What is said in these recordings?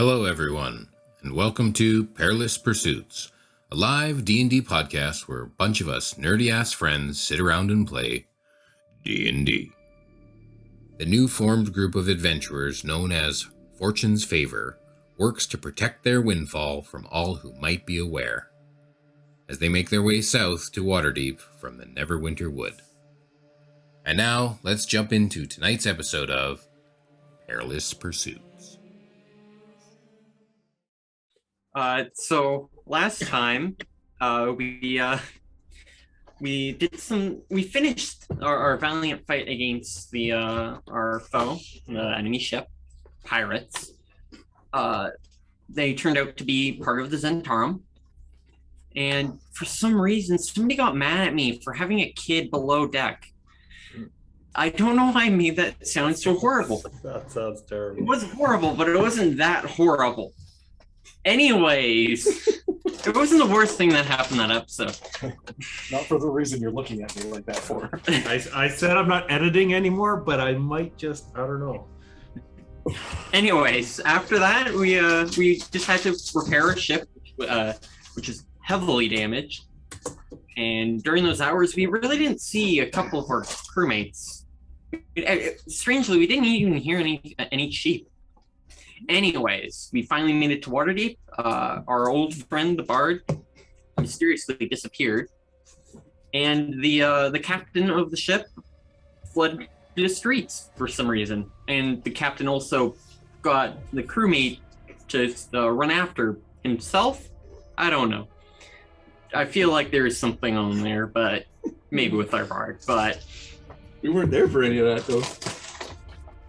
Hello everyone, and welcome to Perilous Pursuits, a live D&D podcast where a bunch of us nerdy-ass friends sit around and play D&D. The new formed group of adventurers known as Fortune's Favour works to protect their windfall from all who might be aware, as they make their way south to Waterdeep from the Neverwinter Wood. And now, let's jump into tonight's episode of Perilous Pursuits. So last time, we finished our valiant fight against our foe, the enemy ship, pirates. They turned out to be part of the Zentarum, and for some reason, somebody got mad at me for having a kid below deck. I don't know why I made that sound so horrible. That sounds terrible. It was horrible, but it wasn't that horrible. Anyways, it wasn't the worst thing that happened that episode. Not for the reason you're looking at me like that for. I said I'm not editing anymore, but I might just, I don't know. Anyways, after that, we just had to repair a ship, which is heavily damaged. And during those hours, we really didn't see a couple of our crewmates. Strangely, we didn't even hear any sheep. Anyways, we finally made it to Waterdeep. Our old friend, the Bard, mysteriously disappeared. And the captain of the ship fled to the streets for some reason. And the captain also got the crewmate to run after himself. I don't know. I feel like there is something on there, but maybe with our Bard. But we weren't there for any of that, though.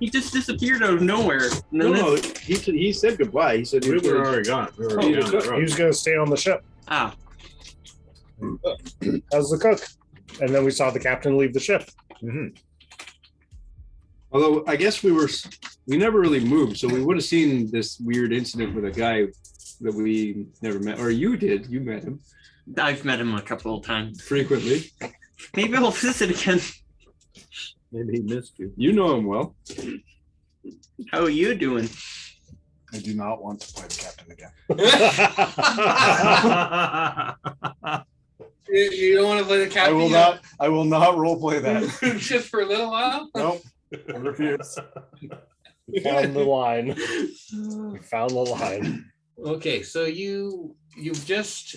He just disappeared out of nowhere. No, he said goodbye. He said We were already gone. He was going to stay on the ship Ah, as the cook. And then we saw the captain leave the ship. Mm-hmm. Although, I guess we never really moved, so we would have seen this weird incident with a guy that we never met. Or you did. You met him. I've met him a couple of times. Frequently. Maybe I'll visit again. Maybe he missed you. You know him well. How are you doing? I do not want to play the captain again. You don't want to play the captain? I will not role play that. Just for a little while? Nope. I refuse. We found the line. We found the line. Okay, so you've just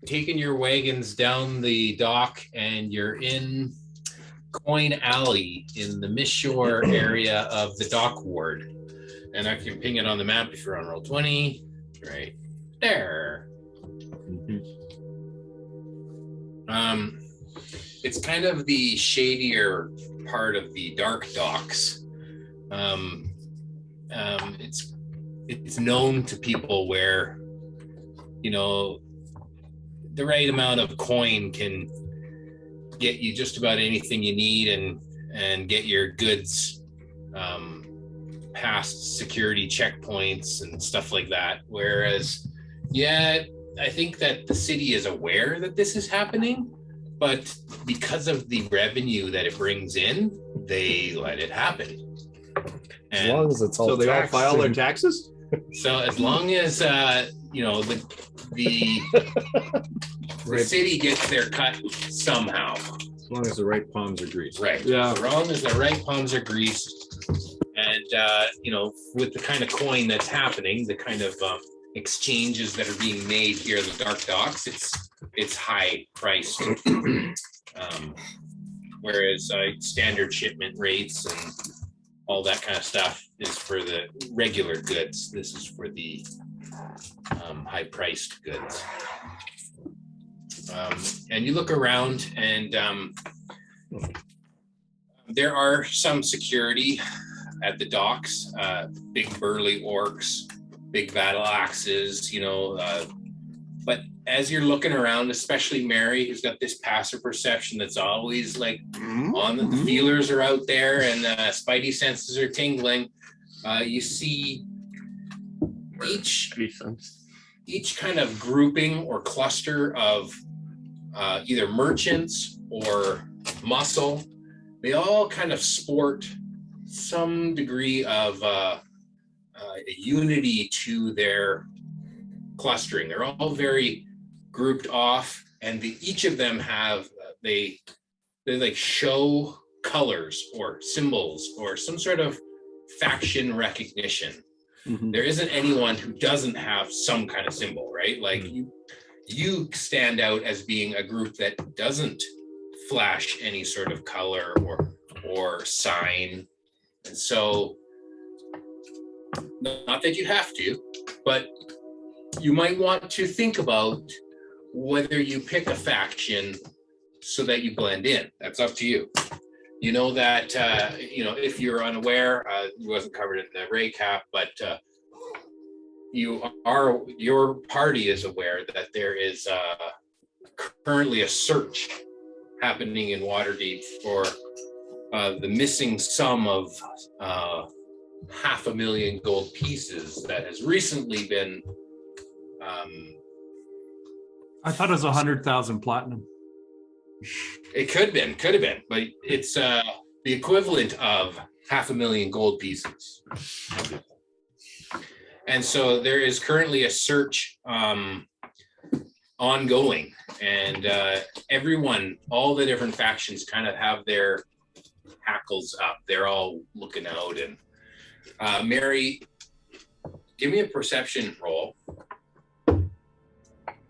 taken your wagons down the dock and you're in Coin Alley in the Misshore area of the dock ward. And I can ping it on the map if you're on Roll20. Right there. It's kind of the shadier part of the dark docks. It's known to people where, the right amount of coin can get you just about anything you need and get your goods past security checkpoints and stuff like that. Whereas, I think that the city is aware that this is happening, but because of the revenue that it brings in, they let it happen. As long as it's all so they all file their taxes? So as long as the city gets their cut somehow. As long as the right palms are greased. Right. Yeah. As long as the right palms are greased, and with the kind of coin that's happening, the kind of exchanges that are being made here in the dark docks, it's high priced. Whereas standard shipment rates and all that kind of stuff is for the regular goods. This is for the high-priced goods. And you look around, and there are some security at the docks. Big burly orcs, big battle axes, but as you're looking around, especially Mary, who's got this passive perception that's always like on the feelers are out there and spidey senses are tingling, you see each kind of grouping or cluster of either merchants or muscle. They all kind of sport some degree of a unity to their clustering. They're all very grouped off, and each of them have they like show colors or symbols or some sort of faction recognition. There isn't anyone who doesn't have some kind of symbol, right? Like you stand out as being a group that doesn't flash any sort of color or sign. And so, not that you have to, but you might want to think about whether you pick a faction so that you blend in. That's up to you. You know that, if you're unaware, it wasn't covered in the recap, but your party is aware that there is currently a search happening in Waterdeep for the missing sum of 500,000 gold pieces that has recently been. I thought it was 100,000 platinum. It could have been, but it's the equivalent of 500,000 gold pieces. And so there is currently a search ongoing, and everyone, all the different factions kind of have their hackles up. They're all looking out. And Mary, give me a perception roll.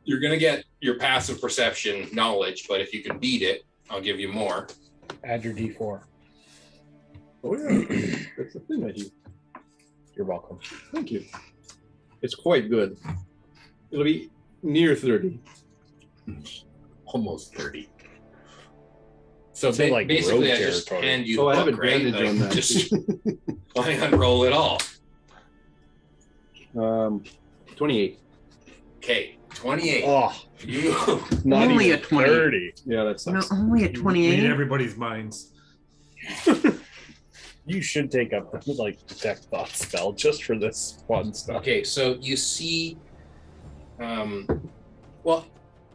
You're going to get your passive perception knowledge, but if you can beat it, I'll give you more. Add your D4. Oh yeah, that's the thing I do. You're welcome. Thank you. It's quite good. It'll be near 30. Almost 30. So Say like basically, rogue I just territory. hand you the I have book, right? advantage on that. Just why not roll it all? 28. Okay, 28. Oh, You not Only even a 20. 30. Yeah, that No, sucks. only a Read 28. everybody's minds. You should take up like detect thought spell just for this fun stuff. okay? So you see, well,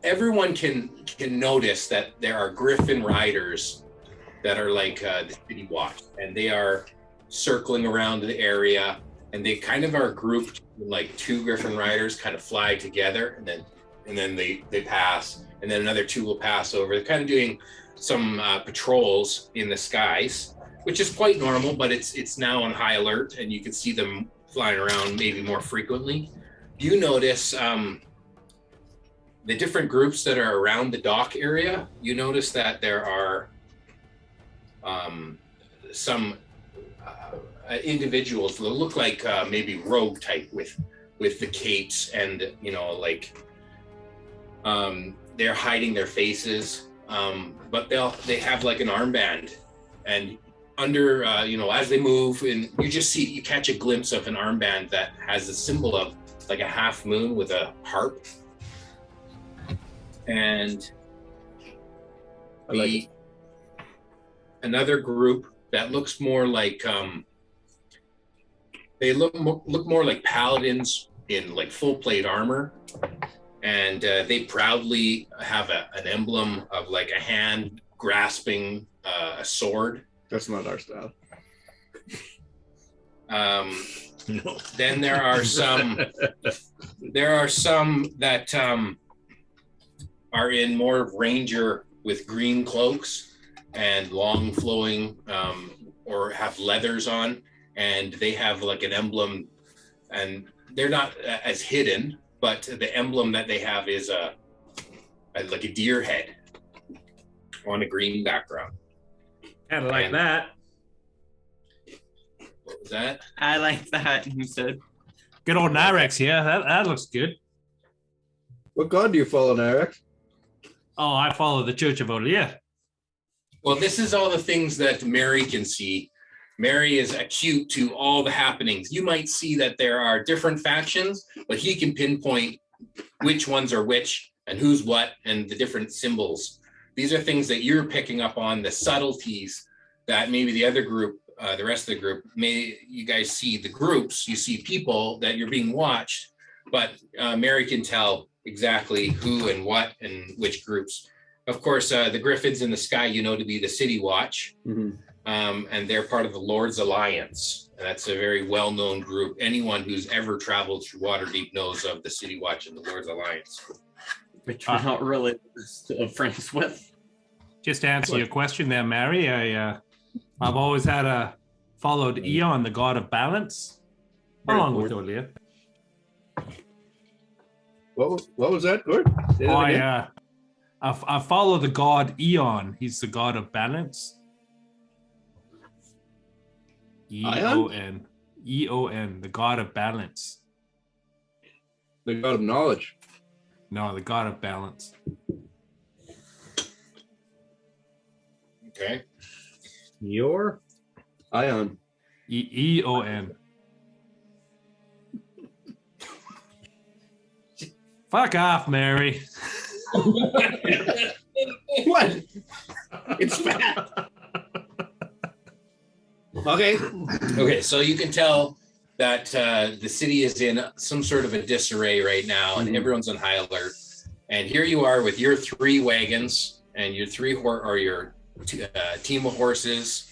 everyone can notice that there are Griffin riders that are like the City Watch, and they are circling around the area, and they kind of are grouped like 2 Griffin riders kind of fly together, and then they pass, and then another 2 will pass over. They're kind of doing some patrols in the skies, which is quite normal, but it's now on high alert, and you can see them flying around maybe more frequently. You notice the different groups that are around the dock area. You notice that there are some individuals that look like maybe rogue type with the capes, and they're hiding their faces, but they have like an armband, and under as they move, and you catch a glimpse of an armband that has a symbol of like a half moon with a harp, and another group that looks more like they look more like paladins in like full plate armor, and they proudly have an emblem of like a hand grasping a sword. That's not our style. No. Then there are some that are in more ranger with green cloaks and long flowing or have leathers on, and they have like an emblem, and they're not as hidden, but the emblem that they have is like a deer head on a green background. Kind of like And- that. What was that? I like that instead. Good old Nyrex here. That looks good. What god do you follow, Eric? Oh, I follow the Church of Olia. Well, this is all the things that Mary can see. Mary is acute to all the happenings. You might see that there are different factions, but he can pinpoint which ones are which and who's what and the different symbols. These are things that you're picking up on, the subtleties that maybe the other group, the rest of the group, you guys see the groups, you see people that you're being watched, but Mary can tell exactly who and what and which groups. Of course, the griffins in the sky, to be the City Watch. Mm-hmm. and they're part of the Lord's Alliance. And that's a very well-known group. Anyone who's ever traveled through Waterdeep knows of the City Watch and the Lord's Alliance. Which we're not really friends with. Just to answer your question there, Mary, I've always had followed Eon, the god of balance, along with Olia. What was that, Gord? Say that again? I follow the god Eon. He's the god of balance. Eon. Eon, the god of balance. The god of knowledge. No, the god of balance. Okay. Your Ion. Eon. Fuck off, Mary. What? It's fat. Okay. Okay, so you can tell that the city is in some sort of a disarray right now, and everyone's on high alert. And here you are with your 3 wagons and your team of horses.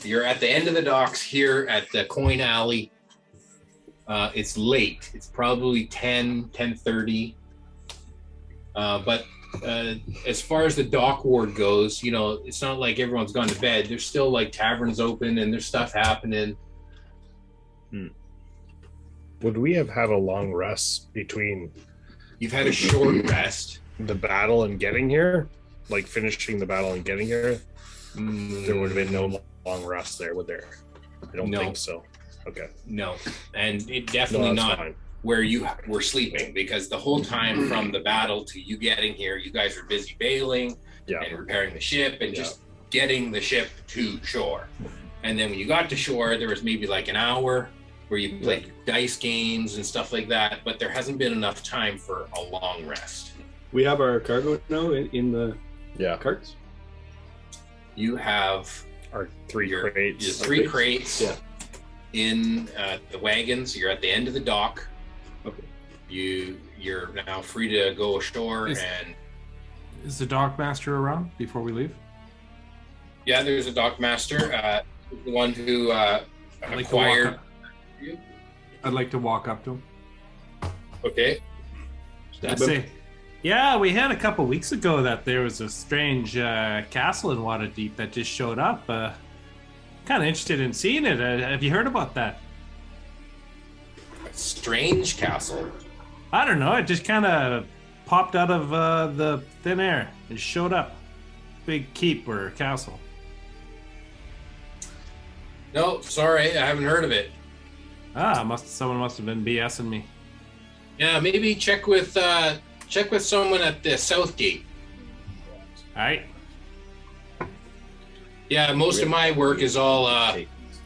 You're at the end of the docks here at the Coin Alley. It's late. It's probably 10:30. But as far as the dock ward goes, you know, it's not like everyone's gone to bed. There's still like taverns open and there's stuff happening. Would we have had a long rest between You've had a short rest. the battle and getting here? Like finishing the battle and getting here? There would have been no long rest there, would there? I don't No. think so. Okay. No, and it definitely that's not fine. where you were sleeping, because the whole time from the battle to you getting here, you guys were busy bailing Yeah. and repairing the ship and just getting the ship to shore. And then when you got to shore, there was maybe like an hour where you played dice games and stuff like that, but there hasn't been enough time for a long rest. We have our cargo now in the carts. You have Our 3 your crates. 3 crates Yeah. in the wagons. You're at the end of the dock. Okay. You're now free to go ashore. And Is the dockmaster around before we leave? yeah, there's a dock master, the one who acquired. I'd like to walk up to him. Okay. I'd say, yeah, we had a couple weeks ago that there was a strange castle in Waterdeep that just showed up. Kind of interested in seeing it. Have you heard about that? A strange castle. I don't know. It just kind of popped out of the thin air. It showed up. Big keep or castle. No, sorry, I haven't heard of it. Someone must have been BSing me. Yeah, maybe check with someone at the South Gate. All right. Yeah, most of my work is all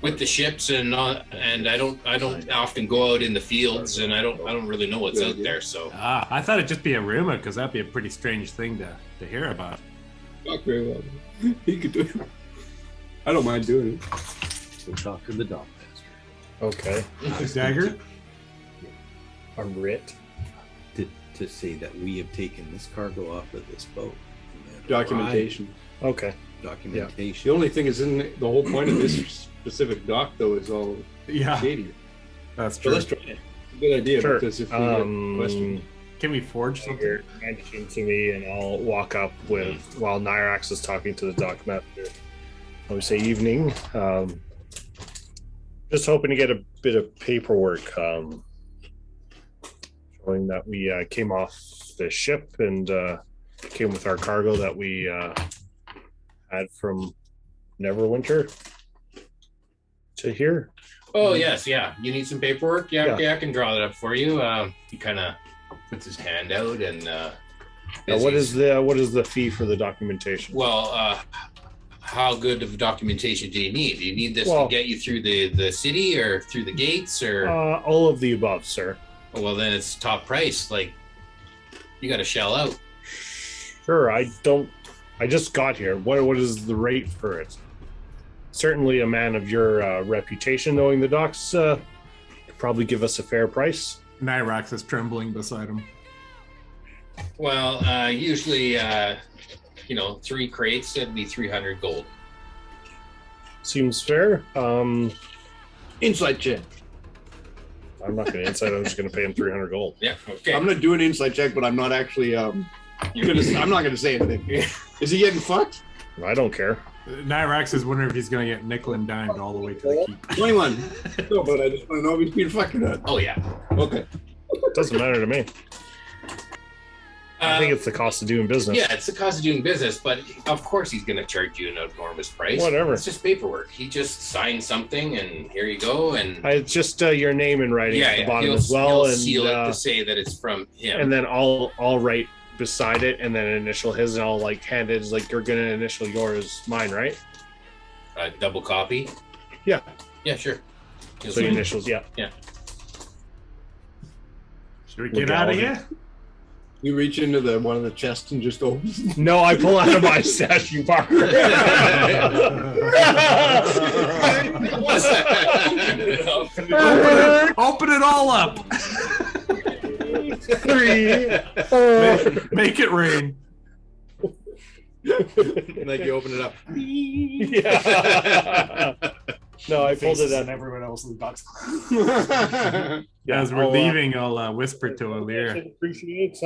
with the ships, and I don't often go out in the fields, and I don't really know what's out there. So I thought it'd just be a rumor, because that'd be a pretty strange thing to hear about. Talk very well. He could do it. I don't mind doing it. We'll talk to the dock master. Okay. Dagger? I'm Rit. To say that we have taken this cargo off of this boat. Documentation. Okay. Documentation. The only thing is, in the whole point of this specific dock, though, is all shady. That's So true. let's try it. Good idea. Sure. Because if we get questions. Can we forge something? You're mentioning to me, and I'll walk up with while Nyrax is talking to the dock master. I would say evening. Just hoping to get a bit of paperwork showing that we came off the ship and came with our cargo that we had from Neverwinter to here. oh yes, yeah. You need some paperwork? Yeah, Yeah. okay, I can draw that up for you. He kind of puts his hand out and. Now, what is the fee for the documentation? Well, how good of documentation do you need? Do you need this Well- to get you through the city or through the gates or? All of the above, sir. Well, then it's top price. Like, you got to shell out. Sure, I just got here. What is the rate for it? Certainly a man of your reputation knowing the docks could probably give us a fair price. Nyrax is trembling beside him. Well, usually, 3 crates, it'd be 300 gold. Seems fair. Insight check. I'm not going to insight. I'm just going to pay him 300 gold. Yeah. Okay. I'm gonna do an insight check, but I'm not actually. I'm not gonna say anything. Is he getting fucked? I don't care. Nyrax is wondering if he's going to get nickel and dimed all the way to the keep. 21. No, but I just want to know if he's being fucked or not. Oh yeah. Okay. Doesn't matter to me. I think it's the cost of doing business. Yeah, it's the cost of doing business, but of course he's going to charge you an enormous price. Whatever. It's just paperwork. He just signed something, and here you go. And It's just your name and writing at the bottom he'll, as well, he'll and seal it to say that it's from him. and then I'll write beside it, and then initial his, and I'll like hand it as like you're gonna initial yours, mine, right? Double copy. Yeah. Yeah, sure. So your initials, yeah. Should we get out of here? You reach into one of the chests and just opens. No, I pull out of my stash, you fucker. Open it all up. 3, 4. Make it rain. Like you open it up. Yeah. No, I pulled it on out. everyone else in the box. As we're leaving, I'll whisper to Alir. Appreciate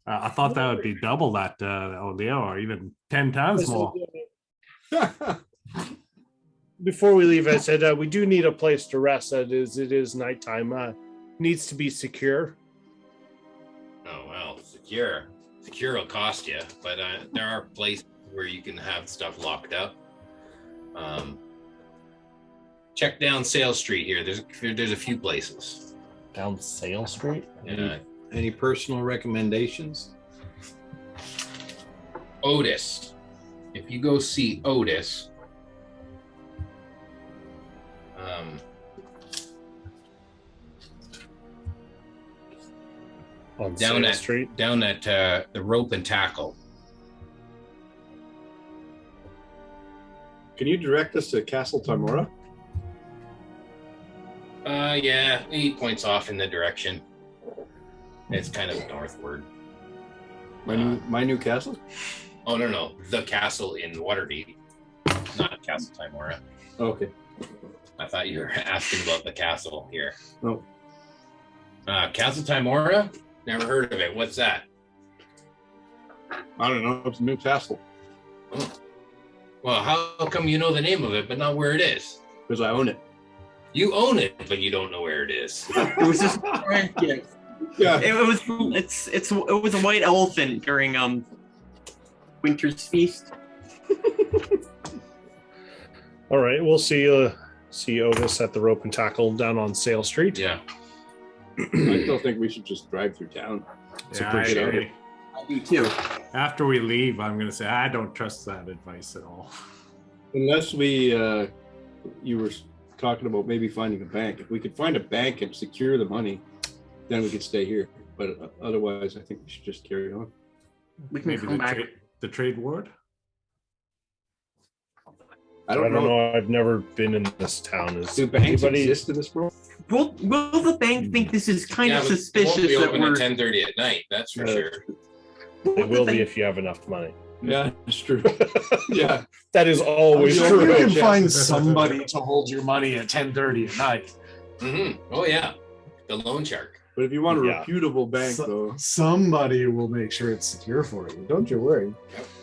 I thought that would be double that, Alir, or even 10 times more. Before we leave, I said we do need a place to rest. It is nighttime. Needs to be secure. Oh well, secure. Secure will cost you, but there are places where you can have stuff locked up. Check down Sales Street here. There's a few places. Down Sale Street? Yeah. Any personal recommendations? Otis. If you go see Otis, On down Sale at Street? down at the Rope and Tackle. Can you direct us to Castle Tamora? Yeah, 8 points off in the direction. It's kind of northward. My new castle? Oh no, the castle in Waterdeep, not Castle Timora. Okay. I thought you were asking about the castle here. No. Castle Timora? Never heard of it. What's that? I don't know. It's a new castle Oh. Well, how come you know the name of it, but not where it is? because I own it. You own it, but you don't know where it is. It was just Yeah. it was a white elephant during Winter's Feast. All right, we'll see Otis at the Rope and Tackle down on Sale Street. Yeah. I still think we should just drive through town. Yeah, I agree. I do too. After we leave, I'm going to say I don't trust that advice at all. Unless we, you were talking about maybe finding a bank. If we could find a bank and secure the money, then we could stay here. But otherwise, I think we should just carry on. We can Maybe come back. the trade ward? I I don't don't know. know. I've never been in this town. Do banks exist in this world? Will the bank think this is kind of but it won't suspicious be that open we're at 10:30 at night. That's for sure. It will be if you have enough money. Yeah, it's true. Yeah. That is always I'm You sure true. can Yeah. find somebody to hold your money at 10:30 at night. Mm-hmm. Oh yeah, the loan shark. But if you want a Yeah. reputable bank, though, Somebody will make sure it's secure for you. Don't you worry.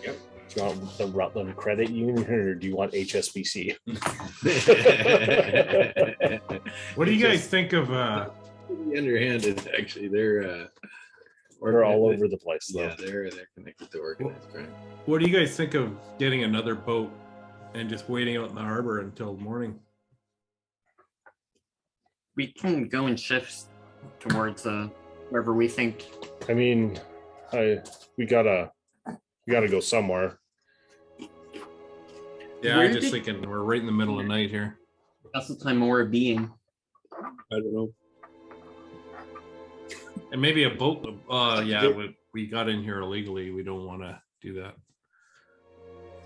Yep. Do you want the Rutland Credit Union or do you want HSBC? What do you guys think of Underhanded, actually, they're all over the place, though. Yeah, they're connected to organized crime. what do you guys think of getting another boat and just waiting out in the harbor until morning? we can go in shifts towards wherever we think. I mean, we gotta go somewhere. Yeah, Where I'm just did- thinking we're right in the middle of night here. That's the time we're being. I don't know. And maybe a boat. We got in here illegally. We don't want to do that.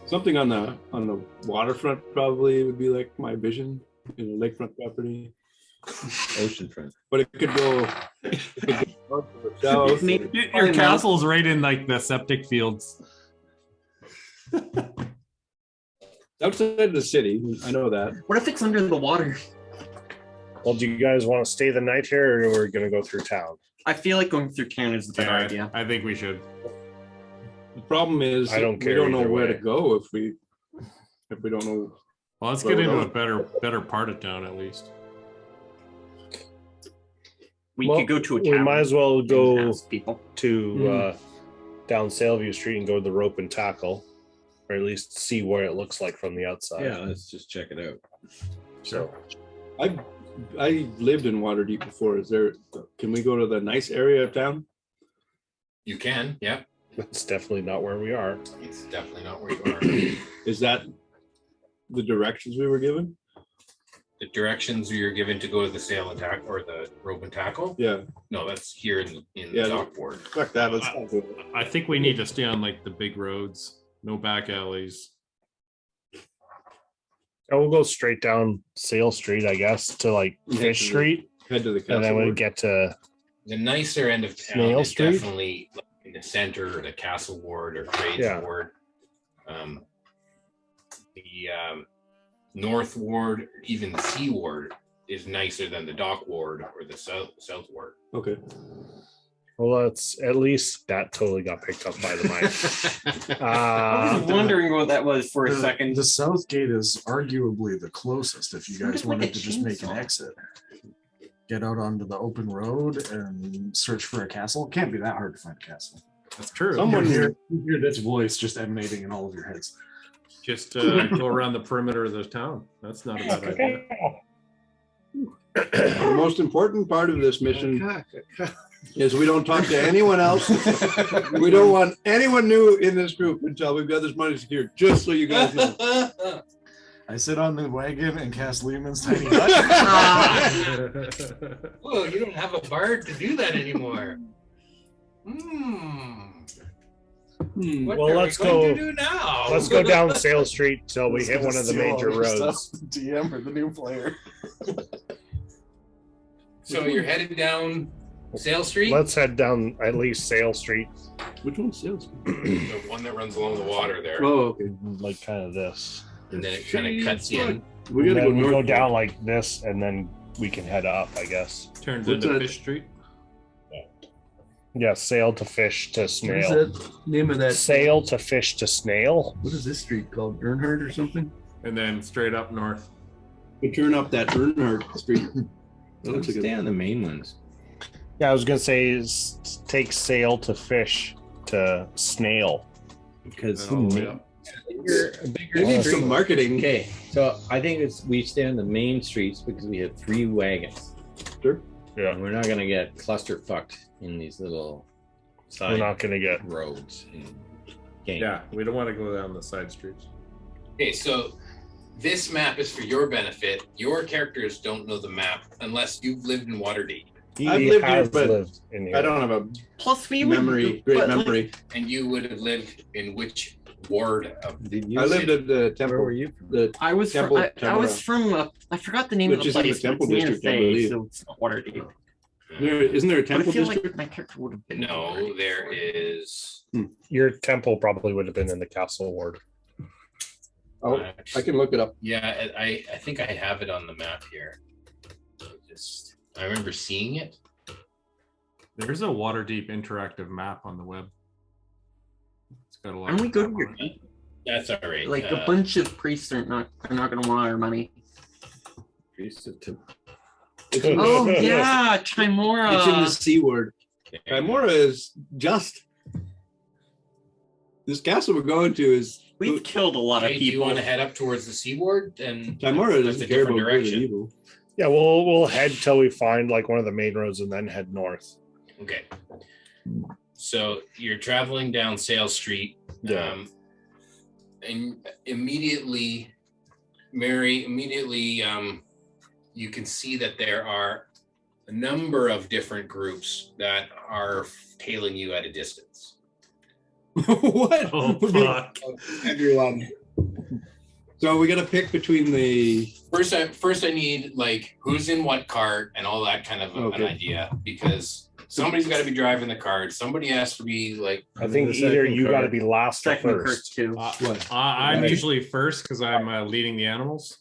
Something on the waterfront probably would be like my vision, lakefront property. Oceanfront. But it could go north or south. Maybe- Your castle's right in like the septic fields. Outside of the city, I know that. What if it's under the water? Well, do you guys want to stay the night here, or we're gonna go through town? I feel like going through town is a better idea. I think we should. The problem is I don't we care don't know either where way. to go if we don't know. Well, let's Well, get into no. a better part of town at least. We Well, could go to a we town. might as well and go ask people. to down Sailview Street and go to the rope and tackle, or at least see what it looks like from the outside. Yeah, let's just check it out. So I lived in Waterdeep before. Can we go to the nice area of town? You can, yeah. that's definitely not where we are. It's definitely not where you are. Is that the directions we were given? The directions you're given to go to the sail and tackle or the rope and tackle? Yeah. No, that's here in Yeah, the dock board. Fuck that. Let's not do it. I think we need to stay on like the big roads, no back alleys. And we'll go straight down Sail Street, I guess, to like Yeah, Fish to the Street, Head to the castle. and then we board. get to The nicer end of town Snail is Street? definitely like in the center or the castle ward or trades Yeah. ward. The north ward, even the sea ward, is nicer than the dock ward or the south ward. Okay. well, that's at least that totally got picked up by the mic. I was wondering what that was for a second. The south gate is arguably the closest if you Sounded guys like wanted a to just make an chainsaw. exit. Get out onto the open road and search for a castle. Can't be that hard to find a castle. That's true. Someone You hear this voice just emanating in all of your heads. Just go around the perimeter of the town. That's not a bad idea. The most important part of this mission is we don't talk to anyone else. We don't want anyone new in this group until we've got this money secured, just so you guys know. I sit on the wagon and cast Lehman's Tiny Hut. Well, you don't have a bard to do that anymore. What Well, are let's we going go- to do now? Let's go down Sail Street till we hit one of the major roads. DM or the new player. So you're headed down Sail Street, Let's head down at least Sail Street, Which one's sales? the one that runs along the water there, Oh, okay. like kind of this. and then it kind of cuts in. We And gotta go then we north. go down like this, and then we can head up, I guess. Turns What's into that? Fish Street. Yeah, sail to fish to What is snail. that name of that? Sail to fish to snail. What is this street called? Earnhardt or something? And then straight up north. We turn up that Earnhardt Street. That looks like Stay a, on the main ones. Yeah, I was gonna say take sail to fish to snail. Because And all the way up. we need street. some marketing. Okay, so I think we stay on the main streets because we have 3 wagons. Sure. Yeah, And we're not gonna get cluster fucked in these little we're side not gonna get. roads. Okay. Yeah, we don't want to go down the side streets. Okay, so this map is for your benefit. Your characters don't know the map unless you've lived in Waterdeep, I've He lived here, has but lived in here. I don't have a Plus, we would- great but, like, memory. and you would have lived in which ward of? Did you I lived at the Where temple. were you from? The I was Temple from, of I was Tamara. from I forgot the name Which of the is in the place. but Temple it's near District, I Faye, believe. so it's not Waterdeep. isn't there a But I temple feel district? like my character would have been. No, there is. Your temple probably would have been in the castle ward. Oh, I can look it up. Yeah, I think I have it on the map here. I remember seeing it. There's a Waterdeep interactive map on the web. It's got a lot. And we of go to crap your on it. That's all right. Like a bunch of priests are not going to want our money. It's in Oh the- yeah, It's in the Chimora. C word. Chimora is just this castle we're going to is We've killed a lot of Okay, do you people. want to head up towards the seaward? And Chimora that's doesn't a care different about good and direction. evil. Yeah, we'll head till we find like one of the main roads and then head north. Okay. So you're traveling down Sail Street. Yeah. And immediately, Mary, you can see that there are a number of different groups that are tailing you at a distance. What? Oh fuck! Everyone. So we got to pick between the. First, I need like who's in what cart and all that kind of an Okay. idea, because somebody's got to be driving the cart. Somebody has to be like. I think The either second you got to cart. be last or Second cart first. too. What? I'm Right. usually first because I'm leading the animals.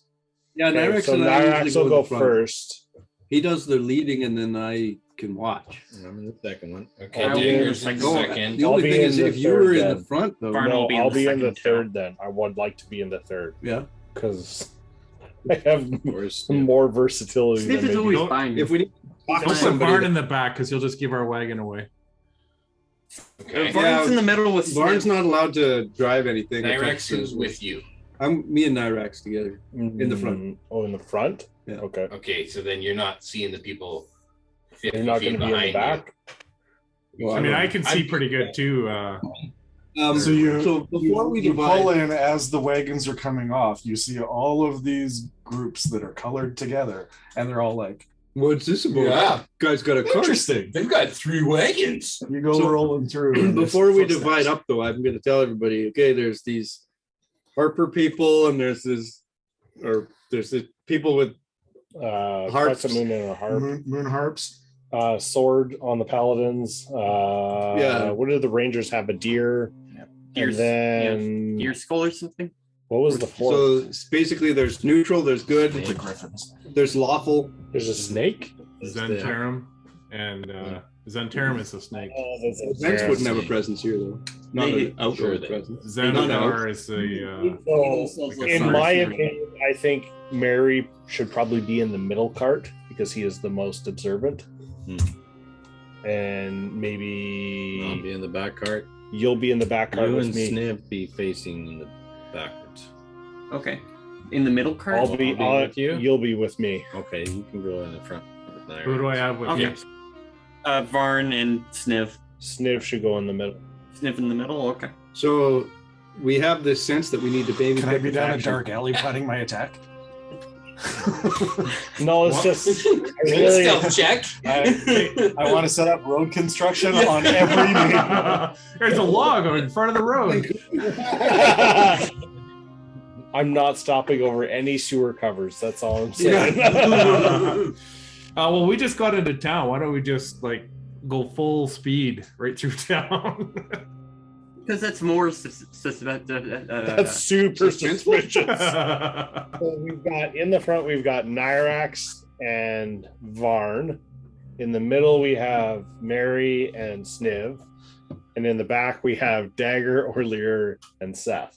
Yeah, Okay, Nyrex so and I Nyrax usually will go go in front. first. He does the leading, and then I can watch. I'm in the second one. Okay, I'll be Dagger's in in the second. The I'll only be thing in is, the if you were third in then. the front, though, Varn No, will be in I'll the be in the second, third then. I would like to be in the third yeah. because I have Or Sniff. more versatility Sniff than is maybe. always Don't- fine. If we need Don't put somebody Varn to- in the back because you'll just give our wagon away. Okay. Varn's in the middle with Varn's Sniff. not allowed to drive anything. Nyrex is with you. Me and Nyrex together. in the front. Oh, in the front? Yeah. Okay. Okay, so then you're not seeing the people 50 You're not feet going to be in the behind back? you. Well, I mean, I can see I'm- pretty good too. So you so before we you divide, pull in as the wagons are coming off. You see all of these groups that are colored together, and they're all like, what's this about? Yeah. Guy's got a car. interesting. They've got 3 wagons. You go So, rolling through. and Before it's we footsteps. divide up, though, I'm going to tell everybody. Okay, there's these Harper people, and there's this people with Harps. Harps. Crescent Moon and a harp. Moon harps. Sword on the paladins. Yeah. What did the rangers have? A deer. Deer's- And then Deer skull or something. what was the fourth? So it's basically, there's neutral, there's good, The griffins. there's lawful. There's a snake. Zentarum and Zentarum is a snake. Next wouldn't have a presence here, though. Not They- an outdoor Sure they- presence. Xandar is a So, like a in fire my spirit. opinion, I think Mary should probably be in the middle cart because he is the most observant. And I'll maybe be in the back cart. you'll be in the back cart You with and me. Sniff be facing the backwards. Okay. In the middle cart. I'll be with you? You'll be with me. Okay, you can go in the front. with Nyrex. Who do I have with Okay. me? Varn and Sniff. Sniv should go in the middle. Sniff in the middle. Okay. So we have this sense that we need to baby. Can I pick be a down a faction. dark alley planning my attack? No, it's What? just I Make a really, stealth check. I want to set up road construction on every main. There's a log in front of the road. I'm not stopping over any sewer covers. That's all I'm saying. Well, we just got into town. Why don't we just like go full speed right through town? Because that's more That's super suspicious. So we've got in the front, we've got Nyrax and Varn. In the middle, we have Mary and Sniv. And in the back, we have Dagger, Orlear, and Seth.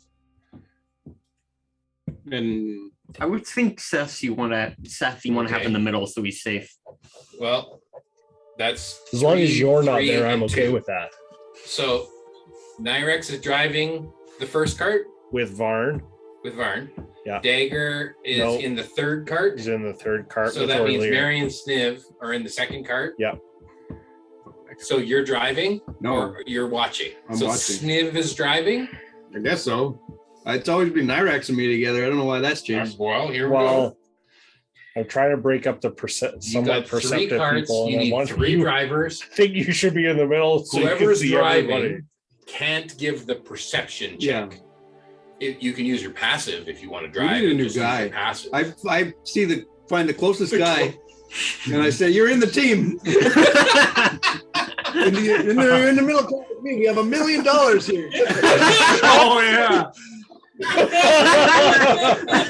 And I would think Seth you want to have in the middle so he's safe. Well, that's As long as you're not 3 there, I'm and okay 2. with that. So Nyrex is driving the first cart With Varn, with Varn. Yeah. Dagger is Nope. in the third cart. he's in the third cart So with that means Orlear. Mary and Sniv are in the second cart. Yep. So you're driving no, or you're watching? I'm so watching. Sniv is driving? I guess so. It's always been Nyrex and me together. I don't know why that's changed. Well, here we Well, go. I'm trying to break up the You somewhat got 3 perceptive carts. people. You And I need want 3 you drivers. think you should be in the middle so you can Whoever's see driving everybody. can't give the perception Yeah. check. You can use your passive if you want to drive. need a and new just use your guy. Passive. I find the closest guy, and I say, "You're in the team." And they're in the middle with me. We have $1 million here. Oh yeah.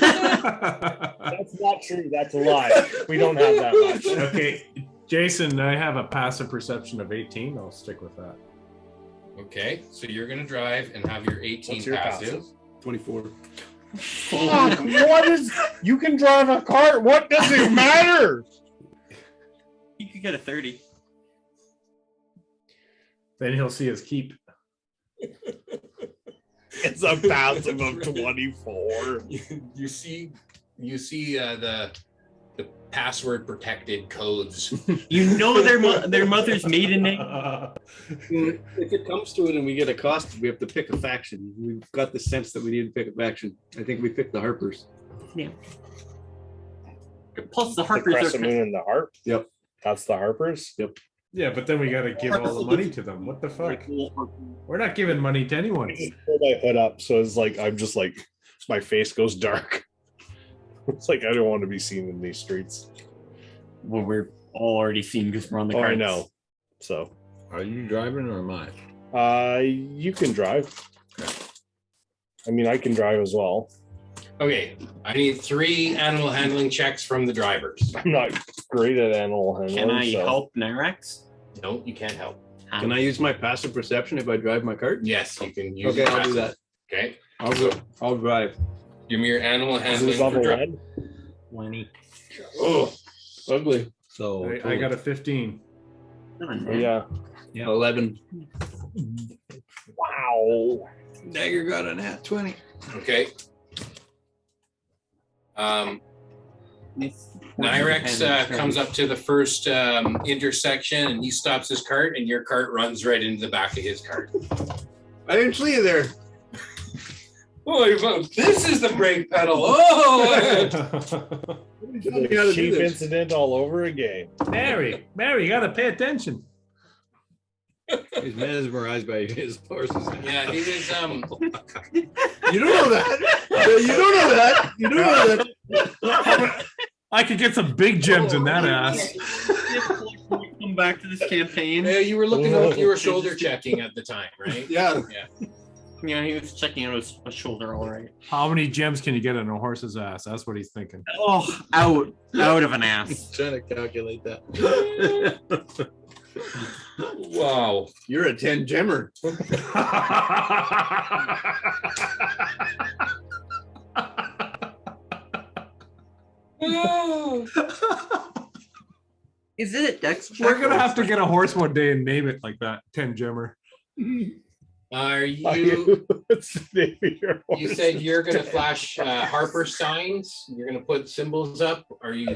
That's not true. That's a lie. We don't have that much. Okay, Jason, I have a passive perception of 18. I'll stick with that. Okay, so you're gonna drive and have your 18 What's your passive. passive? 24. Fuck, what is? You can drive a cart. What does it matter? You could get a 30. Then he'll see his keep. It's a passive of 24. You see the password protected codes. You know their mother's maiden name. If it comes to it and we get accosted, we have to pick a faction. We've got the sense that we need to pick a faction. I think we picked the Harpers. Yeah. Plus the The Harpers Crescent are. Moon and the Harp. Yep. That's the Harpers. Yep. Yeah, but then we gotta give all the money to them. What the fuck? We're not giving money to anyone. I just pull my hood up, so it's like I'm just like my face goes dark. It's like I don't want to be seen in these streets. Well, we're all already seen because we're on the Oh, cards. I know. So, Are you driving or am I? you can drive. I mean, I can drive as well. Okay, I need 3 animal handling checks from the drivers. I'm not great at animal handling. Can I so. help Nyrex? No, you can't help. Can I use my passive perception if I drive my cart? Yes, you can use Okay, your I'll do passive. that. Okay, I'll go. I'll drive. give me your animal Is handling. this level for one? 20. Oh, ugly. So I got a 15. Oh, yeah. 11. Wow. Dagger got an at 20. Okay. Nyrex comes up to the first intersection and he stops his cart and your cart runs right into the back of his cart. I didn't see you there. Oh, this is the brake pedal. Oh! The sheep incident all over again. Mary, you gotta pay attention. He's mesmerized by his horses. Yeah, he was You don't know that. You don't know that. You don't know that. I could get some big gems in that ass. Come back to this campaign. Yeah, you were looking up, you were shoulder checking at the time, right? Yeah. Yeah, he was checking out his shoulder, all right. How many gems can you get in a horse's ass? That's what he's thinking. Oh, out of an ass. Trying to calculate that. Wow. You're a 10 gemmer. Is it a dex check? We're gonna have to get a horse one day and name it like that. 10 gemmer. Are you? What's the name of your You horse? said you're going to flash Harper signs. You're going to put symbols up. Are you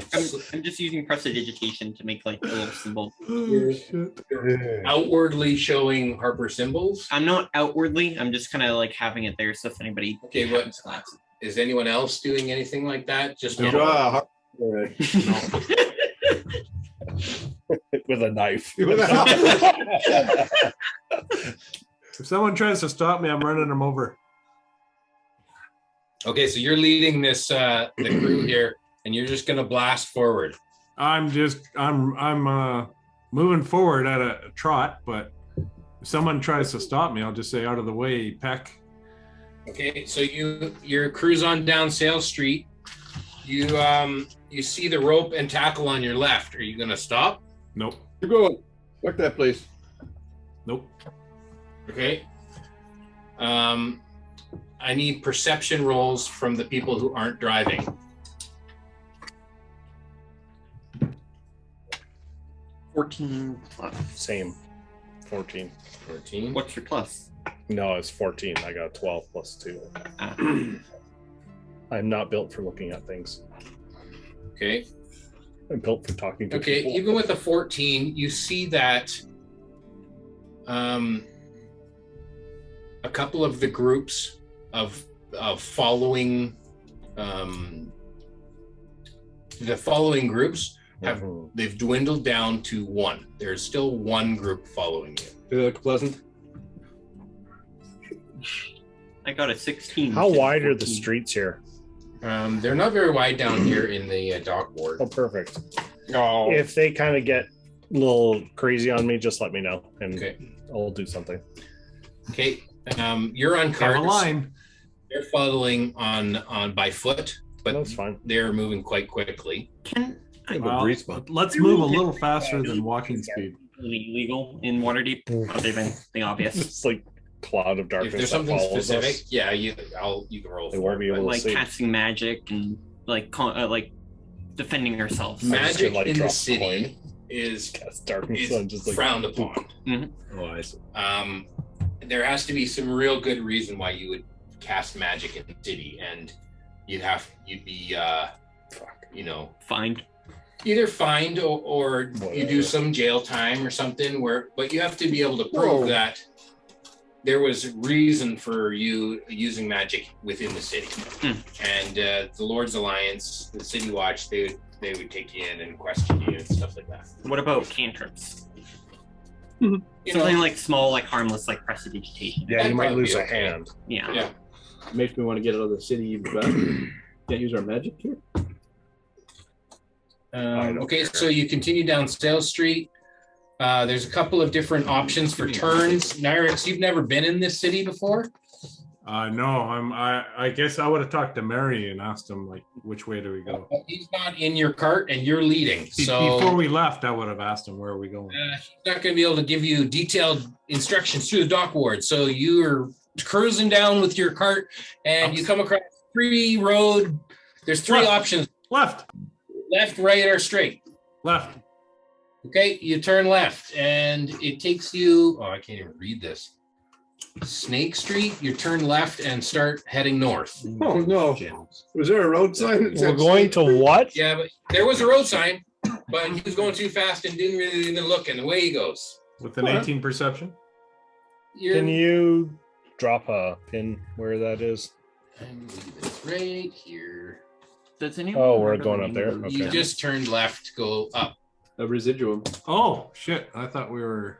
I'm just using prestidigitation to make like a little symbol. outwardly showing Harper symbols? I'm not outwardly. I'm just kind of like having it there. So if anybody, Okay, what is anyone else doing anything like that? Just Draw a With a knife. If someone tries to stop me, I'm running them over. Okay, so you're leading this the crew here, and you're just going to blast forward. I'm moving forward at a trot, but if someone tries to stop me, I'll just say out of the way, Peck. Okay, so your cruise on down Sales Street. You see the rope and tackle on your left. Are you going to stop? Nope. Keep going. Fuck that place. Nope. Okay. I need perception rolls from the people who aren't driving. $14 plus. Same. 14. 14. What's your plus? No, it's 14. I got 12 plus 2. I'm not built for looking at things. Okay. I'm built for talking to Okay, people. even with a 14, you see that a couple of the groups of following the following groups they've dwindled down to 1. There's still 1 group following you. Do they look pleasant? I got a 16. How wide are the streets here? They're not very wide down here in the dock ward. Oh, perfect. Oh. If they kind of get a little crazy on me, just let me know, and Okay. I'll do something. Okay. You're on Have a carts. line. They're following on by foot, but That's fine. they're moving quite quickly. Can Kind of a Well, breeze bump. let's move a little faster than walking speed. really illegal in Waterdeep? Other than the obvious, It's like cloud of If darkness there's that something follows specific, us. yeah, you can roll They for won't be it, but able to like see. casting magic and like defending ourselves. magic like, in the drop a city coin. is Cast darkness, so I'm just like frowned upon. Oh, I see. There has to be some real good reason why you would cast magic in the city, and you'd be Find. either fined or you do some jail time or something but you have to be able to prove that there was reason for you using magic within the city. And the Lord's Alliance, the City Watch, they would take you in and question you and stuff like that. What about cantrips? You Something know, like small, like harmless, like prestidigitation. Yeah, you might That'd lose be a okay. hand. Yeah. yeah. Makes me want to get out of the city even better. Can't use our magic here. I don't Okay, care. so you continue down Sales Street. There's a couple of different options for turns. Nyrix, you've never been in this city before? No, I guess I would have talked to Mary and asked him like which way do we go. He's not in your cart and you're leading. So Before we left, I would have asked him where are we going. he's not going to be able to give you detailed instructions through the dock ward. So you're cruising down with your cart and you come across there's three options. Left, Right, or straight. left. Okay, you turn left and it takes you, I can't even read this. Snake Street, you turn left and start heading north. Oh no! Was there a road sign? that We're said going to what? Yeah, but there was a road sign, but he was going too fast and didn't really even look, and away he goes. With an 18 perception. Can you drop a pin where that is? It's right here. Does anyone? Oh, we're going up there. You Okay. just turned left, go up. a residuum? Oh shit! I thought we were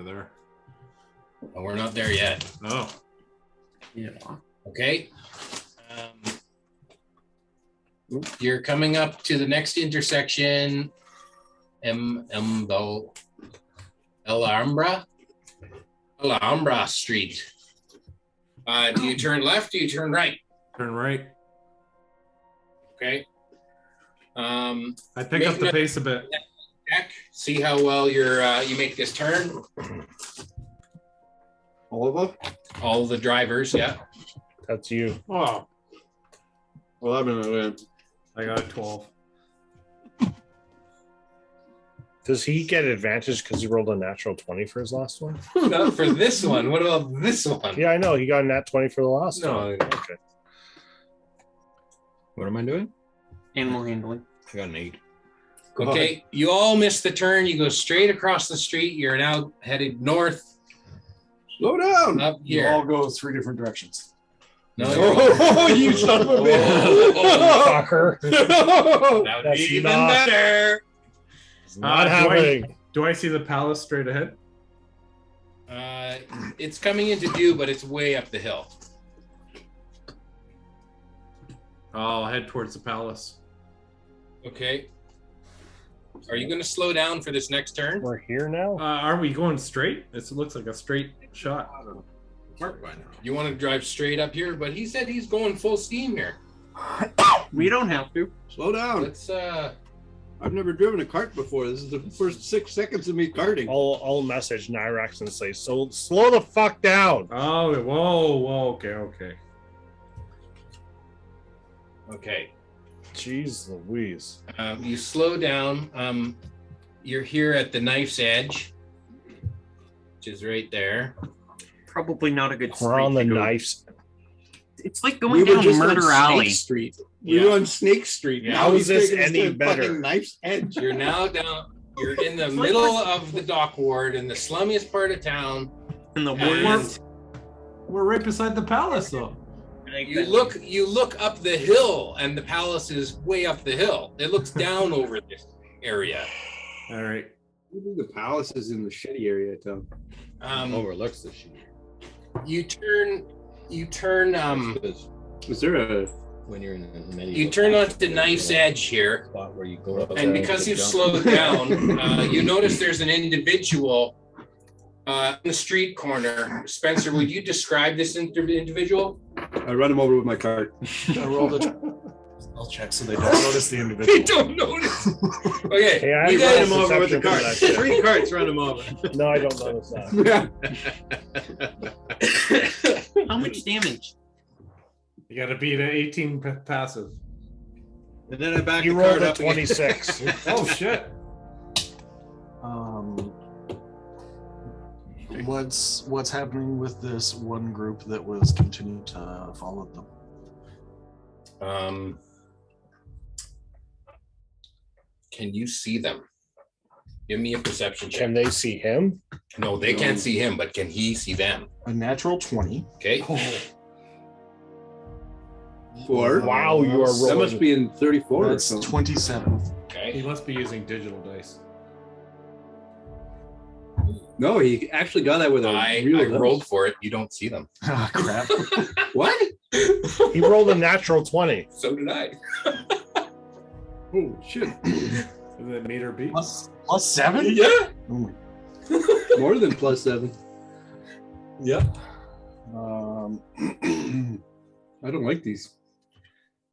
there. Oh, we're not there yet. Oh, Yeah. Okay. You're coming up to the next intersection, Alhambra Street. Do you turn left? Do you turn right? turn right. Okay. I pick up the pace a bit. Check. See how well you make this turn. All of them? All the drivers, yeah. That's you. Oh, 11. I got a 12. Does he get advantage because he rolled a natural 20 for his last one? Not for this one. What about this one? Yeah, I know. He got a nat 20 for the last No. one. Okay. What am I doing? Animal handling. I got an 8. Okay, you all missed the turn. You go straight across the street. You're now headed north. Slow down! Up You here. all go 3 different directions. No, Oh, you son of a bitch! Fucker. that would That's be even not- better. It's not do I- happening. Do I see the palace straight ahead? It's coming into view, but it's way up the hill. I'll head towards the palace. Okay. Are you going to slow down for this next turn? We're here now? Are we going straight? It looks like a straight shot. Mark by now. You want to drive straight up here, but he said he's going full steam here. We don't have to. Slow down. Let's I've never driven a cart before. This is the first 6 seconds of me karting. I'll message Nyrax and say, so slow the fuck down. Oh, whoa, okay. okay. Jeez Louise. You slow down. You're here at the knife's edge, which is right there. Probably not a good street. We're on the to go. knives. It's like going down Murder Alley. Snake Street. We're on Snake Street. Yeah. Now How he's is this taking us any to better? fucking Knife's Edge. You're now down. You're in the middle of the dock ward in the slummiest part of town. In the And woods. We're right beside the palace, though. You look up the hill, and the palace is way up the hill. It looks down over this area. All right. I think the palace is in the shitty area of town. Overlooks the sheet. You turn. Is there a When you're in the middle. You turn onto Knife's Edge here, Spot where you go up and there because to you've jump. slowed down, you notice there's an individual in the street corner. Spencer, would you describe this individual? I run him over with my cart. I rolled a I'll check so they don't notice the individual. They don't notice. Okay, Hey, I you rolled guys, him over with the perception for cart. that shit. 3 carts run him over. No, I don't notice that. How much damage? You got to beat an 18 passive. And then I back You the rolled card a up again. 26. Oh shit! What's happening with this one group that was continuing to follow them? Can you see them? Give me a perception check. Can they see him? No, they can't see him, but can he see them? A natural 20. Okay. 4. Wow, you are That rolling. must be in 34 or That's something. 27. He Okay. must be using digital dice. No, he actually got that with a I real rolled for it. You don't see them. Ah, crap. What? He rolled a natural 20. So did I. Oh shit! Is it meter beat? +7? Yeah. Oh More than +7. Yep. I don't like these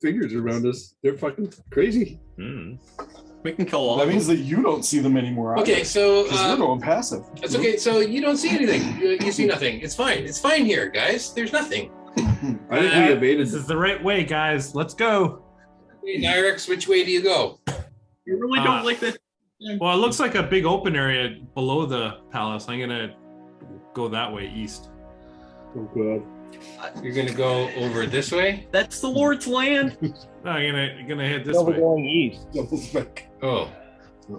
figures around us. They're fucking crazy. We can kill all That of means them. that you don't see them anymore. Okay, so Because we're going passive. that's okay. So you don't see anything. You see nothing. It's fine. It's fine here, guys. There's nothing. I think we evaded This is the right way, guys. Let's go. Hey, Nyrex, which way do you go? You really don't like this. Well, it looks like a big open area below the palace. I'm gonna go that way east. Oh god. You're gonna go over this way. That's the Lord's land. No, I'm gonna head this No, we're way. going east. Oh,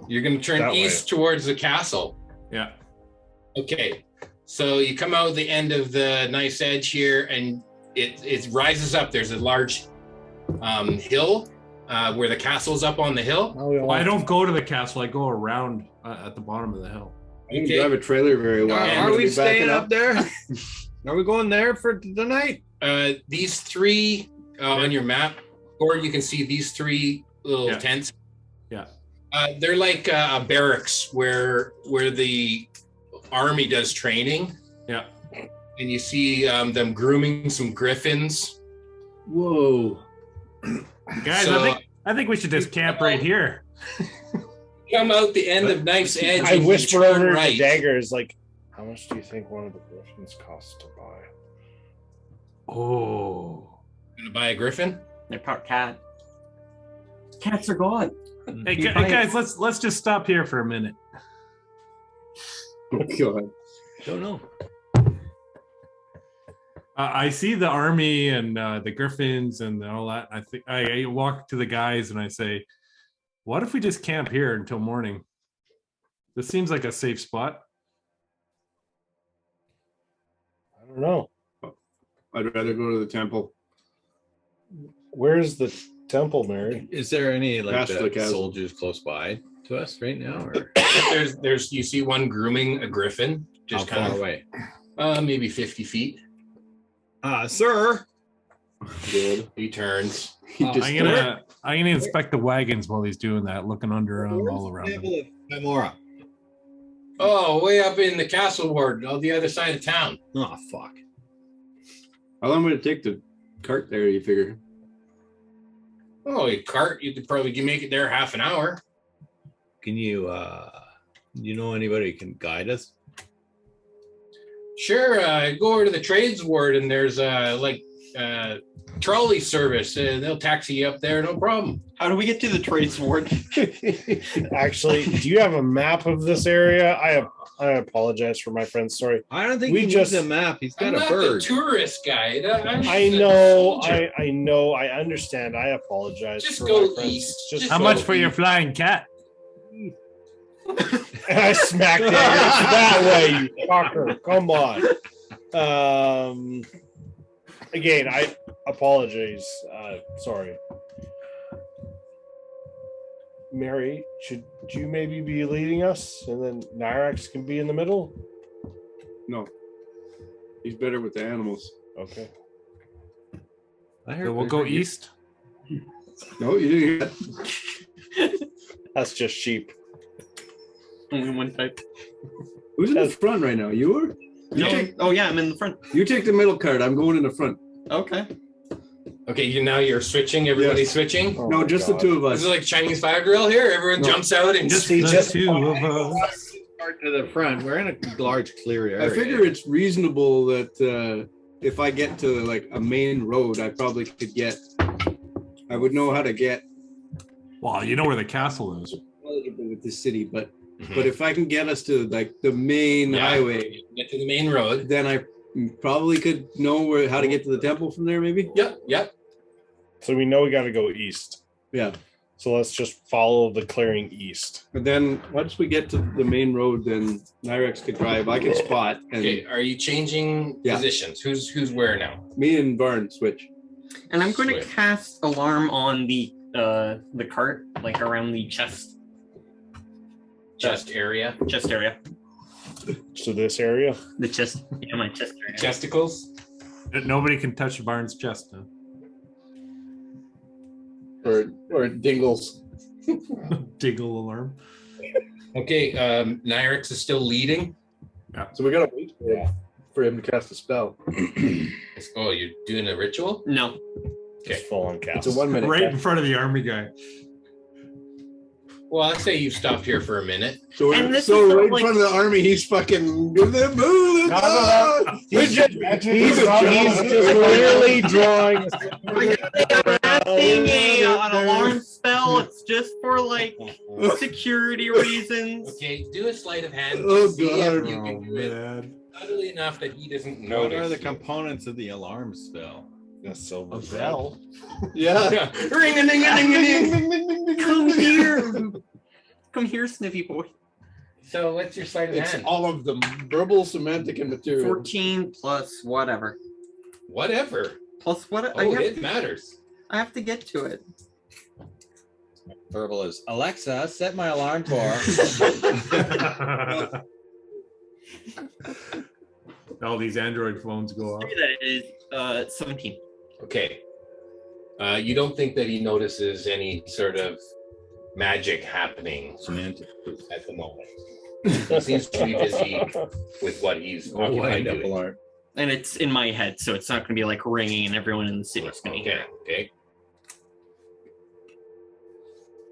you're gonna turn That way. east towards the castle. Yeah. Okay, so you come out the end of the nice edge here, and it rises up. There's a large hill where the castle's up on the hill. Well, I don't go to the castle. I go around at the bottom of the hill. I didn't drive a trailer very well. I'm Are gonna we be backing staying up there? Are we going there for the night? These three on your map, or you can see these three little tents. Yeah. They're like a barracks where the army does training. Yeah. And you see them grooming some griffins. Whoa. Guys, So- I think we should just camp right here. Come out the end of Knife's Edge. I and you whisper turn over right. to Daggers, like, how much do you think one of the griffins costs to buy? Oh. Gonna buy a griffin? They're part cat. Cats are gone. Hey, You hey, buy it. guys, let's just stop here for a minute. Oh god. Don't know. I see the army and the griffins and all that. I think I walk to the guys and I say, "What if we just camp here until morning? This seems like a safe spot." I don't know. I'd rather go to the temple. Where's the temple, Mary? Is there any like Past the chasm. soldiers close by to us right now, or There's you see one grooming a griffin, how just far kind of away? maybe 50 feet. Sir. Good. He turns. He just I'm gonna inspect the wagons while he's doing that, looking under them, all around them. Memora. Oh, way up in the castle ward, on the other side of town. Oh fuck. How long would it take to cart there, you figure? Oh, a cart, you could probably make it there half an hour. Can you you know anybody who can guide us? Sure, go over to the trades ward and there's trolley service. They'll taxi you up there, no problem. How do we get to the trades ward? Actually, do you have a map of this area? I apologize for my friend's story. I don't think We he just- needs a map. He's got I'm a not bird. the tourist guide. I know, I know, I understand. I apologize. Just for go my friends. east. It's just How So- much for your flying cat? and I smacked Daggers that way, you fucker. Come on. Again, I apologize. Sorry. Mary, should you maybe be leading us, and then Nyrex can be in the middle? No. He's better with the animals. Okay. So we'll go east. No, you didn't hear that. That's just sheep. Only one type. Who's in the front right now? You are? No. Oh yeah, I'm in the front. You take the middle cart. I'm going in the front. Okay. Okay, you're switching. Everybody's Yes. switching. Oh no, my just God. the two of This us. is like Chinese fire drill here. Everyone No. jumps out and Just The just two of us. Part to the front. We're in a large clear area. I figure it's reasonable that if I get to like a main road, I probably could get. I would know how to get Well, you know where the castle is. eligible with the city, but Mhm. if I can get us to like the main Yeah. highway, get to the main road. then I probably could know how to get to the temple from there. Maybe. Yep. So we know we got to go east. Yeah. So let's just follow the clearing east. But then once we get to the main road, then Nyrex could drive. I can spot, and Okay, are you changing Yeah. positions? Who's where now? me and Barn switch. And I'm going to Sweet. cast alarm on the cart, like around the chest Area. area. So this area. The chest. Yeah, my chest area. Chesticles. Nobody can touch Barnes' chest now. Or Dingles. Jiggle alarm. Okay, Nyrix is still leading. So we gotta wait for him to cast a spell. Oh, you're doing a ritual? No. Just full on cast. It's a 1 minute. Right in front of the army guy. Well, I'd say you've stopped here for a minute. So, And this so is right in like- front of the army, he's fucking give them move. He's just clearly drawing. I'm casting an alarm spell. It's just for like security reasons. Okay, do a sleight of hand. Oh, See if God. you can do it man. subtly enough that he doesn't What notice. are the you. components of the alarm spell? A silver A bell. Yeah. Ring a ding a ding a ding. Come here. Come here, Sniffy boy. So what's your sleight of It's hand? all of them. Verbal, semantic, and material. 14 plus whatever. Whatever. Plus what? Oh, it matters. I have to get to it. Verbal is Alexa, set my alarm for. All these Android phones go off. That is 17. Okay. You don't think that he notices any sort of magic happening Semantic. at the moment. He seems to be busy with what he's occupied Wind up doing. alarm. And it's in my head, so it's not going to be like ringing and everyone in the city is going to hear Okay. it. Okay.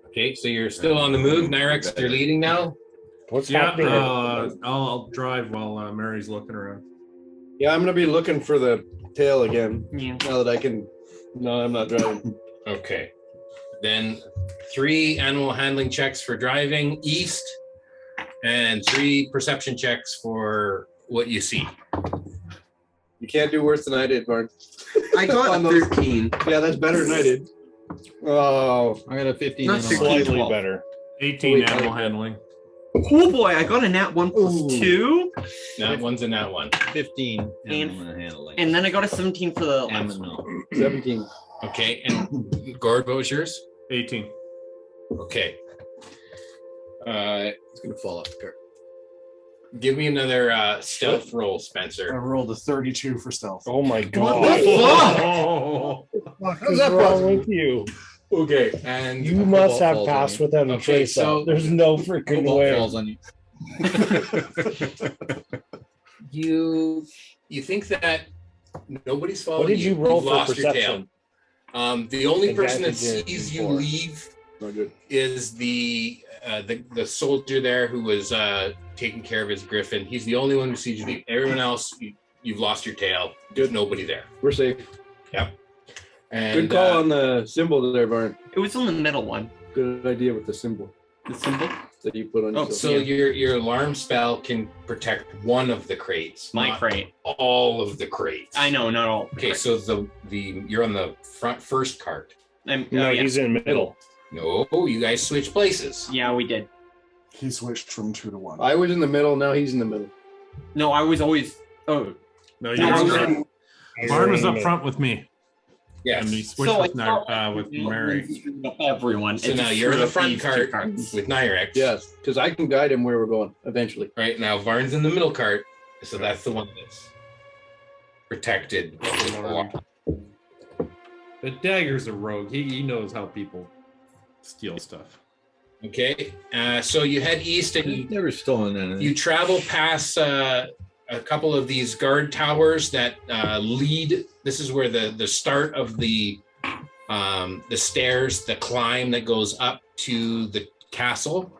Okay. So you're still on the move, Nyrix. You're leading now. What's Yeah, happening? I'll drive while Mary's looking around. Yeah, I'm gonna be looking for the tail again. Yeah. Now that I can. No, I'm not driving. Okay. Then 3 animal handling checks for driving east, and 3 perception checks for what you see. You can't do worse than I did, Bart. I got On those- 13. Yeah, that's better than I did. Oh, I got a 15. Not on the 16. line. Slightly 12. better. 18 Wait, animal handling. Oh boy, I got a nat 1 plus Ooh. 2. That one's in that one. 15. And- animal handling. And then I got a 17 for the I'm last a one. no. 17. Okay. And Gord, what was yours? 18. Okay. It's gonna fall off the cart. Give me another stealth roll, I Spencer. rolled a 32 for stealth. Oh my What god! the fuck? Oh, What's wrong with you? Okay. And You must have falls passed on without a Okay, trace. so- Up. There's no freaking Cobalt way. falls on you. you think that nobody's following What did you roll You've for lost your perception? tail. The only person that Advantage in sees you four. leave Not good. is the soldier there who was taking care of his griffin. He's the only one who sees you leave. Everyone else, you've lost your tail. There's nobody there. We're safe. And Good call on the symbol there, Bart. It was on the middle one. Good idea with the symbol The symbol? that you put on Oh, yourself. so your alarm spell can protect one of the crates, My not crate. all of the crates. I know, not all. Okay, so the you're on the first cart. I'm, No, oh, yeah. he's in the middle. No, you guys switch places. Yeah, we did. He switched from 2 to 1. I was in the middle. Now he's in the middle. No, I was always. Oh, no, no, I was you in- Barn was up front with me, and he Yes. switched So I with, thought with Mary. everyone. So It now just you're in the screwed up front these two cart carts. with Nyrix. Yes, because I can guide him where we're going eventually. Right now, Varn's in the middle cart, so that's the one that's protected. The dagger's a rogue. He knows how people steal stuff. Okay, so you head east and I've never stolen anything. you travel past a couple of these guard towers that lead. This is where the start of the stairs, the climb that goes up to the castle.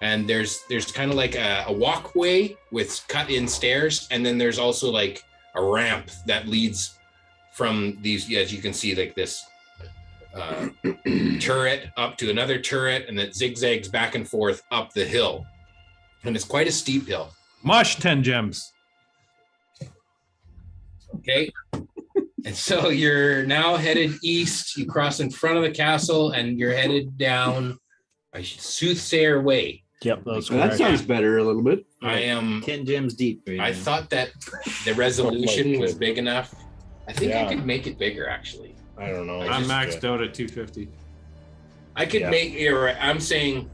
And there's kind of like a walkway with cut in stairs, and then there's also like a ramp that leads from these, as you can see, like this turret up to another turret, and that zigzags back and forth up the hill. And it's quite a steep hill. Mush 10 gems. Okay. And so you're now headed east. You cross in front of the castle, and you're headed down Soothsayer Way. Yep, that's That correct. sounds better a little bit. I am. 10 gems deep. Right I now. thought that the resolution was big enough. I think I Yeah. could make it bigger, actually. I don't know. I I'm just, maxed out at 250. I could Yeah. make. I'm saying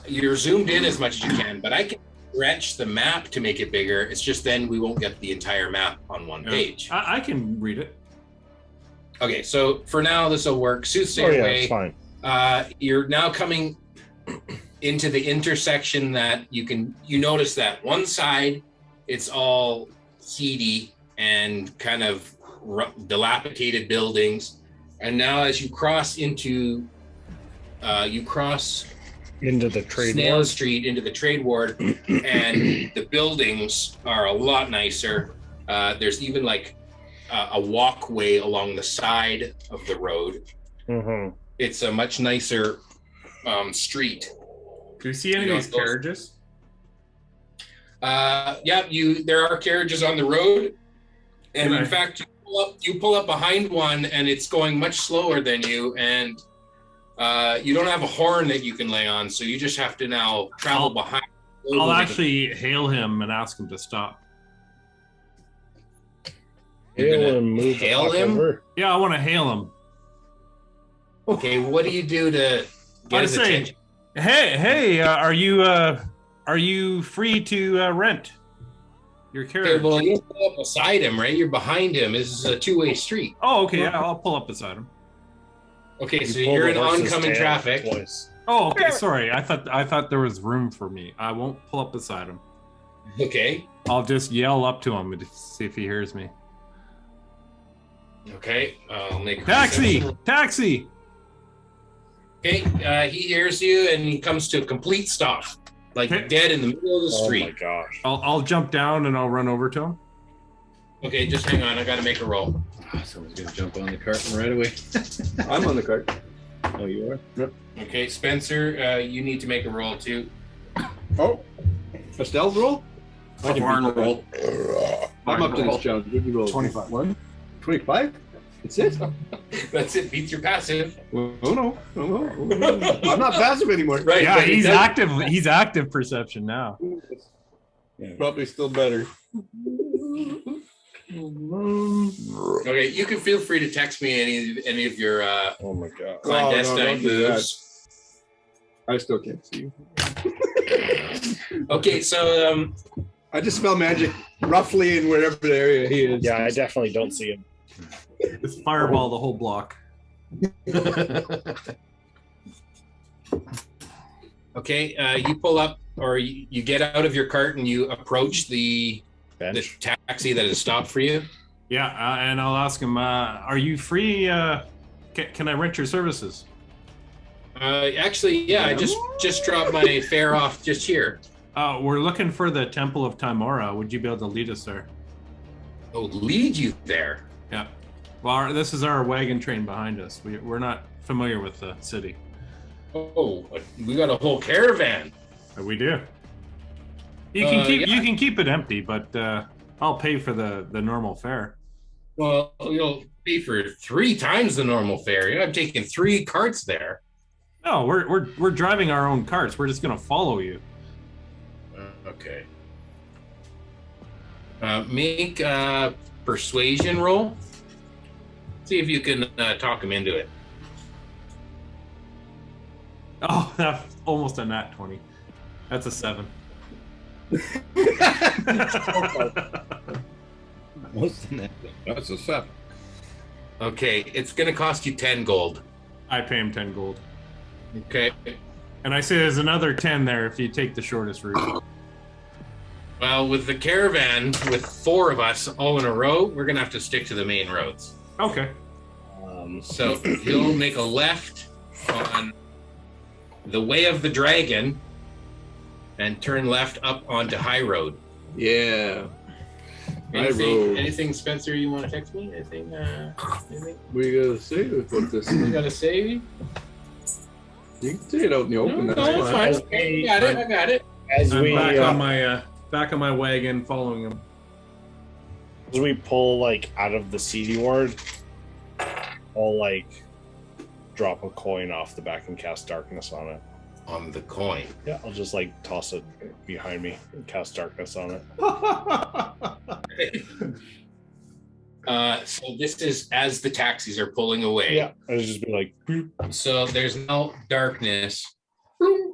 you're zoomed in as much as you can, but I can stretch the map to make it bigger. It's just then we won't get the entire map on one Yeah. page. I can read it. Okay, so for now this will work. Oh Soothsayer yeah, Way. it's fine. You're now coming into the intersection that you notice that one side, it's all seedy and kind of dilapidated buildings. And now as you cross into the trade Snail ward. Street, into the trade ward, and the buildings are a lot nicer. There's even like a walkway along the side of the road. Mm-hmm. It's a much nicer street. Do you see any of these carriages? There are carriages on the road, and in fact, you pull up behind one, and it's going much slower than you, and you don't have a horn that you can lay on, so you just have to now travel behind. I'll actually hail him and ask him to stop. Hail him? Over? Yeah, I want to hail him. Okay, what do you do to get his attention? Hey, are you free to rent your carriage? Okay, well, you pull up beside him, right? You're behind him. This is a two-way street. Oh, okay, yeah, I'll pull up beside him. Okay, so you're in oncoming traffic. Oh, okay, sorry. I thought there was room for me. I won't pull up beside him. Okay. I'll just yell up to him to see if he hears me. Okay, I'll make taxi. Okay, he hears you and he comes to a complete stop, like dead in the middle of the street. Oh my gosh! I'll jump down and I'll run over to him. Okay, just hang on. I got to make a roll. Someone's gonna jump on the cart right away. I'm on the cart. Oh, you are? Yep. Okay, Spencer, you need to make a roll too. Oh, a stealth roll? A barn roll. I'm up to this challenge. What did you roll? 25. 25? That's it? That's it. Beats your passive. Oh no. I'm not passive anymore. Right. Yeah, he's active. He's active perception now. Yeah. Probably still better. Okay, you can feel free to text me any of your oh my god clandestine moves. I still can't see you. Okay, so I just spell magic roughly in wherever the area he is. Yeah, I definitely don't see him. It's fireball the whole block. Okay, you pull up, or you get out of your cart and you approach the taxi that has stopped for you. Yeah, and I'll ask him, are you free? Can I rent your services? Actually, yeah, I just dropped my fare off just here. We're looking for the Temple of Timora. Would you be able to lead us there? Oh, lead you there? Yeah. Well, this is our wagon train behind us. We're not familiar with the city. Oh, we got a whole caravan. We do. You can keep it empty, but I'll pay for the normal fare. Well, you'll pay for 3 times the normal fare. I'm taking 3 carts there. No, we're driving our own carts. We're just gonna follow you. Okay. Make a persuasion roll. See if you can talk him into it. Oh, that's almost a nat 20. That's a 7. That's a 7. Okay, it's going to cost you 10 gold. I pay him 10 gold. Okay. And I say there's another 10 there if you take the shortest route. Well, with the caravan, with 4 of us all in a row, we're going to have to stick to the main roads. Okay. So he'll make a left on the Way of the Dragon and turn left up onto High Road. Yeah. Anything, Spencer, you want to text me? Anything? We gotta say about this. We gotta say? You can say it out in the open. No, it's fine. I got it. As I'm back on my wagon, following him. As we pull out of the seedy ward, I'll drop a coin off the back and cast darkness on it. On the coin? Yeah, I'll just toss it behind me and cast darkness on it. So this is as the taxis are pulling away. Yeah, I'll just be like, boop. So there's no darkness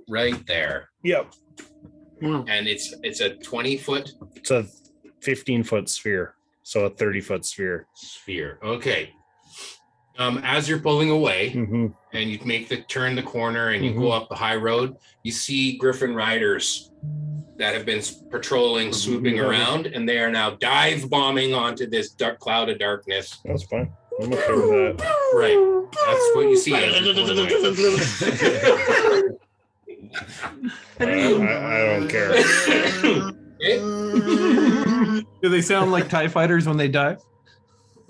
right there. Yep. And it's a 20-foot. It's a 15-foot sphere, so a 30-foot sphere. Okay. As you're pulling away, Mm-hmm. and you make the turn the corner, and you go up the high road, you see Griffin riders that have been patrolling, swooping around, and they are now dive bombing onto this dark cloud of darkness. That's fine. I'm okay with that. Right. That's what you see as you're pulling away. I don't care. Okay? Do they sound like TIE fighters when they dive?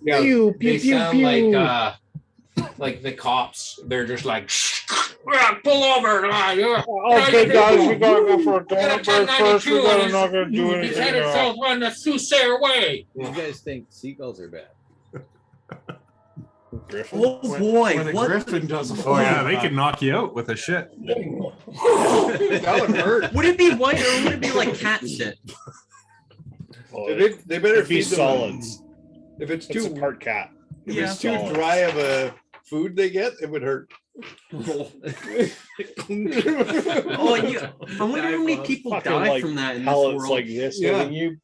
Yeah, Pew, pew, they pew, sound pew. like the cops. They're just like, pull over. Okay, guys, we gotta go for a donut break first. We gotta not gonna do He's anything headed else. south on the Soothsayer Way. You guys think seagulls are bad? Griffin? Oh boy, When a what? griffin does a Oh yeah, they can knock you out with a shit. That would hurt. Would it be white or would it be like cat shit? Oh, They better it'd be feed them. solids. If it's It's a too part cat. if Yeah. it's too dry of a food they get, it would hurt. Oh, yeah. I wonder how many people Fucking, die like, from that in this Pellets world. like this. Yeah. And you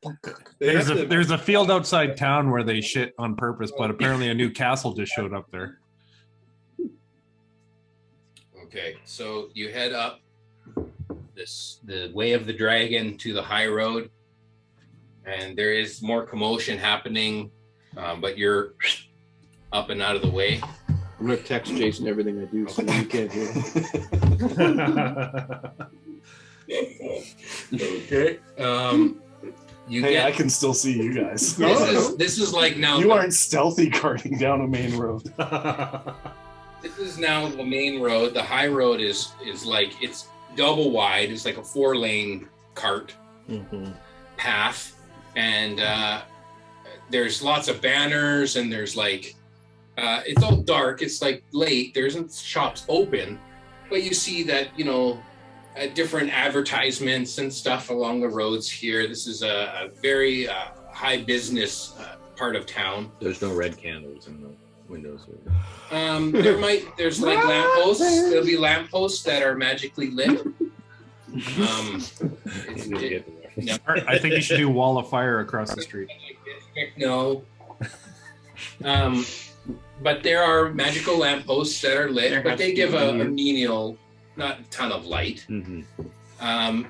There's a field outside town where they shit on purpose, but apparently a new castle just showed up there. Okay, so you head up the way of the dragon to the high road, and there is more commotion happening, but you're up and out of the way. I'm gonna text Jason everything I do so you can't hear. Okay. You Hey, get I can still see you guys. this is like now You aren't stealthy carting down a main road. this is now the main road. The high road is like it's double wide. It's like a 4-lane cart path, and there's lots of banners, and there's like it's all dark. It's like late. There isn't shops open, but you see that different advertisements and stuff along the roads here. This is a very high business part of town. There's no red candles in the windows. There's like lampposts. There'll be lampposts that are magically lit. I think you should do wall of fire across the street. No. But there are magical lampposts that are lit, but they give a menial, not a ton of light. And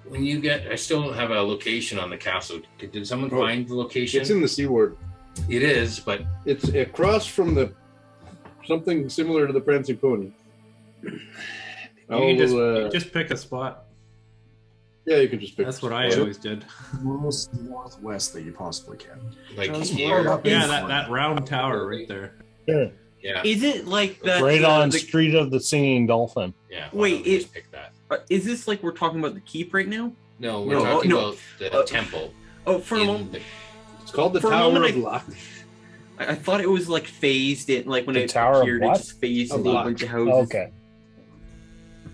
when you get, I still don't have a location on the castle. Did someone find the location? It's in the Seaward. It is, but It's across from something similar to the Prancing Pony. You can just pick a spot. Yeah, you can just pick. That's what I always did. Most northwest that you possibly can. like Just here. roll up Yeah, in that round tower right there. Yeah. Is it like that? Right on Street of the Singing Dolphin. Yeah. Wait, why don't we just pick that? Is this like we're talking about the keep right now? No, we're No, talking no. about the temple. Oh, for a in moment, the- It's called the For a Tower moment, of Luck. I thought it was like phased in, like when The it Tower of appeared, it what? just phased Of into a luck. bunch of houses. Okay.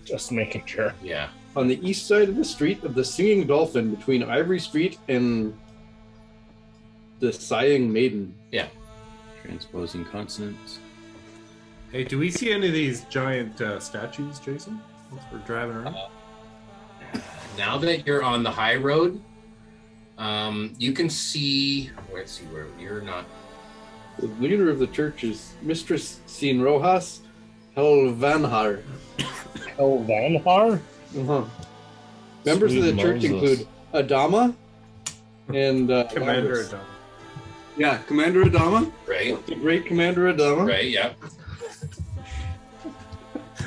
Just making sure. yeah. On the east side of the street of the Singing Dolphin, between Ivory Street and the Sighing Maiden. Transposing consonants. Hey, do we see any of these giant statues, Jason? Once we're driving around. Now that you're on the high road, you can see. Let's see where you're not. The leader of the church is Mistress Sin Rojas Helvanhar. Elvanhar? Members of the Sweet church Moses. include Adama and Commander Labrys. Adam. Yeah, Commander Adama, Right. the great Commander Adama. Right. Yeah.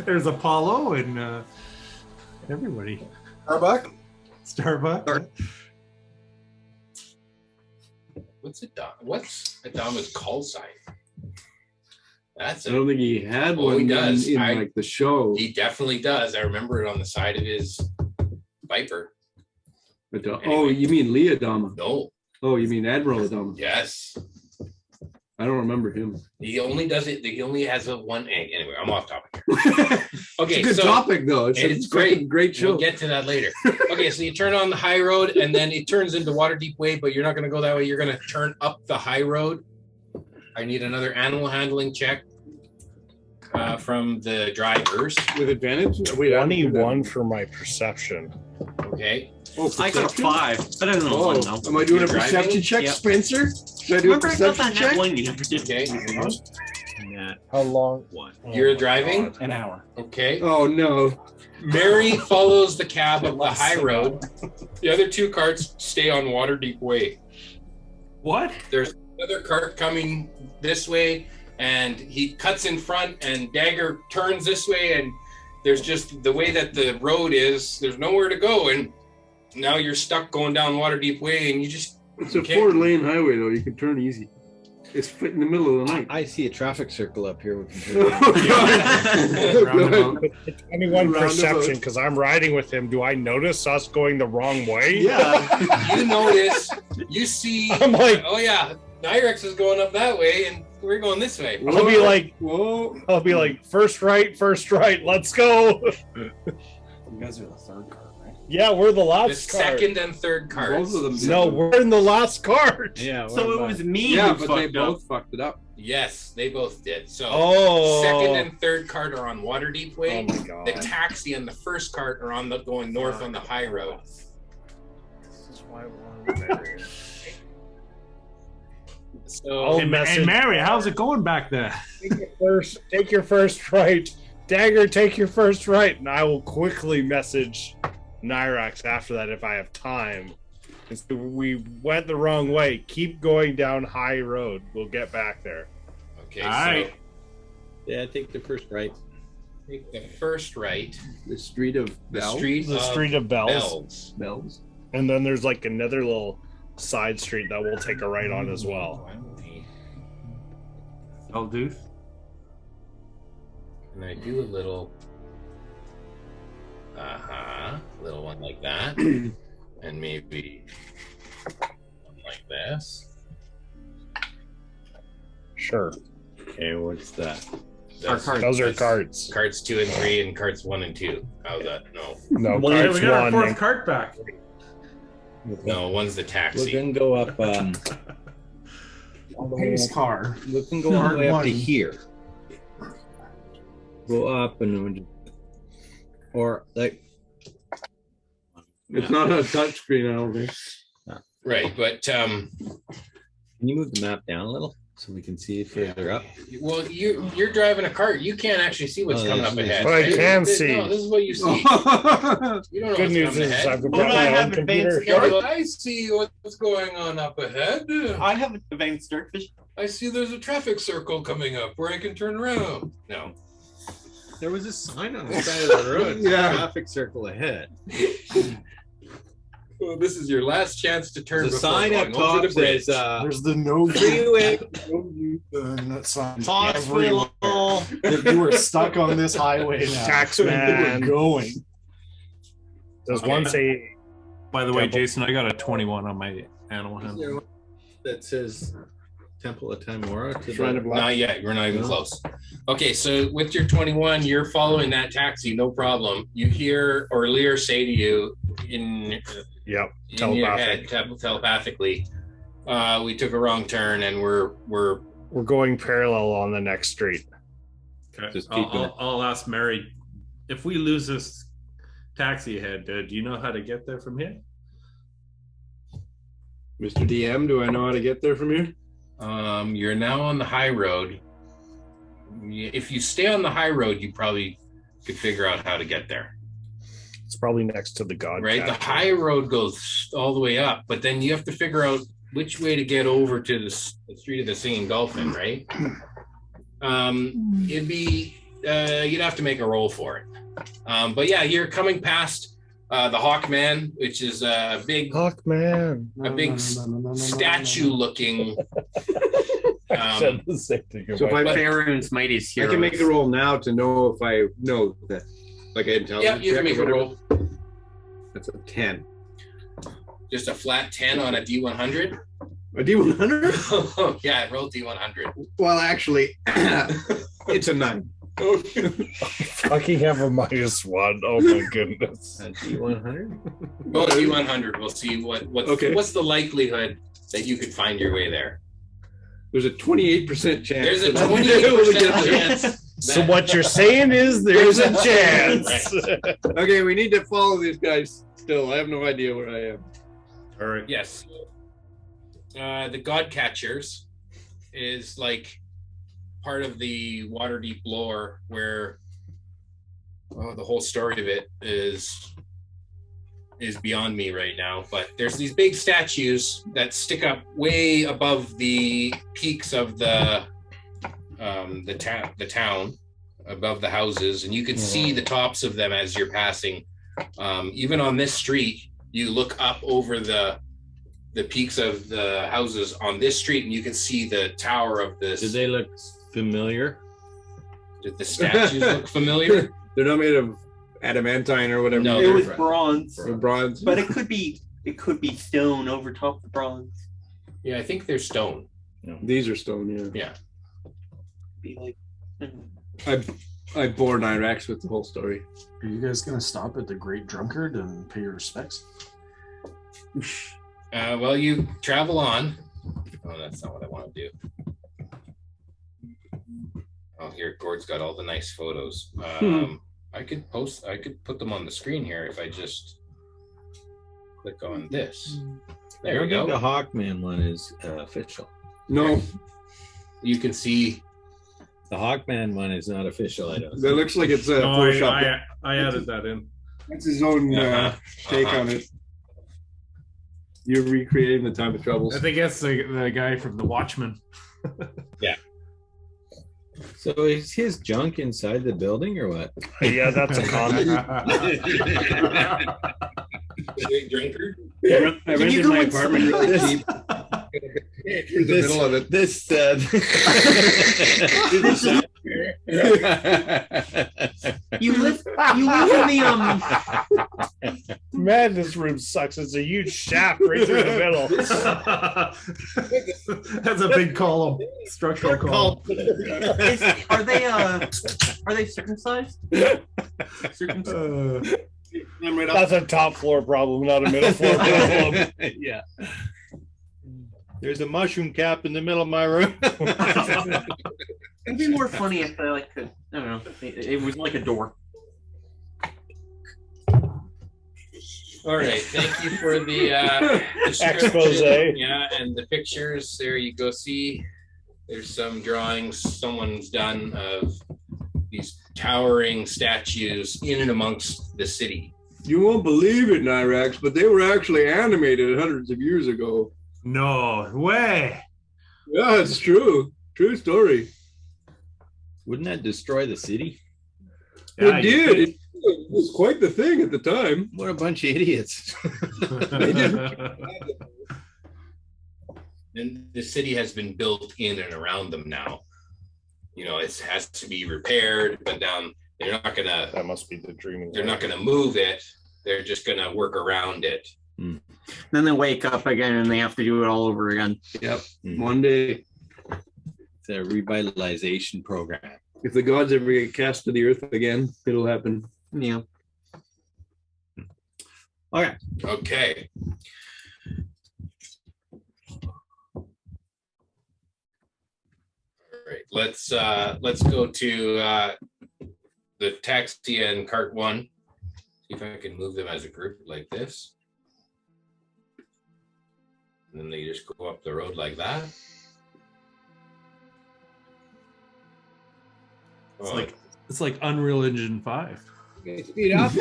There's Apollo and everybody. Starbuck. Starbuck. What's Adama's call sign? That's I don't think he had Oh, one he does. in I- like the show. He definitely does. I remember it on the side of his Viper. Oh, you mean Lee Adama? No. Oh, you mean Admiral Adama? Yes. I don't remember him. He only does it. He only has a one. Anyway, I'm off topic here. Okay, It's a good topic though. It's it's a great. fucking great show. We'll get to that later. Okay, so you turn on the high road, and then it turns into Waterdeep Way, but you're not going to go that way. You're going to turn up the high road. I need another animal handling check. from the drivers. With advantage? Wait, 21 for my perception. Okay. Oh, I got a perception? 5. Better than a 1, though. Am I doing You're a perception driving? check, Yep. Spencer? Should I do Remember, a I got perception that check? 1 you never did. Okay. Nat How long? 1. You're driving? An hour. Okay. Oh no. Mary follows the cab up the high road. The other 2 carts stay on Waterdeep Way. What? There's another cart coming this way, and he cuts in front, and Dagger turns this way, and there's just the way that the road is, there's nowhere to go, and now you're stuck going down Waterdeep Way, and you just It's a can't- 4-lane highway though. You can turn easy. It's fit in the middle of the night. I see a traffic circle up here. We can turn. Oh, God. Roundabout. 21 Roundabout. perception because I'm riding with him. Do I notice us going the wrong way? Yeah. you notice, you see, I'm like, oh yeah, Nyrex is going up that way, and we're going this way. I'll be like, Whoa. first right, let's go. You guys are the third card, right? Yeah, we're the The last card. second and third carts. Both of them. No, we're in the last card. Yeah. So it was me Yeah, who but they fucked up. both fucked it up. Yes, they both did. So Oh. second and third cart are on Waterdeep Oh Way. my The god. taxi and the first cart are on the going north on the high road. This is why we're married. So Oh, Hey, message. Mary, how's it going back there? Take your first right. Dagger, take your first right. And I will quickly message Nyrax after that if I have time. And so we went the wrong way. Keep going down high road. We'll get back there. okay, All so right. Yeah, take the first right. take the first right. The street of The Bell? street The of Street of Bells. Bells. Bells. And then there's like another little side street that we'll take a right on as well. Elduth. And I do a little little one like that. And maybe one like this. Sure. Okay, what's that? Our That's- cart. Those are that's cards. Carts 2 and 3 and carts 1 and 2. How's that? No. No, Well, yeah, cards we got our one. fourth and- cart back. No, one's the We're taxi. gonna go up. Pace car. We can go all the way up to One. here. Go up and then or like. It's not a touchscreen, I don't think. Right, but Can you move the map down a little so we can see it further up? well, you're driving a cart. You can't actually see what's Oh, coming this up is- ahead. But I right? can This- see. No, this is what you see. You don't know Good what's news coming is ahead. I've got Well, I my have own advanced computer. dark- I see what's going on up ahead. I have advanced dark vision. I see there's a traffic circle coming up where I can turn around. No. There was a sign on the side of the road. Yeah. Traffic circle ahead. Well, this is your last chance to turn. The before sign up going over top the bridge. says There's the no freeway that sign hospital. everywhere. You were stuck on this highway now. Tax You man. were going. Does Okay. one say By the way, Temple. Jason, I got a 21 on my animal Is handle. there one that says Temple of Timora to Shrine the of Black. Not yet. We're not even No. close. Okay, so with your 21, you're following that taxi, no problem. You hear Orlear say to you in yep, in your head, telepathic? telepathically, we took a wrong turn and we're We're going parallel on the next street. Okay. Just keep going. I'll ask Mary if we lose this taxi ahead. Do you know how to get there from here? Mr. DM, do I know how to get there from here? you're now on the high road. If you stay on the high road, you probably could figure out how to get there. It's probably next to the god. Right? The Captain. high road goes all the way up, but then you have to figure out which way to get over to the Street of the Singing Dolphin, right? It'd be you'd have to make a roll for it. But yeah, you're coming past the Hawkman, which is a big Hawkman. a big statue-looking. I said the same thing. So if I But- Faerun's mightiest I heroes. can make the roll now to know if I know that, like I intelligence. Yeah, you can check make or a whatever. roll. That's a 10. Just a flat 10 on a D100. A D100? Yeah, roll D100. Well, actually, it's a 9. Fucking have a -1. Oh my goodness. A D100? Roll D100. We'll see Okay. what's the likelihood that you could find your way there. There's a 28% chance. There's a that I'll be able to 28% get there. chance So what you're saying is there's a chance. Okay, we need to follow these guys still. I have no idea where I am. All right. Yes. The God Catchers is like part of the Waterdeep lore where the whole story of it is beyond me right now. But there's these big statues that stick up way above the peaks of the town, above the houses, and you can see the tops of them as you're passing. Even on this street, you look up over the peaks of the houses on this street, and you can see the tower of this. Do they look familiar? Did the statues look familiar? They're not made of adamantine or whatever. No, It they're was bronze, Or bronze. but it could be stone over top of the bronze. Yeah, I think they're stone. These are stone, yeah. Yeah. Be like, I bore Nyrax with the whole story. Are you guys gonna stop at the Great Drunkard and pay your respects? Well, you travel on. Oh, that's not what I want to do. Oh, here, Gord's got all the nice photos. I could put them on the screen here if I just click on this. There we go. The Hawkman one is official. No, You can see. The Hawkman one is not official. I don't. that looks like it's a No, Photoshop. I added that in. That's his own take on it. You're recreating the time of troubles. I think that's the guy from The Watchmen. So is his junk inside the building or what? Yeah, that's a comment. Great drinker. I rented go my and apartment sleep? really cheap. In the middle of it. This you live in the Man, this room sucks. It's a huge shaft right through the middle. That's a big column, structural column. Are they circumcised? Circumcised. I'm right That's a top floor problem, not a middle floor problem. Yeah. There's a mushroom cap in the middle of my room. It'd be more funny if they could. I don't know. It was like a door. All right, thank you for the description. Expose. Yeah, and the pictures. There you go. See, there's some drawings someone's done of these towering statues in and amongst the city. You won't believe it, Nyrax, but they were actually animated hundreds of years ago. No way. Yeah, it's true. True story. Wouldn't that destroy the city? Yeah, It did. It was quite the thing at the time. What a bunch of idiots. And the city has been built in and around them now. You know, it has to be repaired, but down they're not gonna. That must be the dreaming. They're not gonna move it. They're just gonna work around it. Then they wake up again and they have to do it all over again. Yep. Mm. One day, It's a revitalization program. if the gods ever get cast to the earth again, it'll happen. Yeah. Okay. Okay. All right. Let's go to the taxi and cart one. See if I can move them as a group like this. And then they just go up the road like that. It's like Unreal Engine 5. Okay, speed up.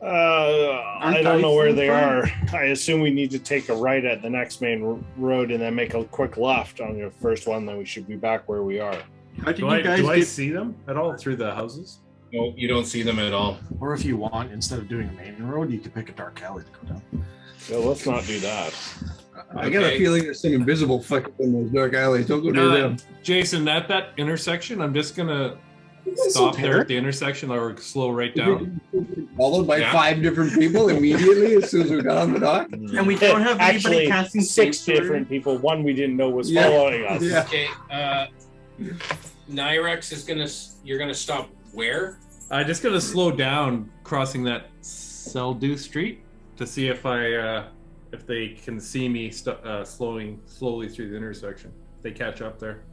I don't know where they are. I assume we need to take a right at the next main road and then make a quick left on the first one. Then we should be back where we are. How did Do you I guys see them at all through the houses? No, you don't see them at all. Or if you want, instead of doing a main road, you could pick a dark alley to go down. So let's not do that. I got a feeling there's some invisible fuckers in those dark alleys. Don't go near them. Jason, at that intersection, I'm just gonna stop there at the intersection or slow right down. Followed by Yeah. 5 different people immediately as soon as we got on the dock. And we don't have anybody Actually, casting 6 saves or- different people. One we didn't know was Yeah. following us. Yeah. Okay. Nyrex is you're gonna stop where? I'm just gonna slow down crossing that Seldu Street to see if they can see me slowing slowly through the intersection. If they catch up there.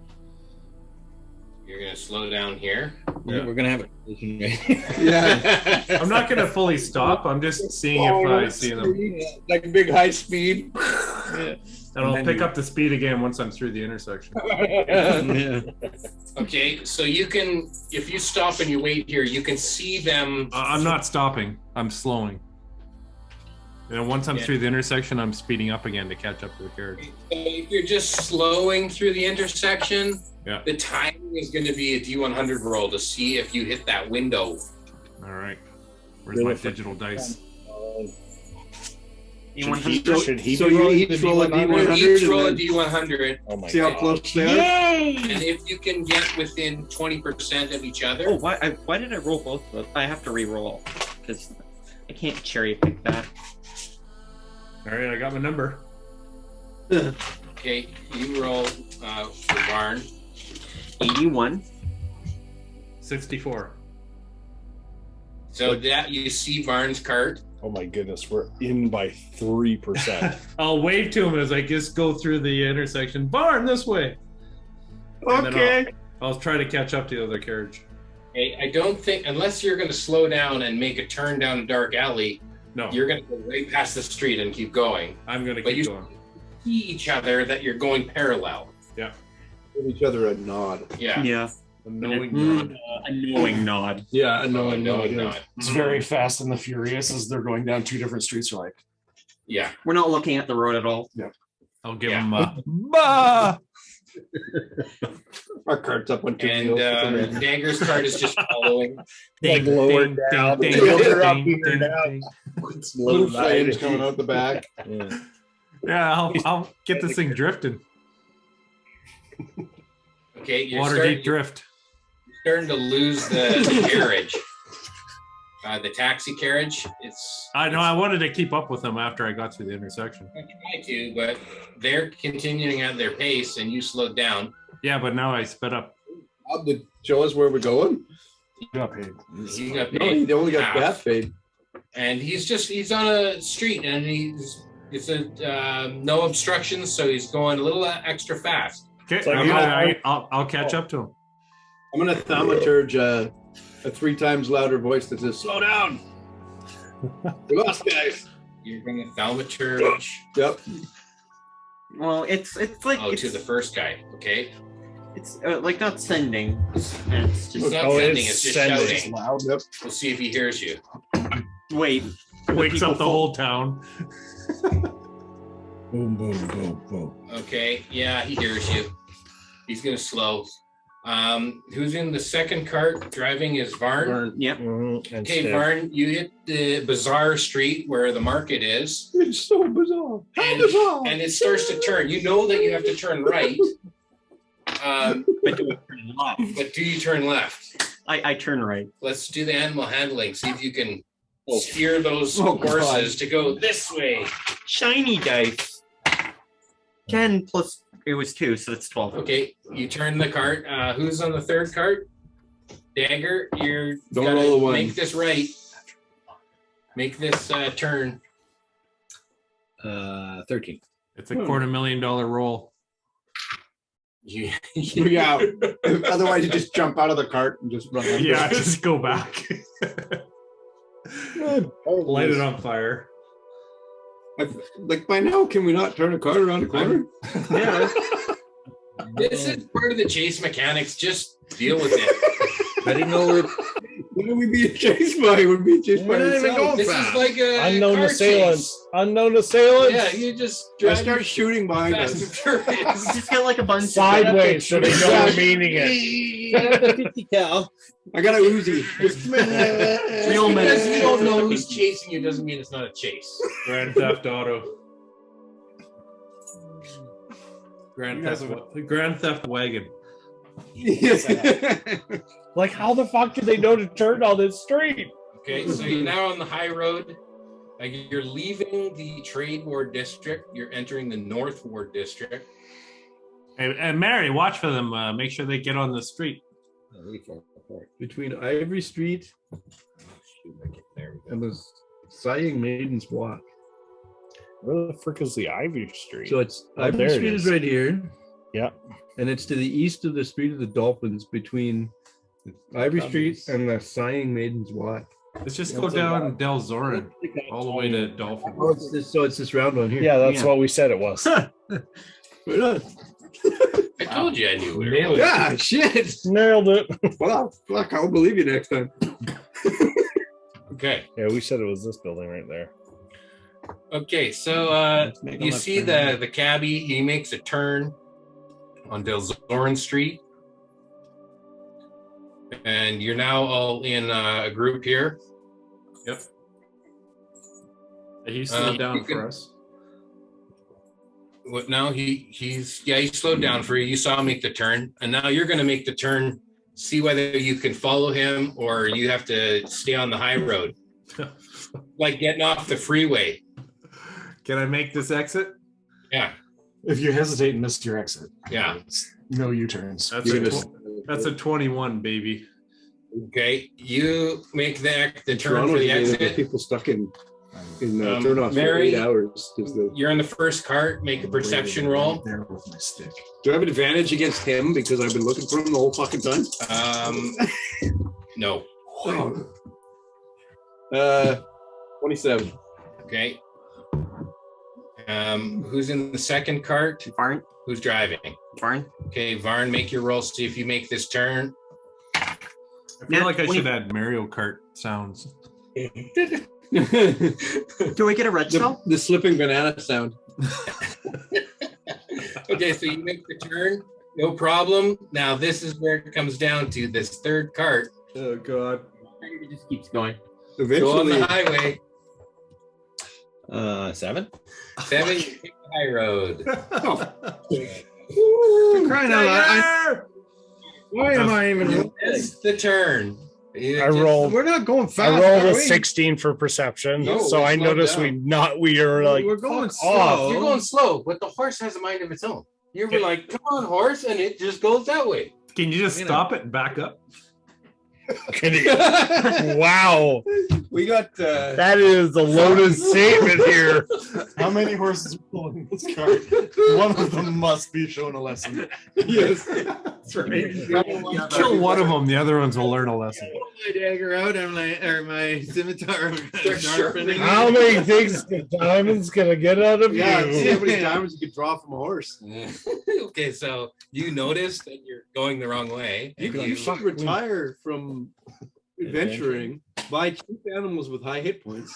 You're gonna slow down here. Yeah. We're gonna have a collision right Yeah. I'm not gonna fully stop. I'm just seeing if I see them, Like big high speed. and I'll pick up the speed again once I'm through the intersection. Yeah. Okay, so you can, if you stop and you wait here, you can see them. I'm not stopping. I'm slowing. And once I'm Yeah. through the intersection, I'm speeding up again to catch up to the carriage. If you're just slowing through the intersection, Yeah. the timing is going to be a D100 roll to see if you hit that window. All right. Where's my digital dice? Should he So be you rolling each the roll a D100? D100? Each roll a and then D100, Oh my See how god. close they are? Yay! and if you can get within 20% of each other, Oh, why did I roll both of those? I have to re-roll because I can't cherry pick that. All right, I got my number. okay, you roll for Barn. 81. 64. So that you see Barn's cart. Oh my goodness, we're in by 3%. I'll wave to him as I just go through the intersection. Barn, this way. And then Okay. I'll try to catch up to the other carriage. Okay, I don't think, unless you're going to slow down and make a turn down a dark alley, No, you're going to go right past the street and keep going. I'm going to But keep you going. see each other that you're going parallel. Yeah. Give each other a nod. Yeah. Yeah. A knowing Mm. nod. A knowing nod. Yeah, No, not. It's very Fast and the Furious as they're going down 2 different streets. You're like, Yeah. We're not looking at the road at all. I'll give Yeah. him a bah! Our cart's up on 2 And wheels. Dagger's cart is just following. Ding, lowered ding, down. ding, The ding, other up ding, here ding, now. ding. Blue flames coming out the back. Yeah. Yeah, I'll get this thing drifting. Okay, you're Waterdeep drift. starting to lose the carriage. The taxi carriage. I know. I wanted to keep up with them after I got to the intersection. I tried to, but they're continuing at their pace, and you slowed down. Yeah, but now I sped up. Bob, did show us where we're going? you got paid. You got No, paid he only got half. that paid. And he's on a street, and it's a no obstructions, so he's going a little extra fast. Okay, like I'll catch up to him. I'm gonna thaumaturge a 3 times louder voice that says, "Slow down." We lost, guys. You're going to thaumaturge. Yep. Well, it's like Oh, it's, to the first guy. Okay. it's like not sending. It's It's just not Oh, sending. it's It's just sending. shouting. Loud. Yep. We'll see if he hears you. wait. Wakes up the whole town. Boom, boom, boom, boom. Okay. Yeah, he hears you. He's going to slow. Who's in the second cart driving is Varn. Yep. Mhm, and Okay, Steph. Varn, you hit the bazaar street where the market is, It's so bizarre. How and, bizarre. and it starts to turn. You know that you have to turn right, But do it turn left. but do you turn left? I turn right. Let's do the animal handling. See if you can steer those Oh, horses to go this way. Shiny dice. 10 plus it was 2, so that's 12. Okay, you turn the cart. Who's on the third cart? Dagger, you're Don't gotta roll a 1. make this right. Make this turn. 13. It's a $250,000 roll. You, Yeah. Otherwise, you just jump out of the cart and just run. Yeah, just go back. Light it on fire. Like by now, can we not turn a car around a corner? Yeah. This is part of the chase mechanics. Just deal with it. I didn't know where. What are we being chased by? We're being chased by We're not even ourselves. going This is like a Unknown car assailants. chase. Unknown assailants. Yeah, you just I drive start shooting behind fast and us. furious. Just get like a bunch Sideways so they know we're meaning it. Set up the 50 cal. I got a Uzi. Real men. Because you don't know who's chasing you doesn't mean it's not a chase. Grand Theft Auto. Grand Theft Wagon. Like, how the fuck did they know to turn on this street? Okay, so you're now on the high road. Like you're leaving the Trade Ward District. You're entering the North Ward District. And Mary, watch for them. Make sure they get on the street. Between Ivory Street and the Sighing Maiden's Walk. Where the frick is the Ivy Street? So it's Oh, Ivory there it Street is is. right here. Yeah. And it's to the east of the Street of the Dolphins between Ivory Street and the Sighing Maiden's Walk. Let's just go down Del Zorin all the way to Dolphin. Oh, it's this round one here. Yeah, that's what we said it was. Right on. I told you I knew where it Nailed was. it. Yeah, shit. Nailed it. Wow, fuck, I'll believe you next time. Okay. Yeah, we said it was this building right there. Okay, so Let's make a you left see turn. the cabbie, he makes a turn on Del Zorin Street. And you're now all in a group here. Yep. He slowed down you can- for us. What now? He slowed down for you. You saw him make the turn, and now you're going to make the turn. See whether you can follow him or you have to stay on the high road, like getting off the freeway. Can I make this exit? Yeah, If you hesitate and miss your exit, yeah. it's no U-turns. That's a 21, baby. Okay, you make the turn Toronto, for the there's exit. people stuck in turn off for Mary, 8 hours. You're in the first cart. Make a perception roll. There with my stick. Do I have an advantage against him because I've been looking for him the whole fucking time? No. 27. Okay. Who's in the second cart? Varn. Who's driving? Varn. Okay, Varn, make your roll. See if you make this turn. I feel like I should add Mario Kart sounds. Do we get a red cell? The slipping banana sound. Okay, so you make the turn. No problem. Now this is where it comes down to this third cart. Oh god. It just keeps going. Go on Eventually, the highway. 7. 7, you take the high road. crying out loud. Why am I even? You missed the turn. You I just- rolled. We're not going fast. I rolled are a we? 16 for perception, No, so we I slowed noticed down. we are like We're going fuck off. slow. You're going slow, but the horse has a mind of its own. You were like, come on, horse, and it just goes that way. Can you just stop it and back up? Wow, We got. that is a loaded statement here. How many horses are pulling this cart? One of them must be shown a lesson. Yes. That's right. Kill one of them, the other ones will learn a lesson. My dagger out and my scimitar sharpening. How many things the diamond's gonna get out of Yeah, see how you? many diamonds you could draw from a horse. Okay, so you notice that you're going the wrong way. You, and you should retire from adventuring. Buy cheap animals with high hit points.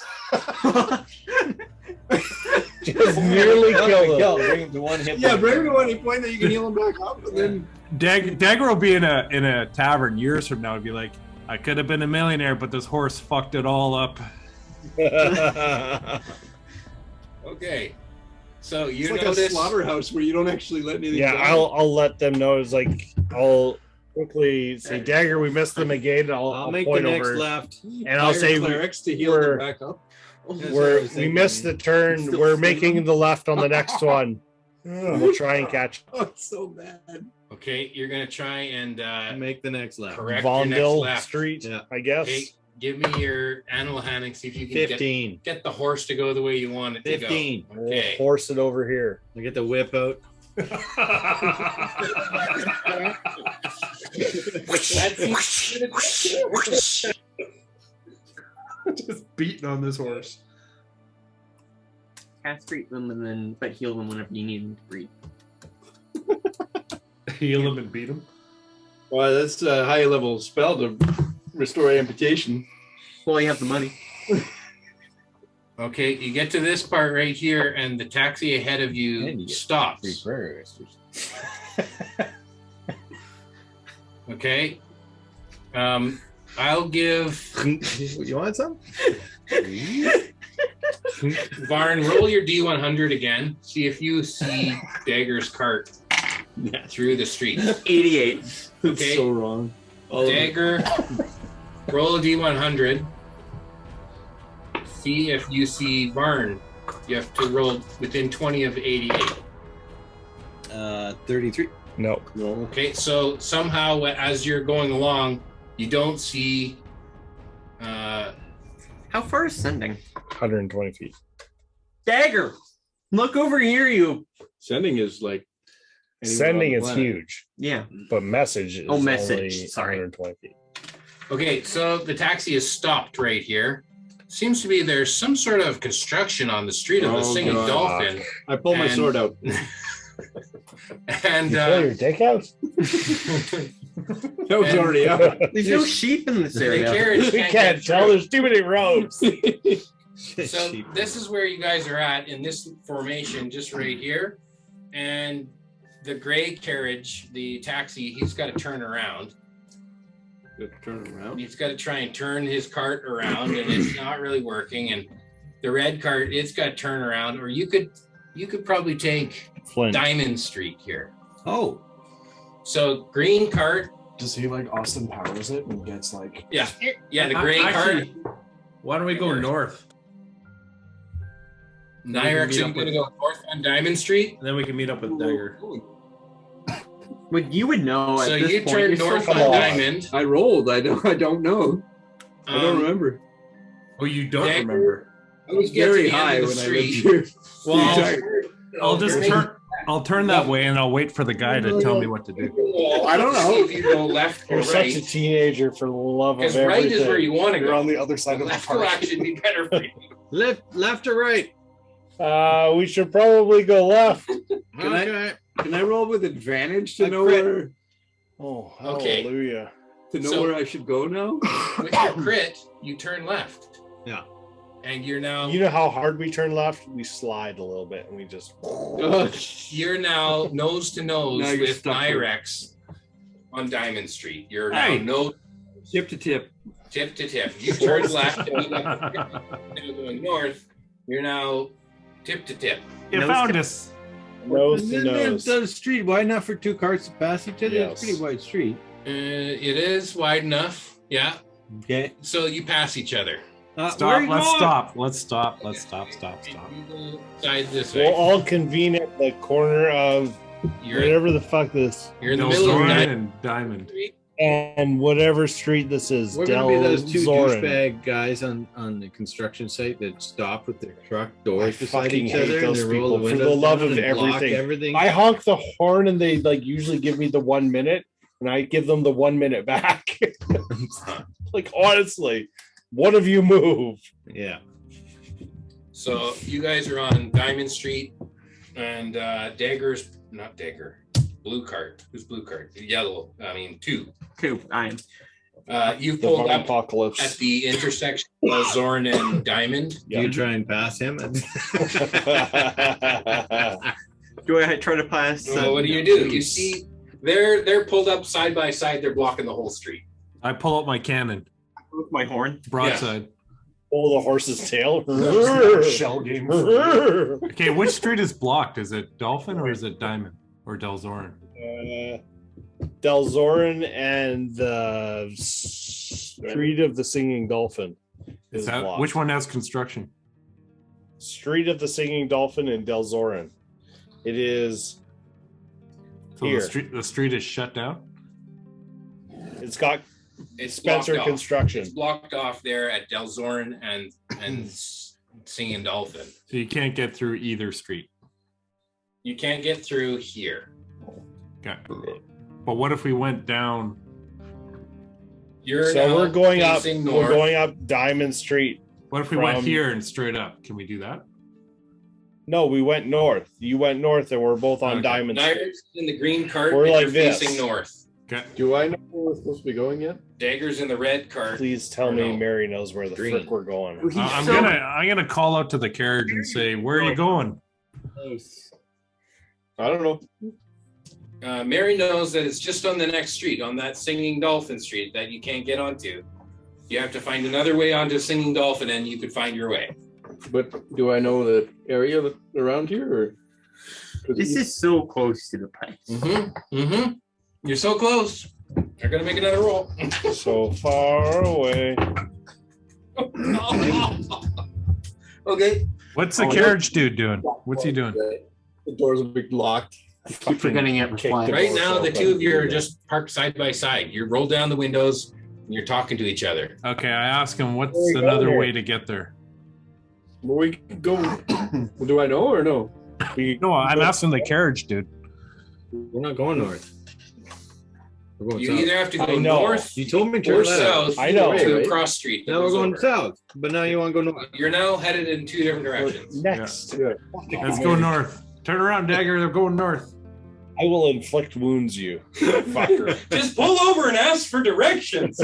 Just nearly killed him. Bring him to 1 hit. Yeah, point. bring him to one hit point that you can heal him back up, and then Dagger will be in a tavern years from now and be like, I could have been a millionaire, but this horse fucked it all up. Okay, so you it's like notice. a slaughterhouse where you don't actually let anything. Yeah, die. I'll let them know. It's like I'll quickly say, Dagger, we missed them again. I'll make the point next over left. and I'll Hire say clerics to heal we're- them back up. we missed the turn. Still We're see making them? the left on the next one. We'll try and catch Oh, it's so bad. Okay, you're gonna try and Make the next left. correct your next Vondale left. Street, Yeah. I guess. Okay, give me your animal handling. See if you can get 15. the horse to go the way you want it to 15. go. Okay. We'll force it over here. I get the whip out. Just beating on this horse. Castrate them and then but heal them whenever you need them to breathe. Heal him and beat him. Well, that's a high level spell to restore amputation. Well, you have the money. Okay, you get to this part right here, and the taxi ahead of And you you get stops. Prairies. Okay. I'll give You want some? Varn, roll your D100 again. See if you see Dagger's cart through the street. 88. It's Okay. so wrong. All of it. Dagger, roll a D100. See if you see Varn. You have to roll within 20 of 88. 33. No. No. Okay, so somehow as you're going along, you don't see. How far is sending? 120 feet. Dagger! Look over here, you. Sending is like Sending on is the planet. huge, Yeah. but message is message, only sorry. 120 feet. Okay, so the taxi is stopped right here. Seems to be there's some sort of construction on the street of the Oh, Singing God. Dolphin. I pull my And- sword out. And You pull your dick out? That was And- already out. There's no sheep in this the area. carriage We can't can't get tell. through. There's too many roads. So this is where you guys are at in this formation, just right here. And the gray carriage, the taxi, he's got to turn around. Turn around. He's got to try and turn his cart around, and it's not really working. And the red cart, it's got to turn around. Or you could probably take Flint. Diamond Street here. Oh, So green cart, Does he like Austin Powers it and gets like? yeah, the gray Actually, cart. why don't we go north? Nyrex, are you going to go north on Diamond Street? And then we can meet up with Dagger. What you would know So at this you point, turn you're so north far- on on. Diamond. I rolled. I don't know. I don't remember. Oh, you don't Dagger. remember? I was You get to very the end high of when the I lived street. here. Well, I'll just You're turn. I'll turn that way, and I'll wait for the guy to tell me what to do. Well, I don't know. see if you go left or You're such a right. teenager for the love of Because everything. right is where you want to You're go. on the other side of the Left will park. actually be better for you. left or right? We should probably go left. Can I roll with advantage to I know crit. where Oh, Okay. hallelujah. So- where I should go now? With your crit, you turn left. Yeah. And you're now You know how hard we turn left? We slide a little bit and we just. you're now nose to nose Now you're with stuck with- Nyrex on Diamond Street. You're Hey. now nose Tip to tip. tip to tip. You turn left and you left going north. You're now tip to tip. You Nose found to- us. Nose to Isn't it nose. the street wide enough for two cars to pass each other? Yes. It's a pretty wide street. It is wide enough. Yeah. Okay. So you pass each other. Where Stop. are you Let's going? stop. Let's stop. Let's stop. Stop. You Stop. go side this We'll way. all convene at the corner of You're whatever the fuck this you're in the Del middle of Zorin Diamond and Diamond. Street. and whatever street this is. We're Del gonna be those two Zorin. douchebag guys on the construction site that stop with their truck doors I beside fucking each hate other those and they roll people the for the windows love down of and block everything. everything. I honk the horn and they like usually give me the 1 minute and I give them the 1 minute back. Like honestly, one of you move. Yeah. So you guys are on Diamond Street, and Dagger's not Dagger. Blue cart. Who's blue cart? Yellow. I mean two. I am. You The pulled up apocalypse. at the intersection of Zorn and Diamond. You try and pass him. Do I try to pass? So what do? You see, they're pulled up side by side. They're blocking the whole street. I pull out my cannon, with my horn? broadside. Pull the horse's tail. Shell game. For Okay, which street is blocked? Is it Dolphin or is it Diamond or Del Zorin? Del Zorin and the Street of the Singing Dolphin Is is that blocked. which one has construction? Street of the Singing Dolphin and Del Zorin. It is. So Here. the street is shut down. It's got It's Spencer blocked off. Construction. It's blocked off there at Del Zorn and Singing Dolphin. So you can't get through either street. You can't get through here. Okay. But what if we went down? You're So now we're going up. facing We're north. going up Diamond Street. What if we went From- here and straight up? Can we do that? No, we went north. You went north, and we're both on Okay. Diamond Street. Nyrex in the green cart. We're and like you're this. facing north. Okay. Do I know where we're supposed to be going yet? Dagger's in the red cart. Please tell Or me no. Mary knows where the Green. frick we're going. I'm gonna call out to the carriage and say, "Where are you going?" I don't know. Mary knows that it's just on the next street, on that Singing Dolphin Street that you can't get onto. You have to find another way onto Singing Dolphin, and you could find your way. But do I know the area around here? Or? 'Cause This is so close to the place. Mm-hmm. You're so close. You're gonna make another roll. So far away. Okay. What's the Oh, carriage dude doing? What's he doing? The doors will be locked. Keep forgetting it Kick reply. the Right doors now, the open. two of you are just parked side by side. You roll down the windows, and you're talking to each other. Okay, I ask him, "What's Where are you another going way here? to get there?" Where we can go? Do I know or no? We, No, I'm asking the carriage dude. We're not going north. We're going You south. either have to I go know. north You told me to or turn left. south. I know. To Right? the cross street. that Now we're goes going over. south, but now you want to go north. You're now headed in two different directions. Next. Let's go north. Turn around, Dagger. They're going north. I will inflict wounds you, fucker. Just pull over and ask for directions.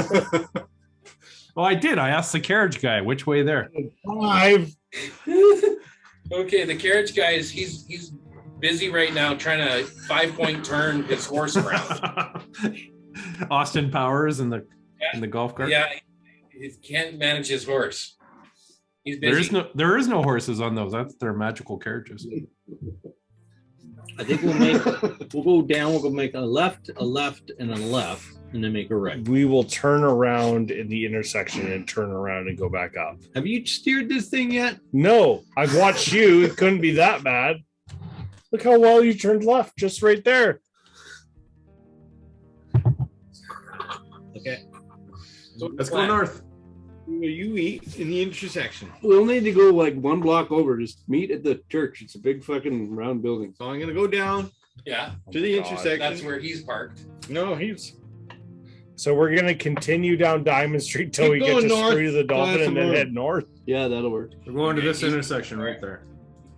Oh, I did. I asked the carriage guy which way there. 5. Okay, the carriage guy he's busy right now trying to 5-point turn his horse around. Austin Powers in the golf cart. Yeah, he can't manage his horse. He's busy. There is no horses on those. That's their magical carriages. I think we'll go down. We'll go make a left, and a left, and then make a right. We will turn around in the intersection and turn around and go back up. Have you steered this thing yet? No, I've watched you. It couldn't be that bad. Look how well you turned left, just right there. Okay. Let's go north. You eat in the intersection. We'll need to go like one block over. Just meet at the church. It's a big fucking round building. So I'm gonna go down Yeah, to the God. intersection. that's where he's parked. No, he's So we're gonna continue down Diamond Street till Keep we get going to north. Street of the Dolphin That's and then north. head north. Yeah, that'll work. We're going to this Okay. intersection right there.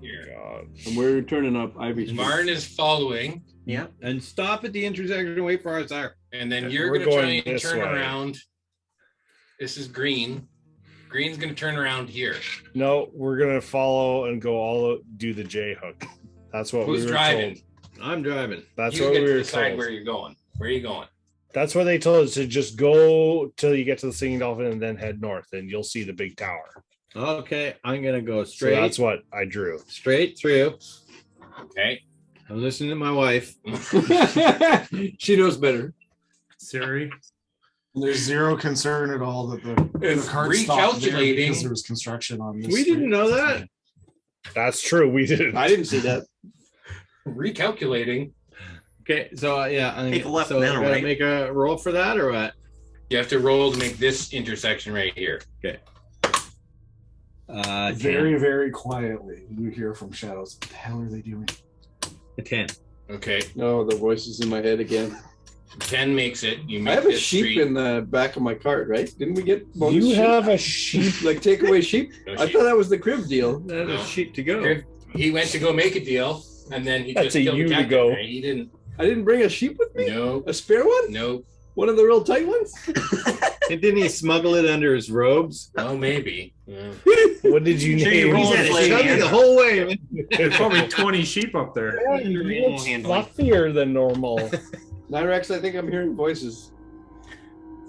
Here. God. And we're turning up Ivy Street. Martin is following, Yeah. and stop at the intersection and wait for our tire. and then Yeah, you're we're going to try going and this turn way. around. This is Green. Green's going to turn around here. No, we're gonna follow and go do the J hook. That's what Who's we were driving? told. I'm driving. That's You what get we to were decide told. where you're going. Where are you going? That's what they told us, to just go till you get to the Singing Dolphin and then head north, and you'll see the big tower. Okay, I'm gonna go So straight. that's what I drew. Straight through. Okay. I'm listening to my wife. She knows better. Siri. There's zero concern at all that the It's cart stopped there recalculating. because there was construction on this. We didn't know that. That's true. We didn't. I didn't see that. Recalculating. Okay, so yeah, I'm Take a left so and then a gotta right. make a roll for that or what? You have to roll to make this intersection right here. Very, very quietly, you hear from shadows. What the hell are they doing? A 10. Okay. No, the voice is in my head again. 10 makes it. You I make have a this sheep street. in the back of my cart, right? Didn't we get bonus You sheep? have a sheep. like take away sheep? No I sheep. thought that was the crib deal. That No. is sheep to go. Here, he went to go make a deal, and then he That's just a killed you the to captain. go. Right? He didn't. I didn't bring a sheep with me? No. A spare one? No. One of the real tight ones? And didn't he smuggle it under his robes? Well, maybe. Yeah. What did you Sure, you name? rolled He's it, had it Lady. chubby the whole way. Man. There's probably 20 sheep up there. Yeah, you look fluffier than normal. Nyrex, I think I'm hearing voices.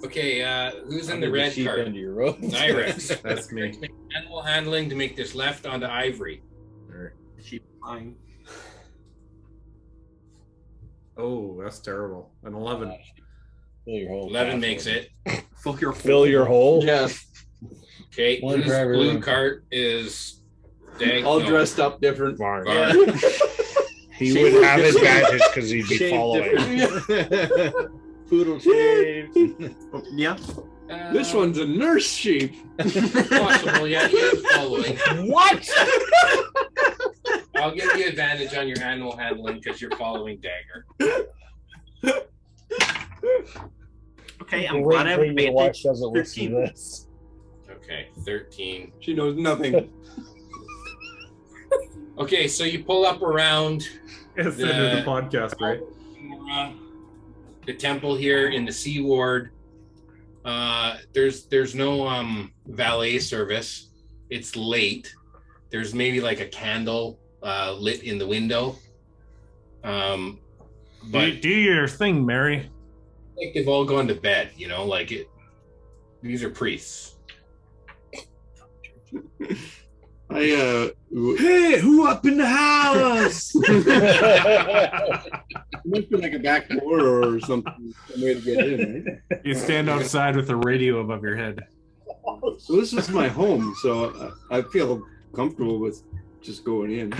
Okay, who's in Under the red sheep cart? under your robes. Nyrex. That's me. Animal handling to make this left onto Ivory. Sheep flying. Oh, that's terrible. An 11. Fill your hole. 11 makes it. Fill your hole. Yeah, Okay, One whose driver. blue cart is all no. dressed up different. Mark. Var. He would have advantage because he'd be Shaved following. different. Poodle shaved. Yeah. This one's a nurse sheep. Possible, yeah, he is following. What? I'll give you advantage on your animal handling because you're following Dagger. Okay, I'm glad I have Great, your wife advantage. doesn't listen to 13. this. Okay, 13. She knows nothing. Okay, so you pull up around It's the end of the podcast, right? the temple here in the Sea Ward. There's no valet service. It's late. There's maybe like a candle lit in the window. But Do your thing, Mary. like they've all gone to bed, you know, like it. These are priests. Hey, who up in the house? must be like a back door or something, some way to get in, right? You stand outside with the radio above your head. So this is my home, so I feel comfortable with just going in.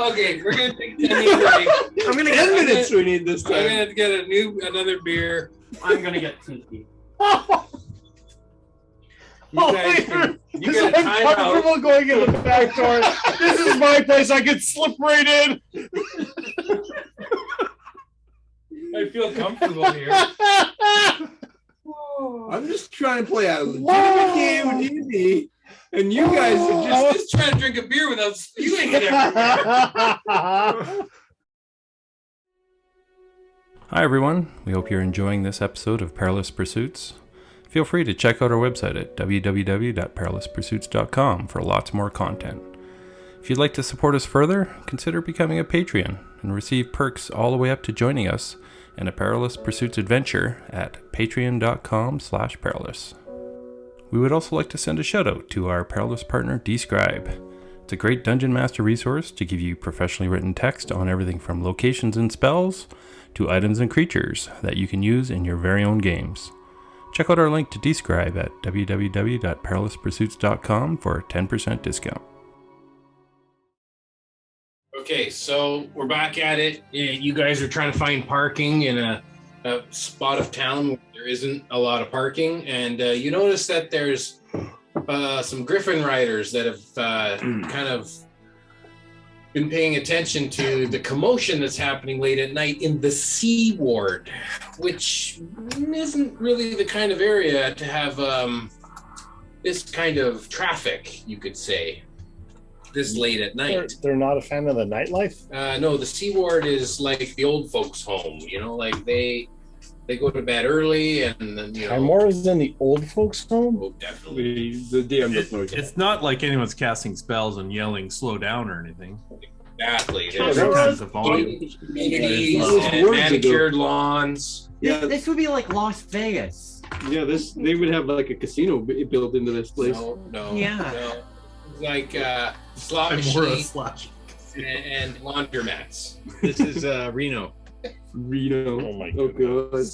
Okay, we're gonna take 10 minute break. I'm gonna 10 get. minutes we need this I'm time. gonna get another beer. I'm gonna get tinky. You guys can, you get a I'm timeout. comfortable going in the back door. This is my place. I can slip right in. I feel comfortable here. I'm just trying to play a legitimate game of D&D, and you guys are Just trying to drink a beer without spewing it everywhere. Hi everyone, we hope you're enjoying this episode of Perilous Pursuits. Feel free to check out our website at www.perilouspursuits.com for lots more content. If you'd like to support us further, consider becoming a Patreon and receive perks all the way up to joining us in a Perilous Pursuits adventure at patreon.com/perilous. We would also like to send a shout out to our Perilous partner Describe. It's a great Dungeon Master resource to give you professionally written text on everything from locations and spells to items and creatures that you can use in your very own games. Check out our link to Describe at www.perilouspursuits.com for a 10% discount. Okay, so we're back at it. You guys are trying to find parking in a spot of town where there isn't a lot of parking, and you notice that there's some Griffin riders that have kind of been paying attention to the commotion that's happening late at night in the C Ward, which isn't really the kind of area to have this kind of traffic, you could say, this late at night. They're not a fan of the nightlife? No, the C Ward is like the old folks' home, like they go to bed early and then, More is in the old folks' home? Oh, definitely. the DM doesn't know. It's not like anyone's casting spells and yelling "slow down" or anything. Exactly. Other There's kinds of volume. communities Those and words manicured lawns. Yeah, This would be like Las Vegas. yeah. They would have like a casino built into this place. No. Yeah. No. It's like slot I'm more a machines slash. and laundromats. This is Reno. Reno. Oh my Oh god.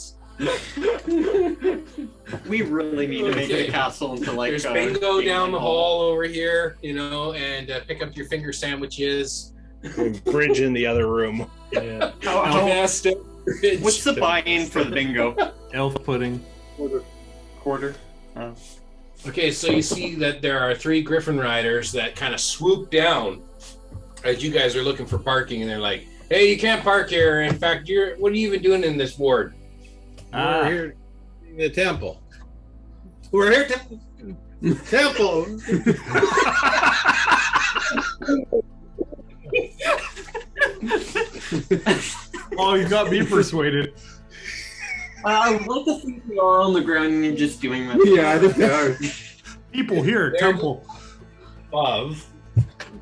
We really need to make it a castle into like. There's bingo down the hall over here, and pick up your finger sandwiches. Bridge in the other room. Yeah. What's the buy-in for the bingo? Elf pudding. Quarter. Okay, so you see that there are 3 Griffin riders that kind of swoop down as you guys are looking for parking, and they're like, "Hey, you can't park here. In fact, what are you even doing in this ward?" We're here in the temple. We're here to temple. Oh, you got me persuaded. I would like to think we are on the ground and you're just doing that. Yeah, I think they are. People here at temple. Above.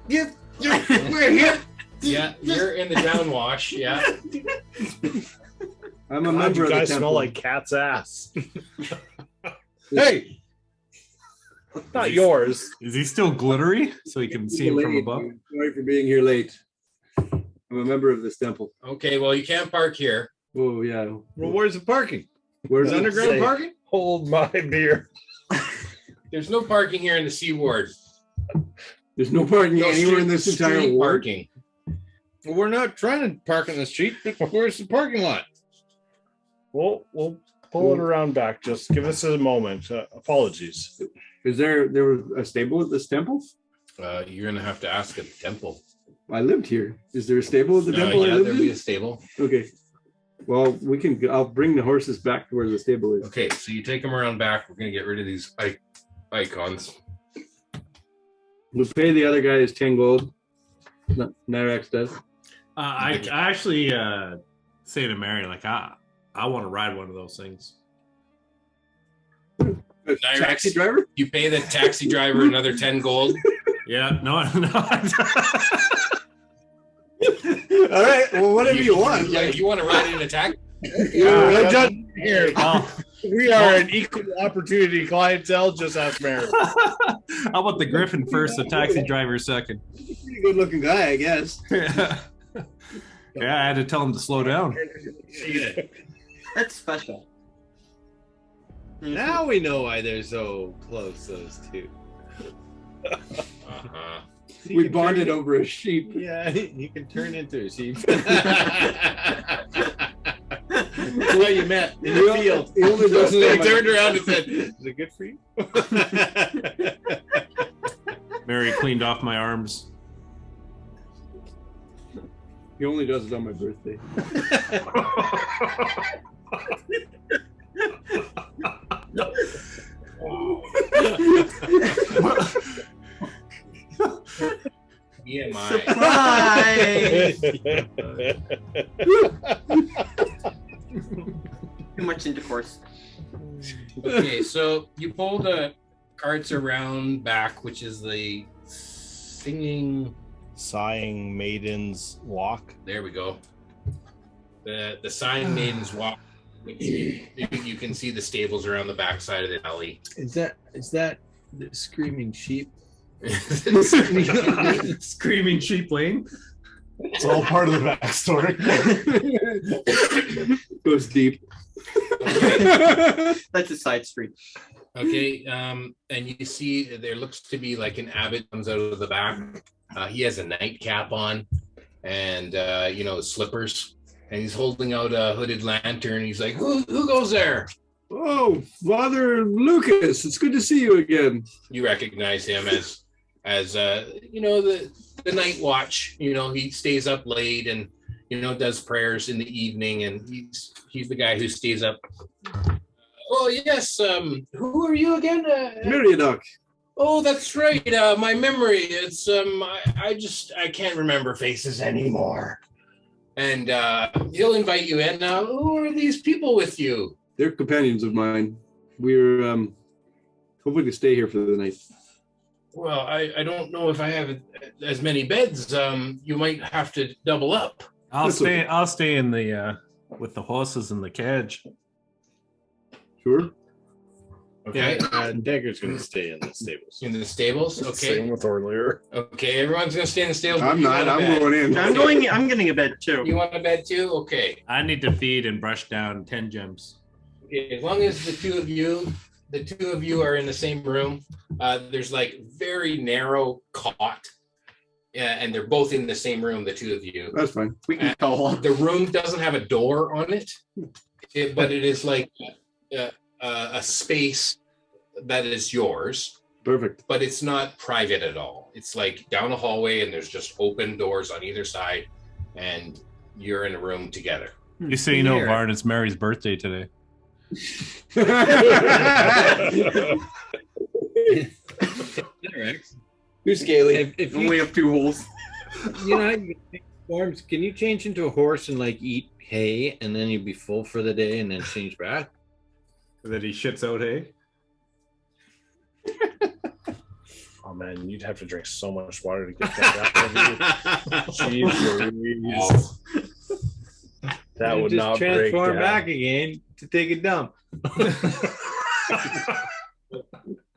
We're here. Yeah, you're in the downwash. Yeah. I'm a God, member you of the guys temple. smell like cat's ass. Hey, Not yours. Is he still glittery so he can see him from above? Sorry for being here late. I'm a member of this temple. Okay, well, you can't park here. Oh yeah. Well, where's the parking? Where's There's underground Say- parking? Hold my beer. There's no parking here in the C Ward. There's no parking No anywhere in this street entire ward. parking. Well, we're not trying to park in the street, but where's the parking lot? We'll pull it around back. Just give us a moment. Apologies. Is there was a stable at this temple? You're gonna have to ask at the temple. I lived here. Is there a stable at the temple? I Yeah, lived there'll be in? a stable. Okay. Well, I'll bring the horses back to where the stable is. Okay, so you take them around back. We're gonna get rid of these icons. We'll pay the other guys 10 gold. Nyrax does. I actually say to Mary, like, I want to ride one of those things. Taxi driver? You pay the taxi driver another 10 gold. Yeah, no. All right. Well, whatever you want. Yeah, you want to ride in a taxi? Here. We are an equal opportunity clientele. Just ask Mary. How about the Griffin first, the taxi driver second? Pretty good looking guy, I guess. Yeah, I had to tell him to slow down. That's special. Now we know why they're so close, those two. Uh-huh. We bonded over a sheep. Yeah, you can turn into a sheep. That's why you met in the field. He only does They it turned around and said, "Is it good for you?" Mary cleaned off my arms. He only does it on my birthday. Surprise! Too much intercourse. Okay, so you pull the carts around back, which is the Sighing Maiden's Walk. There we go. The Sighing Maiden's Walk. You can see the stables around the backside of the alley. Is that the Screaming Sheep? Screaming Sheep Lane. It's all part of the backstory. Goes deep. That's a side street. Okay, and you see there looks to be like an abbot comes out of the back. He has a nightcap on and slippers, and he's holding out a hooded lantern. He's like, who goes there? Oh, Father Lucas, it's good to see you again. You recognize him as the night watch. He stays up late and does prayers in the evening, and he's the guy who stays up. Oh yes, who are you again? Meriadoc. Oh, that's right. My memory, it's I can't remember faces anymore. And he'll invite you in. Now, who are these people with you? They're companions of mine. We're hoping to stay here for the night. Well, I don't know if I have as many beds. You might have to double up. I'll stay in the with the horses in the cage. Sure. Okay. Dagger's going to stay in the stables. In the stables? Okay. Same with earlier. Okay, everyone's going to stay in the stables. I'm not. I'm going in. I'm getting a bed too. You want a bed too? Okay. I need to feed and brush down 10 gems. Okay, as long as the two of you are in the same room, there's like very narrow cot. And they're both in the same room, the two of you. That's fine. We can go. The room doesn't have a door on it, but it is like a space that is yours. Perfect. But it's not private at all. It's like down a hallway and there's just open doors on either side and you're in a room together. You say Varn, it's Mary's birthday today. You're scaly. If We have 2 holes. Forms, can you change into a horse and like eat hay and then you'd be full for the day and then change back? That he shits out hay? Oh man, you'd have to drink so much water to get that out of you. Jeez Louise. That would just not break transform down. back again to take a dump.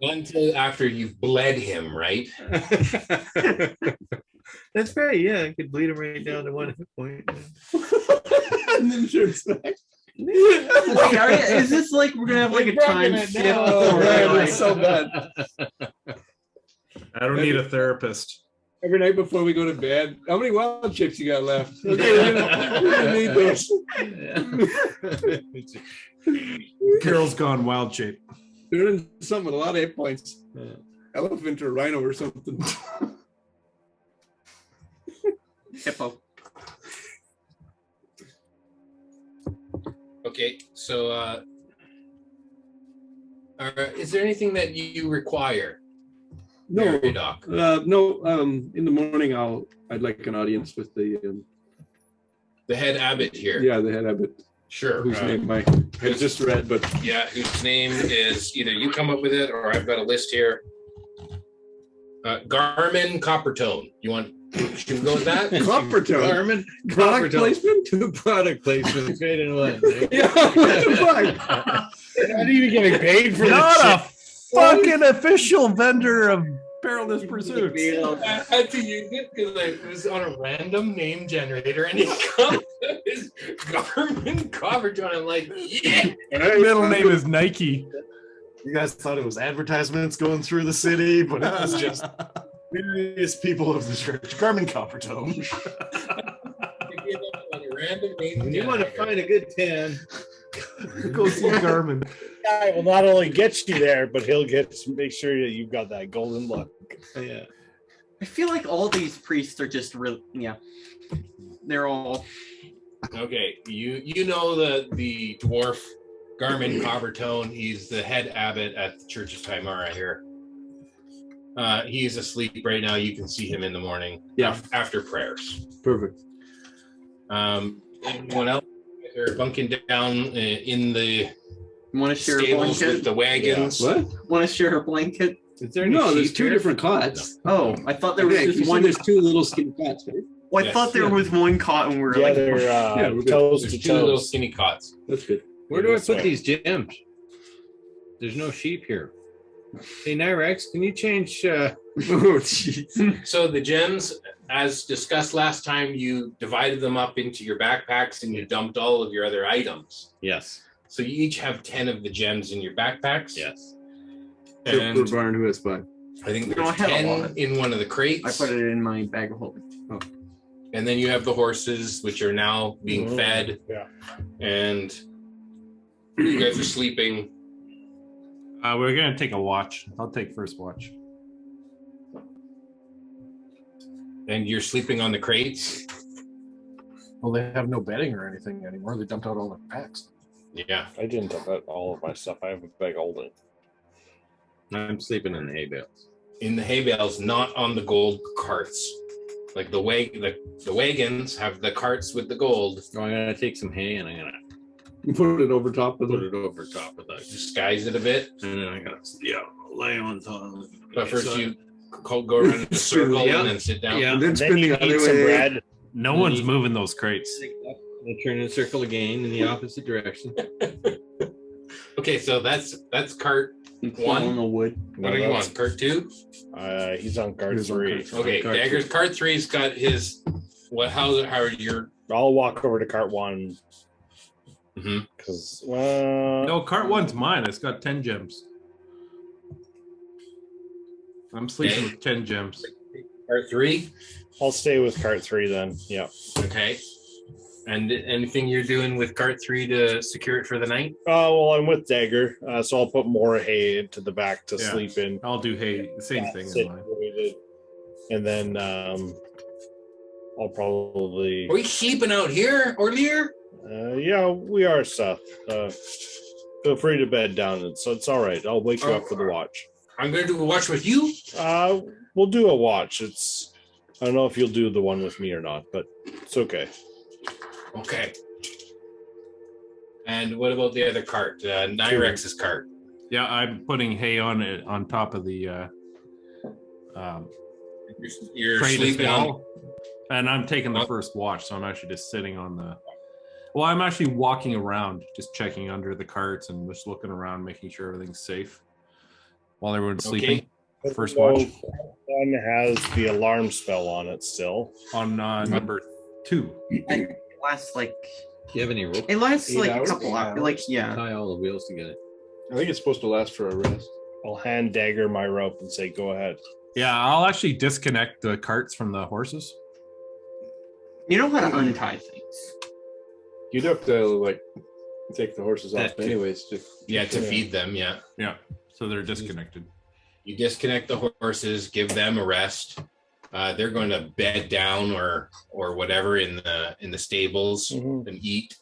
Until after you've bled him, right? That's right. Yeah, I could bleed him right down to 1 hit point. And then shirts back. Is this like we're gonna have like a time skip? Oh, man, it's so bad. I don't need a therapist. Every night before we go to bed, how many wild chips you got left? Okay, we're gonna need those. Carol's gone wild shape. They're in something with a lot of hit points. Elephant or rhino or something. Hippo. Okay, so is there anything that you require? No, Doc. no. In the morning, I'd like an audience with the head abbot here. Yeah, the head abbot. Sure. Whose name I had just read, but yeah, whose name is either you come up with it or I've got a list here. Garmin Coppertone. Should we go with that? Coppertone. Garmin Product placement? Two product placements right in one. Yeah, what the fuck? You're not even getting paid for Not this a fucking official vendor of Perilous Pursuits. I had to use it because it was on a random name generator and it comes as Garmin Coppertone. I'm like, yeah. Middle name is Nike. You guys thought it was advertisements going through the city, but it was just various people of the church. Carmen Coppertone. When you want to find a good tan, Go see Garmin. guy will not only get you there, but he'll make sure that you've got that golden look. yeah. I feel like all these priests are just real. Yeah. they're all. Okay, you know the dwarf Garmin Coppertone. He's the head abbot at the Church of Timara here. He's asleep right now. You can see him in the morning. Yeah. After prayers. Perfect. Anyone else? They're bunking down in the Want to share a stables blanket? with the wagons. What? Want to share a blanket? Is there any No, there's sheep two here? different cots. Oh, I thought there was Okay, just you said one. there's two little skinny cots, right? Well, I Yes. thought there was one cot, and we were Yeah, like, they're Yeah, we're good. toes There's to two little toes. skinny cots. That's good. Where do I This put way. these gems? There's no sheep here. Hey, Nyrex, can you change? Oh, jeez. So the gems, as discussed last time, you divided them up into your backpacks and you dumped all of your other items. Yes. So you each have 10 of the gems in your backpacks. Yes. And For Barn, who has 5? I think No, I there's had a 10 lot. in one of the crates. I put it in my bag of holding. And then you have the horses, which are now being Mhm. fed. Yeah. And you guys are sleeping. We're gonna take a watch. I'll take first watch. And you're sleeping on the crates. Well, they have no bedding or anything anymore. They dumped out all the packs. Yeah. I didn't dump out all of my stuff. I have a bag holding. I'm sleeping in the hay bales. In the hay bales, not on the gold carts. Like the wagons have the carts with the gold. So I'm gonna take some hay and I'm gonna Put it over top of put the. it over top of that, Disguise it a bit. and then I gotta lay on top. But first you go around in a circle Yeah. and then sit down. Yeah. And then Then spin you the other eat some way. bread. No one's moving those crates. I turn in a circle again in the opposite direction. Okay, so that's cart On one. the wood. What are you on? Cart two? He's on card He's on 3. card 3. Okay, Cart Dagger's cart three's got his how are your I'll walk over to cart 1 Mhm. because No, cart one's mine. It's got 10 gems. I'm sleeping Okay. with 10 gems. cart three? I'll stay with cart 3 then. Yeah. Okay. And anything you're doing with cart three to secure it for the night? Well, I'm with Dagger, so I'll put more hay into the back to Yeah. sleep in. I'll do hay. Same thing as mine. Situated. And then I'll probably. Are we sleeping out here, Orlear? Yeah, we are, Seth. Feel free to bed down. It's all right. I'll wake you up for the watch. I'm gonna do a watch with you. We'll do a watch. I don't know if you'll do the one with me or not, but it's okay. Okay. And what about the other cart? Nyrex's cart. Yeah, I'm putting hay on it on top of the You're crate as sleeping on. well. And I'm taking the first watch, so I'm actually just sitting on the. Well, I'm actually walking around, just checking under the carts and just looking around, making sure everything's safe while everyone's sleeping. First watch One has the alarm spell on it still. on number 2. It lasts like Do you have any rope? it lasts 8 like a hours? couple 8 hours. Like yeah. Tie all the wheels together. I think it's supposed to last for a rest. I'll hand Dagger my rope and say, "Go ahead." Yeah, I'll actually disconnect the carts from the horses. You know how to untie things. You'd have to like take the horses off That too. anyways. To Feed them. Yeah. Yeah, so they're disconnected. You disconnect the horses, give them a rest. They're going to bed down or whatever in the stables Mhm. and eat.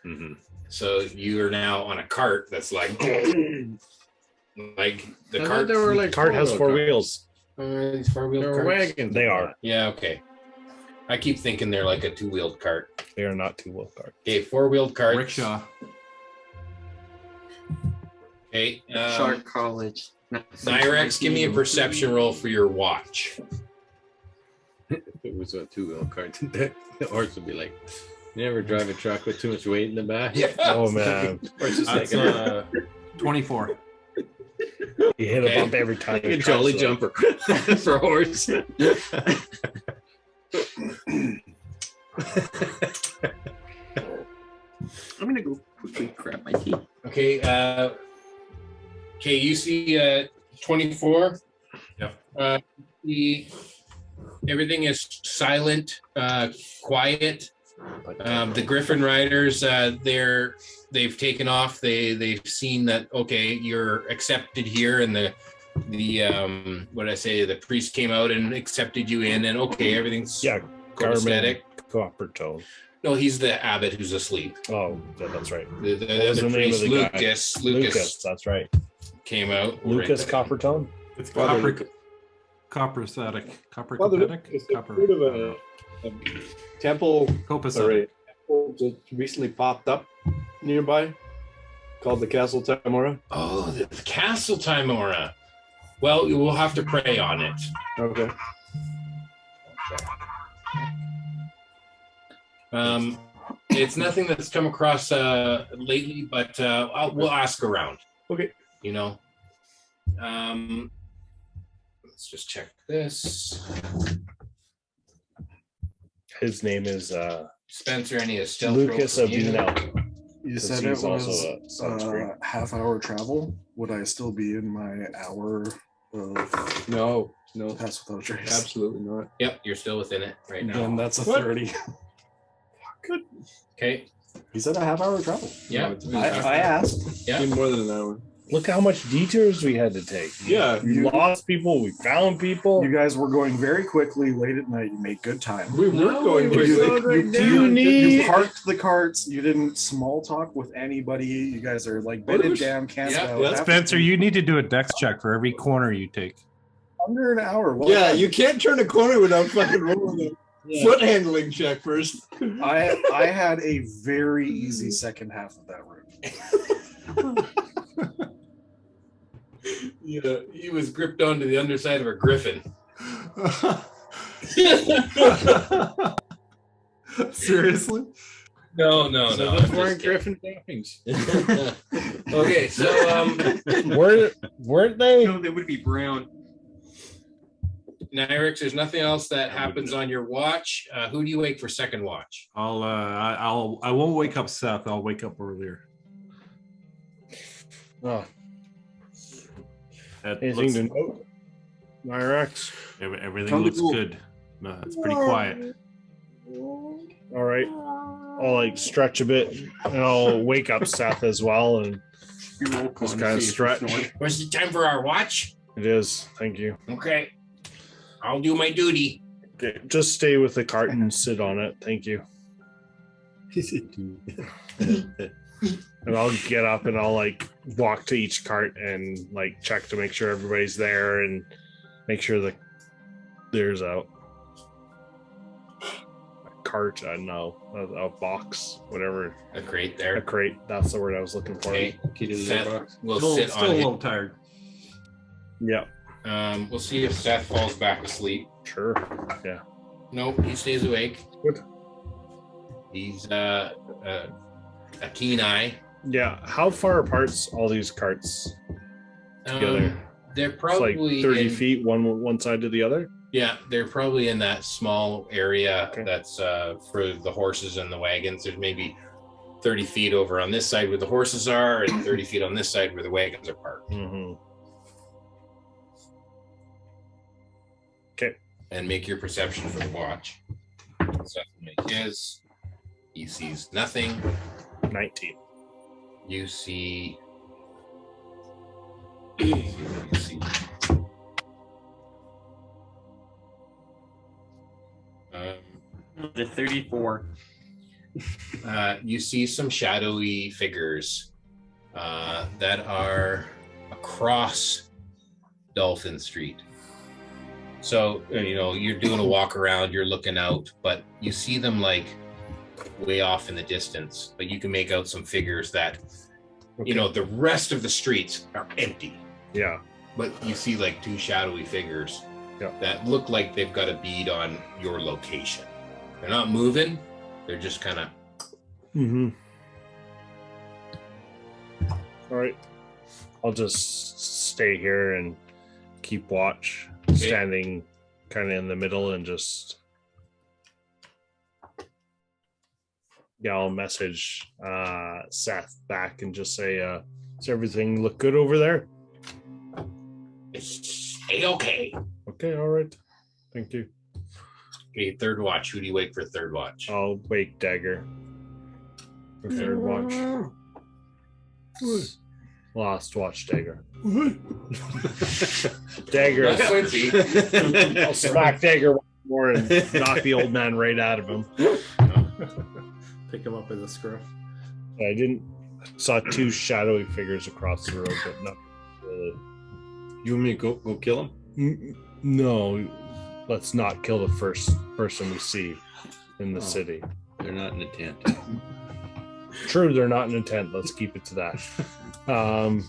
Mm-hmm. So you are now on a cart that's like the I cart. thought they were like Cart has 4 carts. wheels. These four-wheel They're carts. wagons. They are. Yeah. Okay. I keep thinking they're like a two-wheeled cart. They are not 2-wheel carts. Okay, four-wheeled cart. Rickshaw. Okay. Shark College. Nyrex, give me a perception roll for your watch. If it was a 2-wheel cart, the horse would be like, "You never drive a truck with too much weight in the back." Yeah. Oh man, Horse is like That's 24. you hit a bump every time. like a it jolly comes, jumper for a horse. I'm gonna go quickly grab my tea. Okay. You see 24. Yeah. Everything is silent, quiet. The Griffin Riders, they've taken off. They've seen that. Okay, you're accepted here, and the priest came out and accepted you in, and okay, everything's Yeah, copacetic. Coppertone. No, he's the abbot who's asleep. Oh, that's right. The What was other the name of priest, the guy? Lucas That's right. came out. Lucas right Coppertone. It's Father copacetic. Copper Father, copacetic? is there Copper. sort of a temple Copacetic. that recently popped up nearby called the Castle Tamora? Oh, the Castle Timora. Well, you will have to pray on it. Okay. It's nothing that's come across lately, but we'll ask around. Okay. You know. Let's just check this. His name is Spencer, any of stealth Lucas rolls from you? Abino. You 'Cause said it he's also was a sunscreen. half-hour travel. Would I still be in my hour of No, pass without a trace? absolutely not. Yep, you're still within it right now. Then that's a What? 30. Okay. He said a half-hour travel. Yeah. No, it's I asked. Yeah. been more than an hour. Look how much detours we had to take. Yeah. We lost people. We found people. You guys were going very quickly late at night. You made good time. We were going we quickly. were going right You, now. you parked the carts. You didn't small talk with anybody. You guys are like bedded down, camped Yeah, out. yeah. Spencer, you need to do a dex check for every corner you take. Under an hour. Well, Yeah, you can't turn a corner without fucking rolling a foot handling check first. I had a very easy second half of that route. Yeah, he was gripped onto the underside of a griffin. Seriously? No. So I'm those just weren't kidding. Griffin droppings. Okay, so Weren't they? No, they would be brown. Nyrix, there's nothing else that happens on your watch. Who do you wake for second watch? I won't wake up Seth. I'll wake up earlier. Oh, It anything looks- to note? Nyrex. Everything Come to looks cool. good. No, it's pretty quiet. All right. I'll like stretch a bit and I'll wake up Seth as well and just kind of stretch. Was it time for our watch? It is. Thank you. Okay. I'll do my duty. Okay, just stay with the cart and sit on it. Thank you. And I'll get up and I'll like walk to each cart and like check to make sure everybody's there and make sure the there's a cart, a box, whatever. A crate A there. crate. That's the word I was looking for. Okay. Seth will Still, sit still on a him. little tired. Yeah, We'll see if Seth falls back asleep. sure. Yeah. Nope, he stays awake. Good. He's a keen eye. Yeah. How far apart's all these carts together? They're It's probably like 30 in, feet one side to the other. Yeah, they're probably in that small area Okay. that's for the horses and the wagons. There's maybe 30 feet over on this side where the horses are, and 30 feet on this side where the wagons are parked. Mm-hmm. And make your perception for the watch. Seth will make his. He sees nothing. 19. You see. You see. The 34. You see some shadowy figures that are across Dolphin Street. So, you're doing a walk around, you're looking out, but you see them like way off in the distance, but you can make out some figures that, the rest of the streets are empty, Yeah. but you see like two shadowy figures that look like they've got a bead on your location. They're not moving, they're just kind of. Mm-hmm. All right. I'll just stay here and keep watch, standing kind of in the middle and just. Yeah, I'll message Seth back and just say, does everything look good over there? It's okay. Okay, all right. Thank you. Okay, third watch. Who do you wake for third watch? I'll wake Dagger for third watch. Last watch, Dagger. Dagger. Quincy. I'll smack Dagger more and knock the old man right out of him. Pick him up by the scruff. I saw two shadowy figures across the road, but not really. You want me to go kill him? No, let's not kill the first person we see in the city. They're not in a tent. True, they're not in a tent. Let's keep it to that. I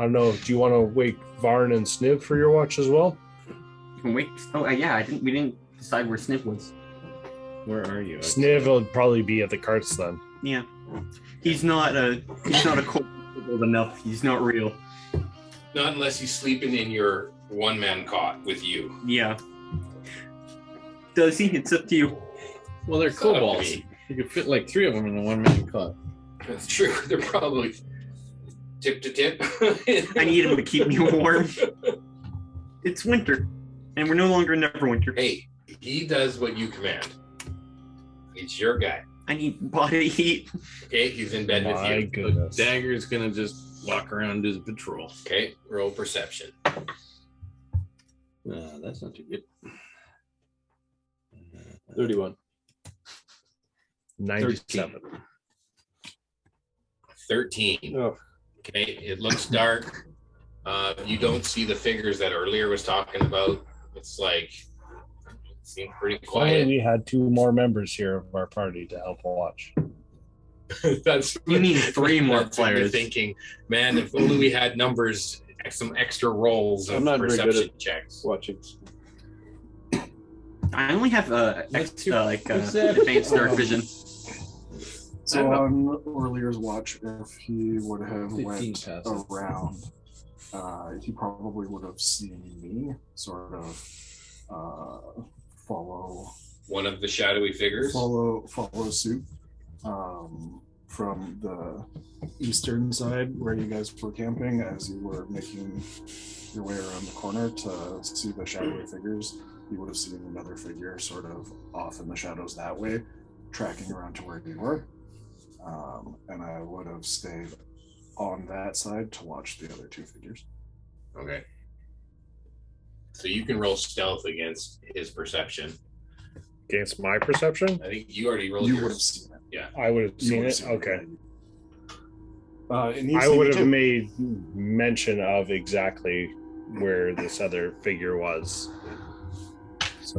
don't know. Do you want to wake Varn and Sniv for your watch as well? You can wait. Oh, yeah. We didn't decide where Sniv was. Where are you? Sniv will probably be at the carts then. Yeah. He's not a cold enough. He's not real. Not unless he's sleeping in your one-man cot with you. Yeah. Does he? It's up to you. Well, they're kobolds. You could fit like 3 of them in a one-man cot. That's true. They're probably tip to tip. I need him to keep me warm. It's winter, and we're no longer in Neverwinter. Hey, he does what you command. He's your guy. I need body heat. Okay, he's in bed with you. Goodness. Dagger's gonna just walk around and do the patrol. Okay, roll perception. That's not too good. 31. 97. 13. Oh. Okay, it looks dark. You don't see the figures that earlier was talking about. It's like, it seemed pretty quiet. We had 2 more members here of our party to help watch. That's You need 3 more that's what you're players. thinking, man, if only we had numbers, some extra rolls of I'm not very good perception at checks. watching. I only have advanced dark vision. So on Orlear's watch, if he would have 15 went passes. around, he probably would have seen me sort of follow One of the shadowy figures. follow suit from the eastern side where you guys were camping as you were making your way around the corner to see the shadowy figures. You would have seen another figure sort of off in the shadows that way, tracking around to where you were. And I would have stayed on that side to watch the other 2 figures. Okay. So you can roll stealth against his perception. Against my perception? I think you already rolled You yours. would have seen it. Yeah. I would have You seen would have it? seen Okay. And he's I seen would it have too. made mention of exactly where this other figure was. So,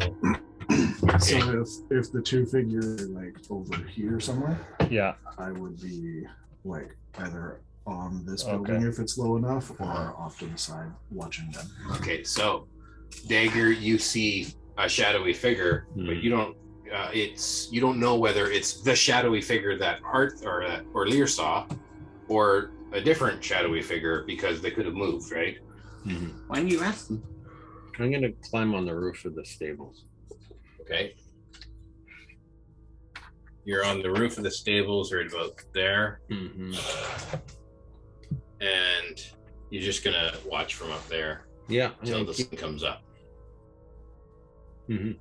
So if the 2 figure like over here somewhere, yeah. I would be like either on this building Okay. if it's low enough, or off to the side watching them. Okay, so Dagger, you see a shadowy figure, but you don't. You don't know whether it's the shadowy figure that or Lear saw, or a different shadowy figure because they could have moved, right? Why didn't you ask them? I'm gonna climb on the roof of the stables. Okay. You're on the roof of the stables, right about there, and you're just gonna watch from up there Yeah. until the sun comes up. Okay.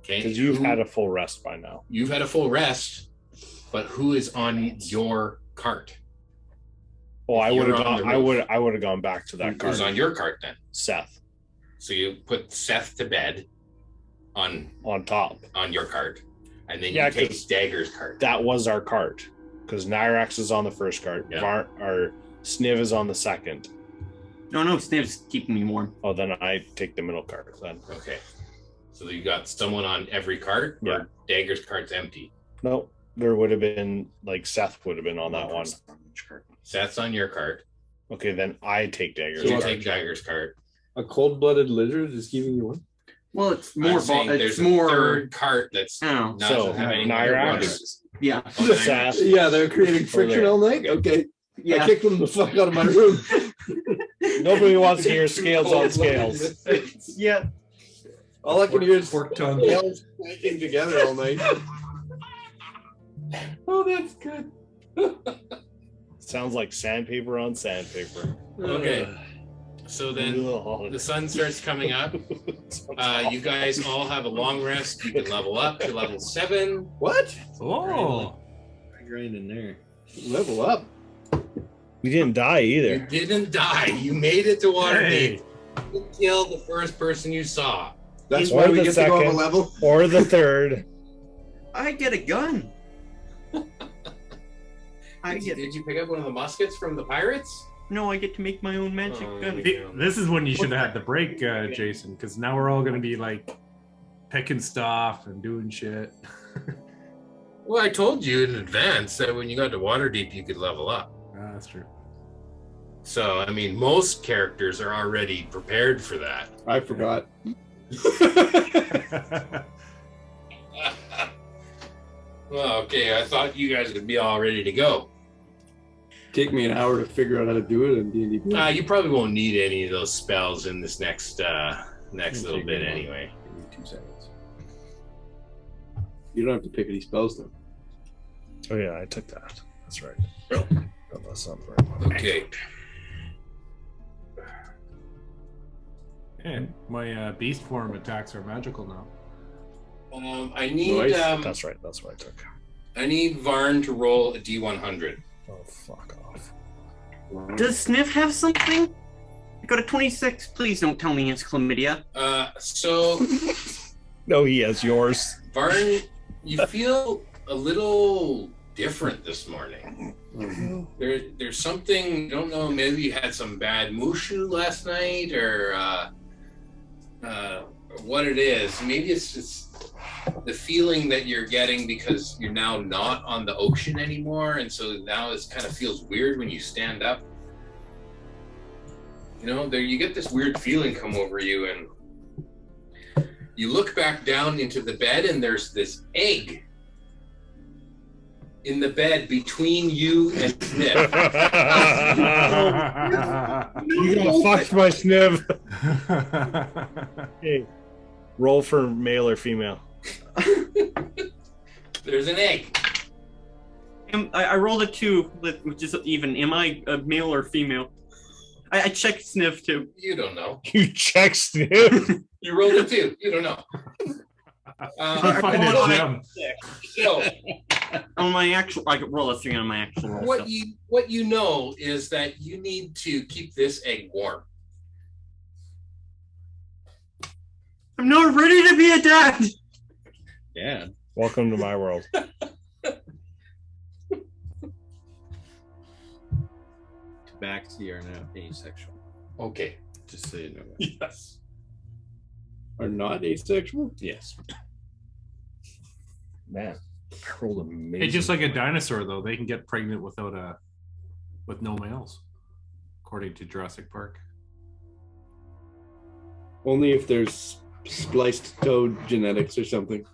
Because you've had a full rest by now. You've had a full rest, but who is on your cart? Oh, I You're would have on gone. the roof. I would have gone back to that Who's cart. on your cart then? Seth So you put Seth to bed on top. your cart, and then Yeah, you take 'cause Dagger's cart. That was our cart. Because Nyrax is on the first cart. Yeah. Or Sniv is on the second. No, Sniv's keeping me warm. Oh, then I take the middle cart then. Okay. So you got someone on every cart, Yeah. or Dagger's cart's empty? No, there would have been Seth would have been on that one. Seth's on your cart. Okay, then I take Dagger's So you cart. take Dagger's cart. A cold-blooded lizard is keeping you warm? Well, it's I'm more. saying It's there's more. a third cart that's Oh. not So, have any Nyrax. Yeah. Seth. Yeah, they're creating friction there. all night? Okay. Yeah. I kicked them the fuck out of my room. Nobody wants to hear scales on scales. Yeah. All I can hear is Fork tongue. scales clanking together all night. Oh, that's good. Sounds like sandpaper on sandpaper. Okay. So then the sun starts coming up. You guys all have a long rest. You can level up to level 7. What? Oh. Grind in there. Level up. We didn't die You either. didn't die. You made it to Waterdeep. You killed the first person you saw. That's Or why we the get to go up a second. level. Or the third. I get a gun. Did you pick up one of the muskets from the pirates? No, I get to make my own magic gun. This is when you should have had the break, Jason, because now we're all going to be like picking stuff and doing shit. Well, I told you in advance that when you got to Waterdeep, you could level up. That's true. So, I mean, most characters are already prepared for that. I forgot. Well, okay, I thought you guys would be all ready to go. Take me an hour to figure out how to do it in D&D. You probably won't need any of those spells in this next little bit anyway. Give me 2 seconds. You don't have to pick any spells though. Oh yeah, I took that. That's right. Oh, that's not very much. Okay. And my beast form attacks are magical now. I need That's right. That's what I took. I need Varn to roll a D100. Oh, fuck off. Does Sniff have something? I got a 26. Please don't tell me it's chlamydia. So No, he has yours. Varn, you feel a little different this morning. There's something, I don't know, maybe you had some bad mushu last night or what it is. Maybe it's just the feeling that you're getting because you're now not on the ocean anymore, and so now it kind of feels weird when you stand up. You know, there you get this weird feeling come over you, and you look back down into the bed, and there's this egg in the bed between you and Sniff. You gonna fuck my Sniv. Hey, roll for male or female. There's an egg. I rolled a 2, which is even. Am I a male or female? I checked Sniff too. You don't know. You check Sniv? You rolled a 2. You don't know. So on my actual, I could roll a 3 on my actual roll. What you know is that you need to keep this egg warm. I'm not ready to be a dad. Yeah. Welcome to my world. Tabaxi are now asexual. Okay. Just so you know. Yes. Are not asexual? Yes. Man, I rolled amazing. Hey, just like a dinosaur, though, they can get pregnant with no males, according to Jurassic Park. Only if there's spliced toad genetics or something.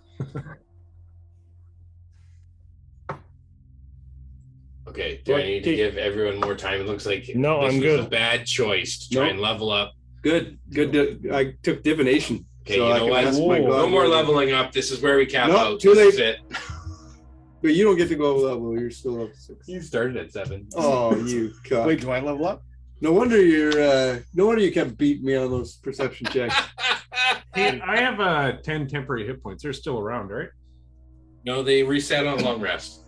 Okay, do I need to give everyone more time? It looks like No, this I'm was good. a bad choice to try and level up. Good. I took divination. Okay, so you I know can what? ask my God No more what- leveling up. This is where we cap No, out. too This is late. it. But you don't get to go level. You're still up to 6. You started at 7. Oh, you cock. Wait, do I level up? No wonder you kept beating me on those perception checks. Hey, I have 10 temporary hit points. They're still around, right? No, they reset on long rest.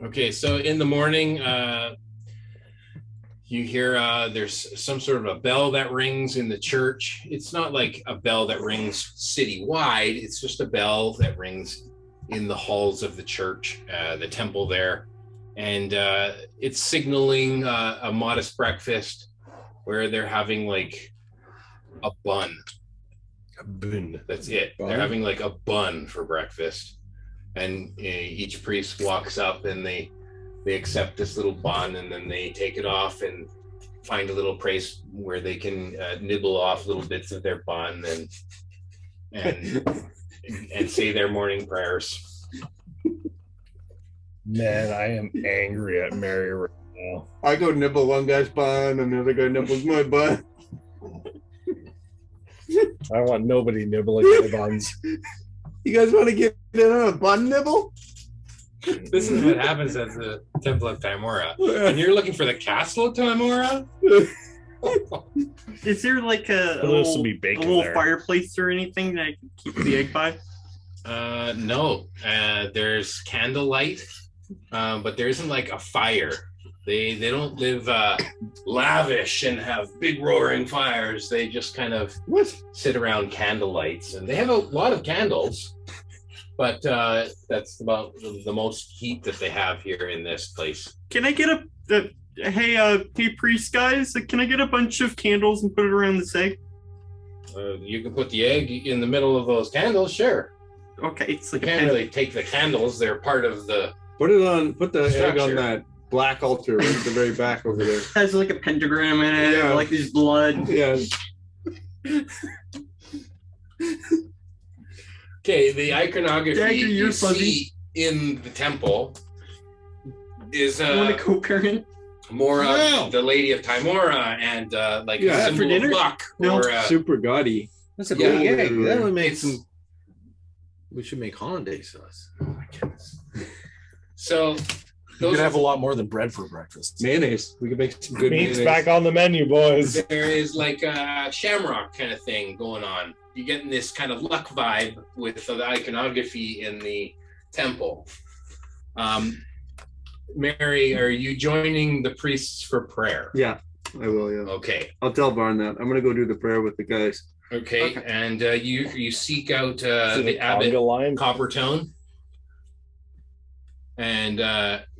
Okay, so in the morning, you hear there's some sort of a bell that rings in the church. It's not like a bell that rings citywide. It's just a bell that rings in the halls of the church, the temple there. And it's signaling a modest breakfast where they're having like a bun. A bun. That's it. Bun? They're having like a bun for breakfast. And each priest walks up and they accept this little bun, and then they take it off and find a little place where they can nibble off little bits of their bun and say their morning prayers. Man, I am angry at Mary right now. I go nibble one guy's bun, and the other guy nibbles my bun. I want nobody nibbling my buns. You guys want to get in on a bun nibble? This is what happens at the Temple of Timora. And you're looking for the castle of Timora? Is there like a Well, this will be bacon little there. fireplace or anything that I can keep the egg by? No. There's candlelight, but there isn't like a fire. They don't live lavish and have big roaring fires. They just kind of sit around candlelights, and they have a lot of candles, but that's about the most heat that they have here in this place. Can I get hey priest guys, can I get a bunch of candles and put it around this egg? You can put the egg in the middle of those candles, sure. Okay, it's like you can't really take the candles; they're part of the. Put the egg on that black altar at the very back over there. It has like a pentagram in it, like there's blood. Yeah. Okay, the iconography you see in the temple is want a co-parent? More of the Lady of Timora and like a symbol for dinner? of luck. No, or, super gaudy. That's a big egg. That would make some. We should make hollandaise sauce. Oh my goodness. So you could have a lot more than bread for breakfast. Mayonnaise. We could make some good Meat's mayonnaise. back on the menu, boys. There is like a shamrock kind of thing going on. You're getting this kind of luck vibe with the iconography in the temple. Mary, are you joining the priests for prayer? Yeah, I will. Yeah. Okay. I'll tell Barn that. I'm gonna go do the prayer with the guys. Okay. And you seek out the abbot Coppertone, and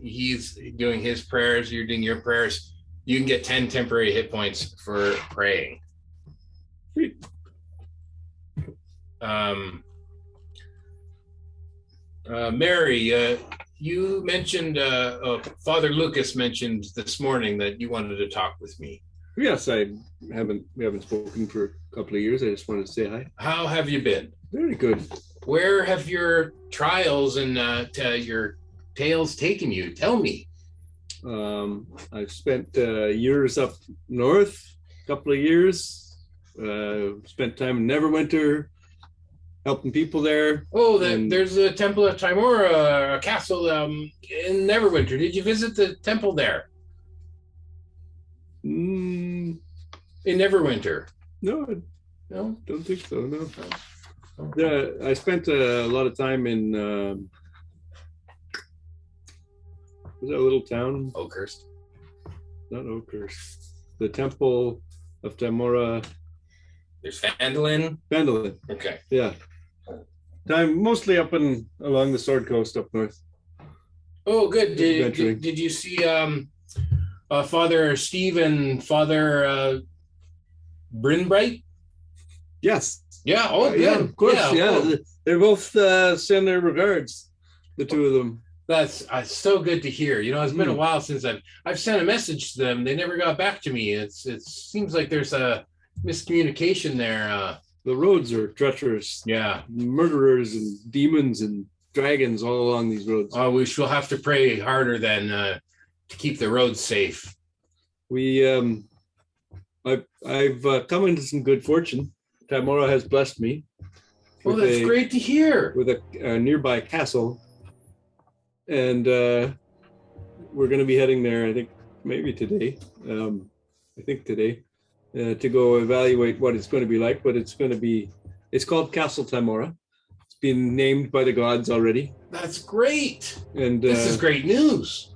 he's doing his prayers. You're doing your prayers. You can get 10 temporary hit points for praying. Sweet. Mary, you mentioned Father Lucas mentioned this morning that you wanted to talk with me. Yes, we haven't spoken for a couple of years. I just wanted to say hi. How have you been? Very good. Where have your trials and your tales taken you? Tell me. I've spent years up north, a couple of years. Spent time in Neverwinter, helping people there. Oh, there's a Temple of Timora, a castle in Neverwinter. Did you visit the temple there? In Neverwinter? No, don't think so. No. I spent a lot of time in was that a little town? Oakhurst. Not Oakhurst. The Temple of Timora. There's Phandalin. Okay. Yeah. Time mostly up along the Sword Coast up north. Oh, good. Did you see Father Steve and Father Brinbright? Yes. Yeah. Oh, good. Yeah, of course. Yeah. Oh. They're both send their regards. The two of them. That's so good to hear. You know, it's been a while since I've sent a message to them. They never got back to me. It seems like there's a miscommunication there. The roads are treacherous. Yeah. Murderers and demons and dragons all along these roads. Oh, we shall have to pray harder than to keep the roads safe. We I've come into some good fortune. Timora has blessed me. Well, that's great to hear. With a nearby castle. And we're going to be heading there, I think, maybe today. To go evaluate what it's going to be like. But it's called Castle Timora. It's been named by the gods already. That's great. And this is great news.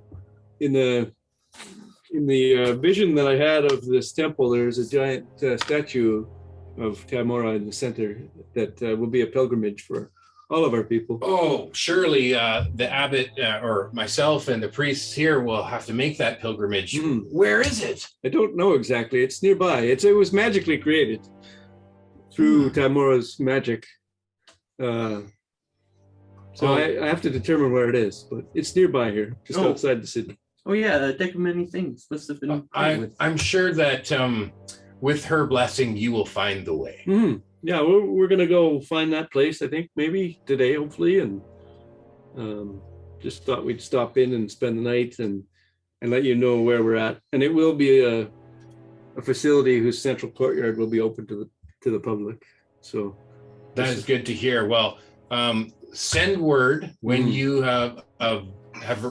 In the vision that I had of this temple, there's a giant statue of Timora in the center that will be a pilgrimage for all of our people. Oh, surely the abbot or myself and the priests here will have to make that pilgrimage. Where is it? I don't know exactly. It's nearby. It was magically created through Timora's magic. So I have to determine where it is, but it's nearby here, just outside the city. Oh yeah, a deck of many things must have been. I'm sure that with her blessing, you will find the way. Yeah, we're gonna go find that place. I think maybe today, hopefully, and just thought we'd stop in and spend the night and let you know where we're at. And it will be a facility whose central courtyard will be open to the public. So that is good to hear. Well, send word when you have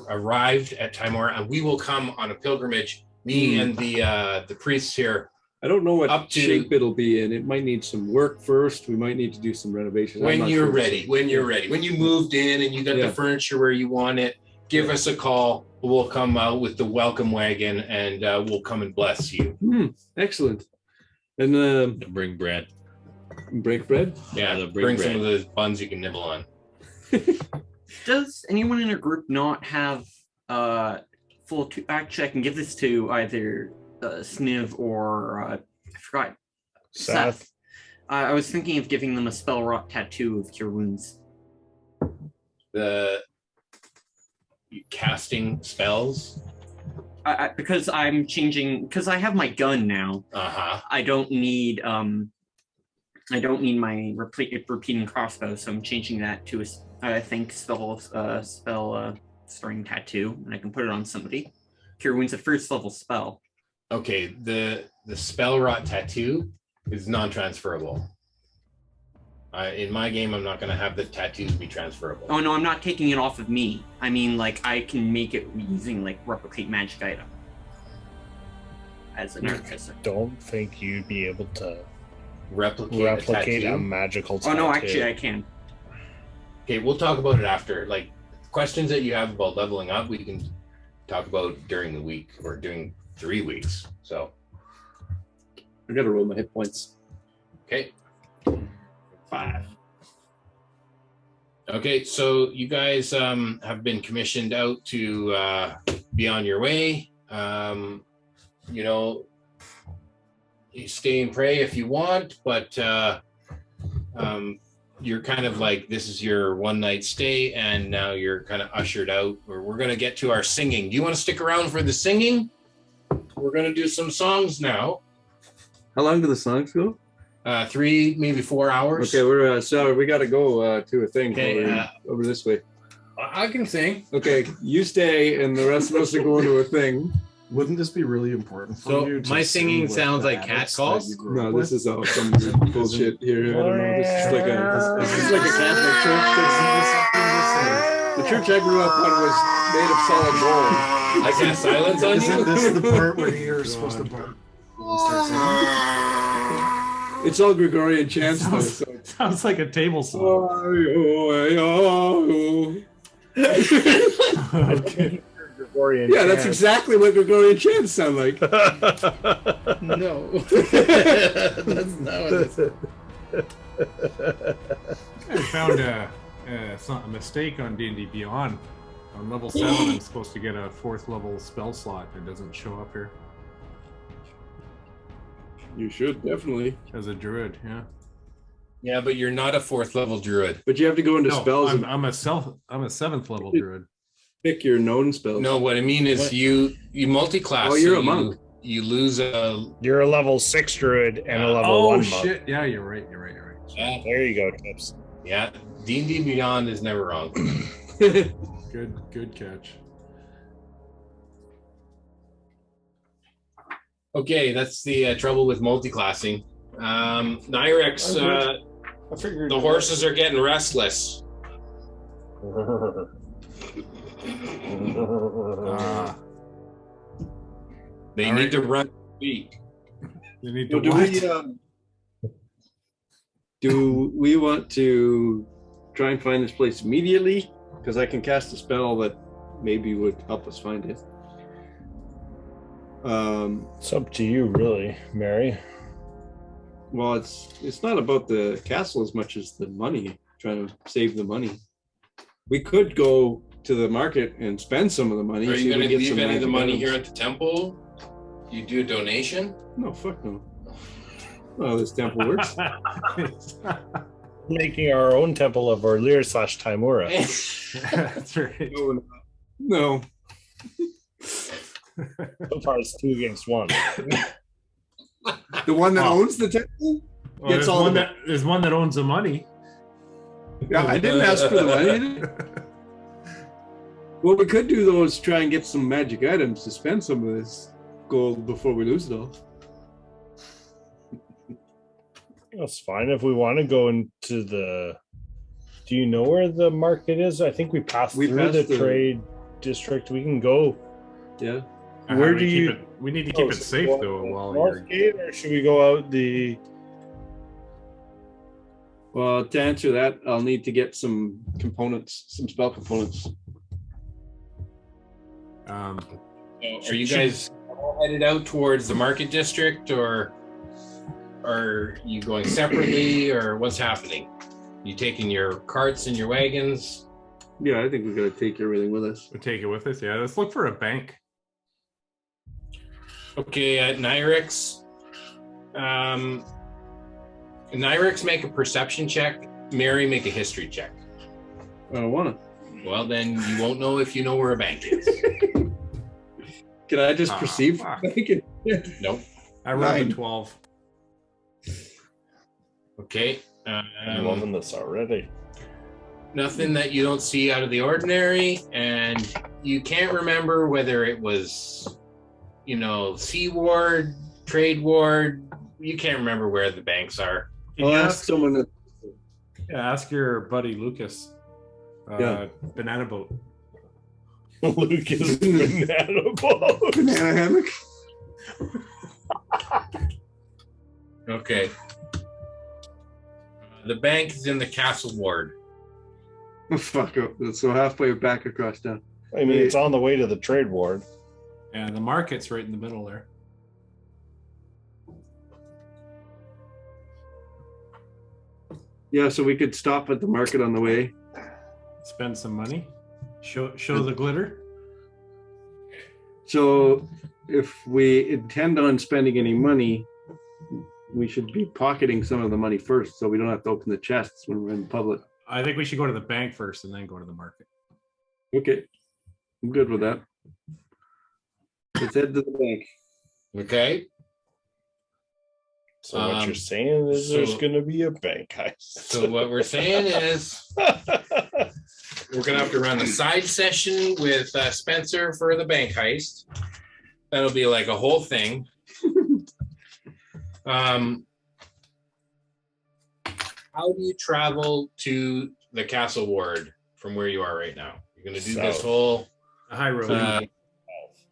arrived at Timora, and we will come on a pilgrimage. Me and the priests here. I don't know what shape it'll be in. It might need some work first. We might need to do some renovations. When you're ready. When you moved in and you got the furniture where you want it, give us a call we'll come out with the welcome wagon and we'll come and bless you. Excellent. And Bring bread. break bread? Yeah, Yeah, bring bread. some of those buns you can nibble on. Does anyone in a group not have full? Actually, I can give this to either Sniv or I forgot. Seth. I was thinking of giving them a spell rot tattoo of cure wounds. The casting spells. Because I'm changing. Because I have my gun now. I don't need my repeating crossbow, so I'm changing that to I think spell storing tattoo, and I can put it on somebody. Cure wounds a first level spell. Okay, the spell rot tattoo is non-transferable. In my game, I'm not going to have the tattoos be transferable. Oh no, I'm not taking it off of me. I mean, like I can make it using like replicate magic item as an artificer. Don't think you'd be able to replicate a magical tattoo. Oh no, actually I can. Okay, we'll talk about it after. Like questions that you have about leveling up, we can talk about during the week or during 3 weeks. So I gotta roll my hit points. Okay. 5. Okay, so you guys have been commissioned out to be on your way. You know, you stay and pray if you want, but you're kind of like, this is your one night stay, and now you're kind of ushered out. We're going to get to our singing. Do you want to stick around for the singing? We're going to do some songs now. How long do the songs go? 3, maybe 4 hours. Okay, we're so we got to go to a thing over this way. I can sing. Okay, you stay, and the rest of us are going to a thing. Wouldn't this be really important for So you? To my sing singing with sounds the like cat habits calls? that you grew No, up this with? is all some bullshit here. I don't know. This is like a Catholic church. The church I grew up on was made of solid gold. I cast silence on Isn't you? this the part where you're supposed to start singing? It's all Gregorian chants though. So. Sounds like a table song. Yeah, that's exactly what Gregorian chants sound like. No. That's not what it is. I found a mistake on D&D Beyond. On level 7, I'm supposed to get a 4th level spell slot. It doesn't show up here. You should definitely. As a druid, yeah. Yeah, but you're not a 4th level druid. But you have to go into No, spells I'm and a 7th level druid. pick your known spells. No, what I mean is you multi-class. Oh, you're so a monk. You lose a. You're a level 6 druid and a level 1 monk. Shit! Yeah, you're right. Yeah, There you go, Tips. yeah. D&D Beyond is never wrong. Good catch. Okay, that's the trouble with multi-classing. Nyrex, I figured the horses are getting restless. They need to run feet. You need So to do we want to try and find this place immediately? Because I can cast a spell that maybe would help us find it. It's up to you, really, Mary. Well, it's not about the castle as much as the money. Trying to save the money. We could go to the market and spend some of the money. Are see you if we going to get some leave any of the magic money items. here at the temple? You do a donation? No, fuck no. Oh, this temple works. Making our own temple of Orlear / Timura. That's right. No. So far, it's 2 against 1. The one that owns the temple Well, gets all the there's one that owns the money. Yeah, I didn't ask for the money. What we could do though is try and get some magic items to spend some of this gold before we lose it all. That's fine if we want to go into the. Do you know where the market is? I think we passed through the trade district. We can go. Yeah. Where do you? We need to keep it safe though while you're. North Gate, or should we go out the? Well, to answer that, I'll need to get some components, some spell components. Are you guys all headed out towards the market district, or are you going separately, or what's happening? You taking your carts and your wagons? Yeah, I think we gotta take everything with us. We'll take it with us. Yeah, let's look for a bank. Okay, at Nyrix. Nyrix, make a perception check. Mary, make a history check. I don't wanna. Well, then you won't know if you know where a bank is. Can I just perceive? Nope. I rolled a 12. Okay. I'm loving this already. Nothing that you don't see out of the ordinary, and you can't remember whether it was, Sea Ward, Trade Ward. You can't remember where the banks are. I'll ask someone to... Yeah, ask your buddy Lucas. Banana boat. Lucas banana boat. Banana hammock. Okay. The bank is in the Castle Ward. Oh, fuck up. So halfway back across town. I mean, it's on the way to the trade ward. Yeah, the market's right in the middle there. Yeah, so we could stop at the market on the way. Spend some money. Show the glitter. So if we intend on spending any money, we should be pocketing some of the money first, so we don't have to open the chests when we're in public. I think we should go to the bank first and then go to the market. Okay, I'm good with that. Let's head to the bank. Okay. So what you're saying is there's going to be a bank heist. So what we're saying is we're going to have to run a side session with Spencer for the bank heist. That'll be like a whole thing. How do you travel to the Castle Ward from where you are right now? You're going to do this whole high road,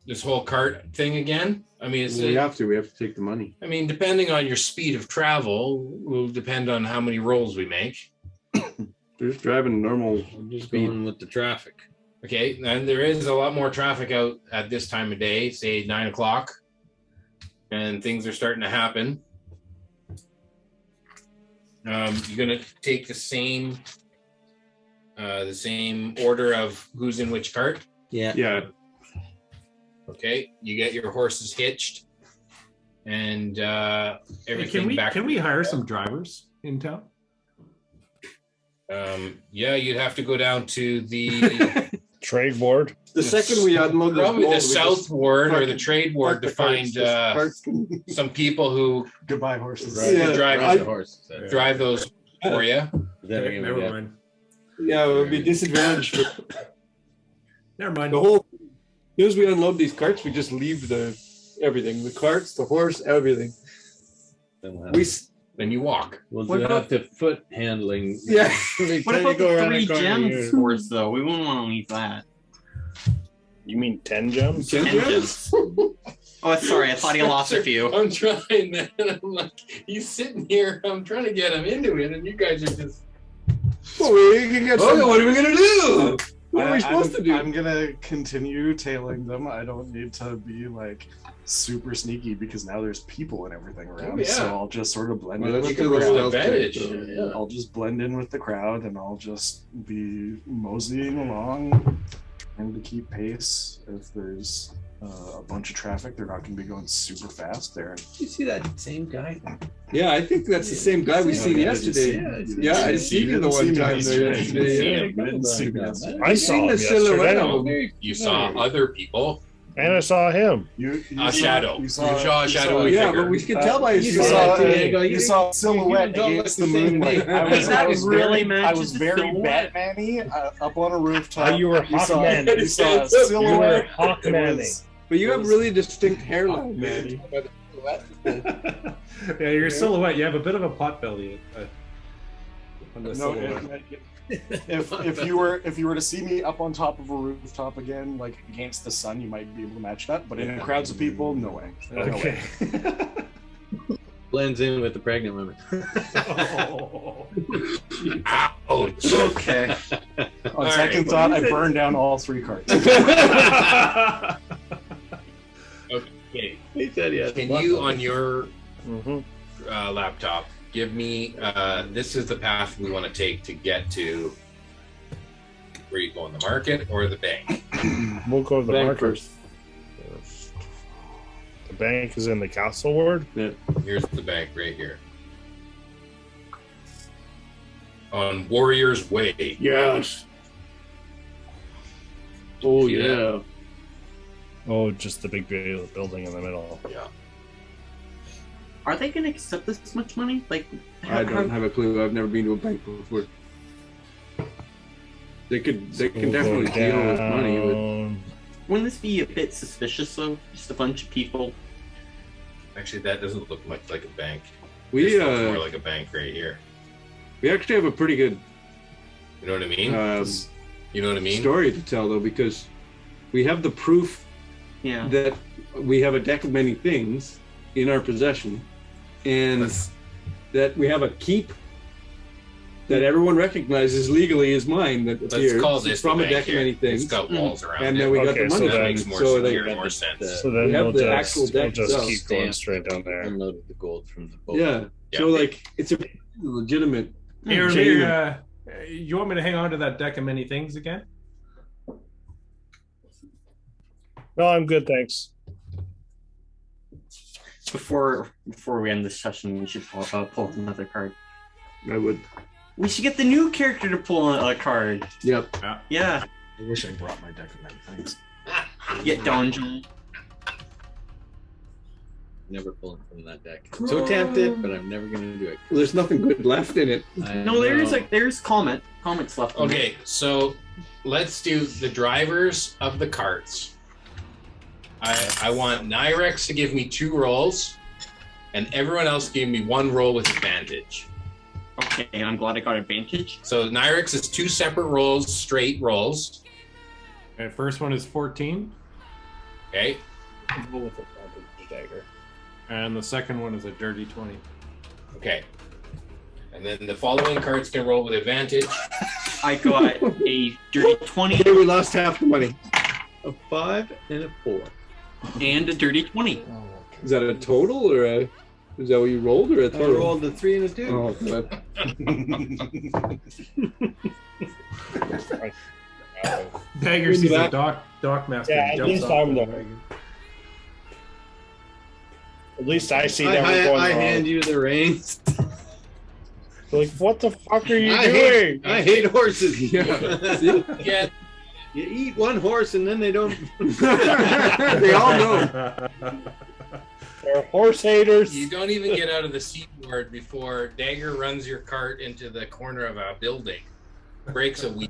this whole cart thing again? I mean, we have to take the money. I mean, depending on your speed of travel, will depend on how many rolls we make. They're just driving normal. I'm just going with the traffic. Okay, and there is a lot more traffic out at this time of day, say 9 o'clock, and things are starting to happen. You're gonna take the same order of who's in which cart. Yeah. Okay, you get your horses hitched, and everything back. Can we hire some drivers in town? Yeah, you'd have to go down to the trade ward. The second we unload this probably boat, the South Ward or the Trade Ward to find some people who goodbye horses. Drive those for you. Never mind. Yeah, it would be disadvantaged. Never mind. The whole. As soon as we unload these carts, we just leave everything: the carts, the horse, everything. Then you walk. We'll have to foot handling. Yeah. What about the 3 gems horse though? We wouldn't want to leave that. You mean 10 gems? 10 gems. Oh, sorry. I thought he lost a few. I'm trying, man. I'm like, he's sitting here. I'm trying to get him into it, and you guys are just. Well, we can get what are we gonna do? What are we supposed to do? I'm gonna continue tailing them. I don't need to be like super sneaky because now there's people and everything around. Yeah. So I'll just sort of blend in Let's with do the the crowd. advantage. Yeah. I'll just blend in with the crowd and I'll just be moseying along, trying to keep pace. If there's a bunch of traffic, they're not going to be going super fast there. You see that same guy? Yeah, I think that's the same guy we seen yesterday. Yeah, I seen you the one time there yesterday. I saw him yesterday. You saw other people. And I saw him. A shadow. You saw a shadowy Yeah, figure. but we can tell by his You saw a silhouette against the moonlight. I was very Batman-y up on a rooftop. You were Hawkman. You saw a silhouette. Hawkman. But you have really distinct hairline, man. Yeah, your silhouette. You have a bit of a pot belly. On the No, silhouette. if you were to see me up on top of a rooftop again, like against the sun, you might be able to match that. But in crowds of people, no way. Okay. Blends in with the pregnant women. Ouch. Okay. On second thought, I burned down all 3 carts. Okay. He said yes. Can you, on your laptop, give me, this is the path we want to take to get to where you go in the market or the bank? We'll go to the Bank market first. The bank is in the castle ward. Yeah. Here's the bank right here. On Warrior's Way. Yes. Oh yeah. Oh, just the big building in the middle. Yeah. Are they going to accept this much money? Like, I don't have a clue. I've never been to a bank before. They can definitely deal with money, but Wouldn't this be a bit suspicious though? Just a bunch of people. Actually, that doesn't look much like a bank. we This looks more like a bank right here. we actually have a pretty good You know what I mean? You know what I mean? story to tell though, because we have the proof Yeah. that we have a deck of many things in our possession, and that we have a keep that everyone recognizes legally is mine. That appears call this from the a bank deck here. of many things. It's got walls around and it. then we got Okay, the so money. that then- makes more, so they, more sense. So then we have we'll the just, actual deck we'll just itself. keep going straight down there. Unloaded the gold from the boat. yeah. So like it's a legitimate. Here, chain here, you want me to hang on to that deck of many things again? No, I'm good, thanks. Before we end this session, we should pull another card. I would. We should get the new character to pull a card. Yep. Yeah. I wish I brought my deck of many things. Get Donjon. Never pulling from that deck. I'm so tempted, but I'm never gonna do it. Well, there's nothing good left in it. No, there's comics left. in Okay, so let's do the drivers of the carts. I want Nyrex to give me 2 rolls, and everyone else give me 1 roll with advantage. Okay, I'm glad I got advantage. So Nyrex is 2 separate rolls, straight rolls. Okay, first one is 14, Okay. Roll with advantage, dagger. and the second one is a dirty 20. Okay. And then the following cards can roll with advantage. I got a dirty 20 Okay, we lost half the money. A 5 and a 4. and a dirty 20. Is that a total or a? Is that what you rolled or a I total? rolled a 3 and a 2. Oh, God. Dagger sees a dock master. Yeah, at jumps least off I'm the the. wagon. At least I see that we're going I wrong. hand you the reins. Like, what the fuck are you I doing? hate horses. Yeah. See? Yeah. You eat one horse and then they don't. They all know. They're horse haters. You don't even get out of the seatboard before Dagger runs your cart into the corner of a building, breaks a wheel.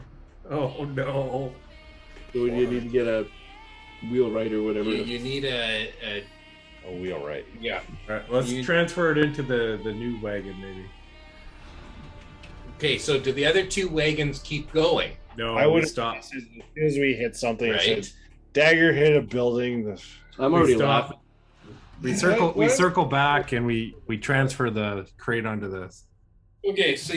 Oh no! So you need to get a wheelwright or whatever. You need a wheelwright. Yeah. All right, let's transfer it into the new wagon, maybe. Okay, so do the other 2 wagons keep going? No, I would stop. As soon as we hit something, it Right. says, Dagger hit a building. I'm already stop. laughing. We circle back and we transfer the crate onto this. Okay, so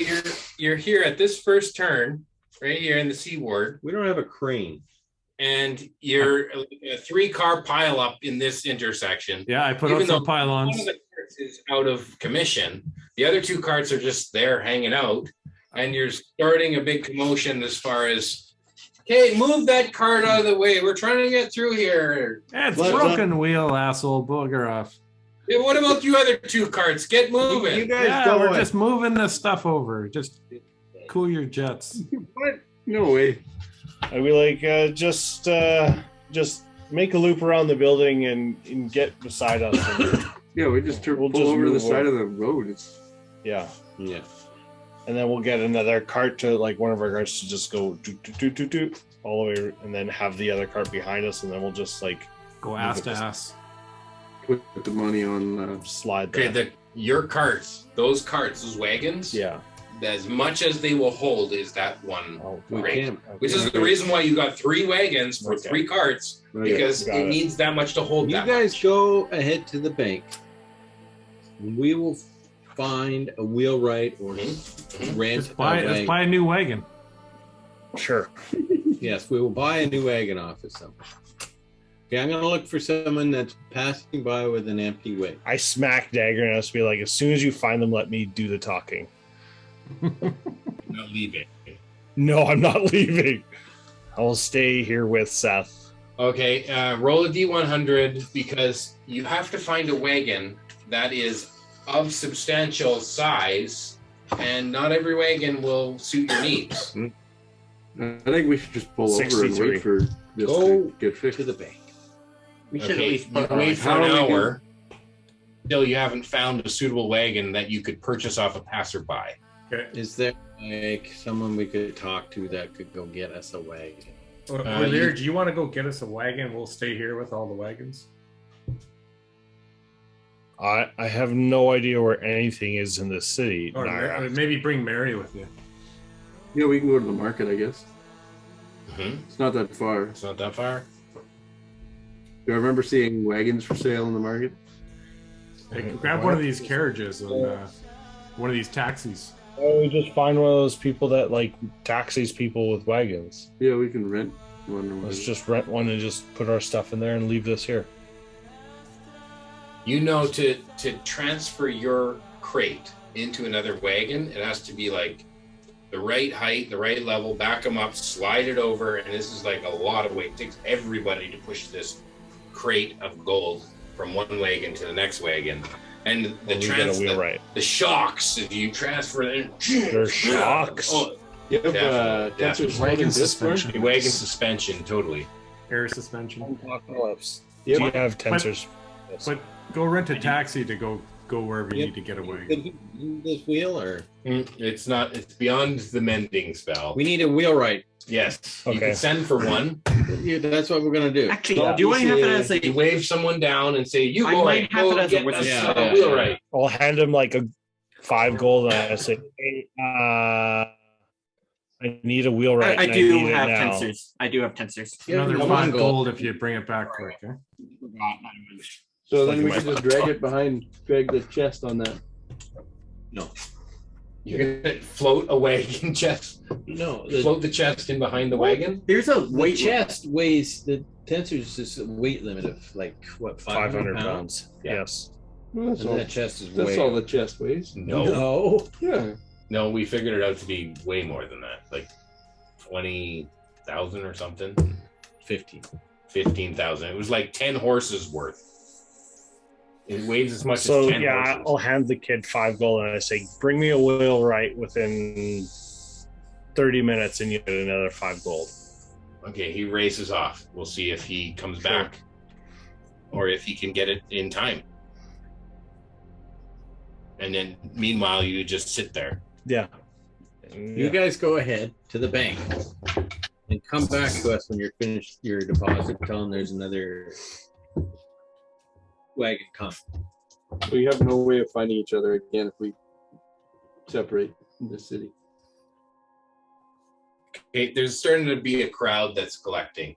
you're here at this first turn, right here in the C ward, We don't have a crane. and you're a 3-car pile up in this intersection. Yeah, I put Even out some though pylons. One of the carts is out of commission. The other 2 carts are just there hanging out, and you're starting a big commotion as far as, okay, move that cart out of the way. We're trying to get through here. It's But, broken wheel, asshole. Booger off. Yeah, what about you other 2 carts? Get moving. You guys Yeah, go we're on. just moving this stuff over. Just cool your jets. What? No way. I'd be like, just make a loop around the building and get beside us. Yeah, we just We'll pull just over to the move side over. of the road. It's Yeah. Yeah. And then we'll get another cart to, like, one of our carts to just go do all the way, and then have the other cart behind us, and then we'll just, like, Go ass to ass. put the money on. slide Okay, that. your carts, those wagons, Yeah. as much as they will hold is that one Oh, We crate. can't. Which is the reason why you got 3 wagons for Okay. 3 carts, Okay. because Got it it. needs that much to hold You that guys much. go ahead to the bank. We will find a wheelwright or rent Let's buy a new wagon. Sure. Yes, we will buy a new wagon off of someone. Okay, I'm gonna look for someone that's passing by with an empty wagon. I smack Dagger and I just be like, as soon as you find them, let me do the talking. Not leaving. No, I'm not leaving. I will stay here with Seth. Okay, roll a D100 because you have to find a wagon that is of substantial size, and not every wagon will suit your needs. I think we should just pull over and 63. wait for this Go to get fixed. To the bank. We should at Okay, least you put wait for an How are we hour till you haven't found a suitable wagon that you could purchase off a passerby. Is there like someone we could talk to that could go get us a wagon? Lear, do you want to go get us a wagon? We'll stay here with all the wagons. I have no idea where anything is in this city. Or Naira. maybe bring Mary with you. Yeah, we can go to the market, I guess. Mm-hmm. It's not that far. It's not that far. Do I remember seeing wagons for sale in the market? Hey, grab one of these carriages and one of these taxis. Why don't we just find one of those people that like taxis people with wagons? Yeah, we can rent one. Let's just rent one and just put our stuff in there and leave this here. You know, to transfer your crate into another wagon, it has to be like the right height, the right level, back them up, slide it over, and this is like a lot of weight. It takes everybody to push this crate of gold from one wagon to the next wagon. And the shocks, if you transfer them, There's shocks. Oh, You have definitely. Wagon suspension. Wagon suspension, totally. Air suspension. Apocalypse. Yeah, Do you have tensors? But go rent a taxi to go wherever you need to get a wagon. Could you this wheel or It's not. It's beyond the mending spell. we need a wheelwright. Yes. You Okay. can send for one. Yeah, that's what we're gonna do. Actually, do I have it as You a? wave someone down and say, "You I go, might have go it as a get wizard. us Yeah, a yeah, wheelwright." I'll hand him like a 5 gold and I say, hey, I need a wheelwright. I and do need it have now. tensors. I do have tensors. Another Come 5 on, gold if you bring it back quick. Eh? So then we can just drag the chest on that. No. You're gonna float a wagon chest. No. Float the chest in behind the wagon. There's a The weight. chest weighs the tensor's just a weight limit of like what 500 pounds. pounds. Yeah. Yes. Well, that's And all. that chest is That's way all the chest weighs. No, Yeah. no, we figured it out to be way more than that, like 20,000 or something. 15,000. It was like 10 horses worth. It weighs as much So as 10 yeah, horses. I'll hand the kid 5 gold and I say, bring me a wheelwright within 30 minutes and you get another 5 gold. Okay, he races off. We'll see if he comes back or if he can get it in time. And then meanwhile, you just sit there. Yeah. You guys go ahead to the bank and come back to us when you're finished your deposit. Tell them there's another wagon coming. We have no way of finding each other again if we separate in the city. Okay, there's starting to be a crowd that's collecting.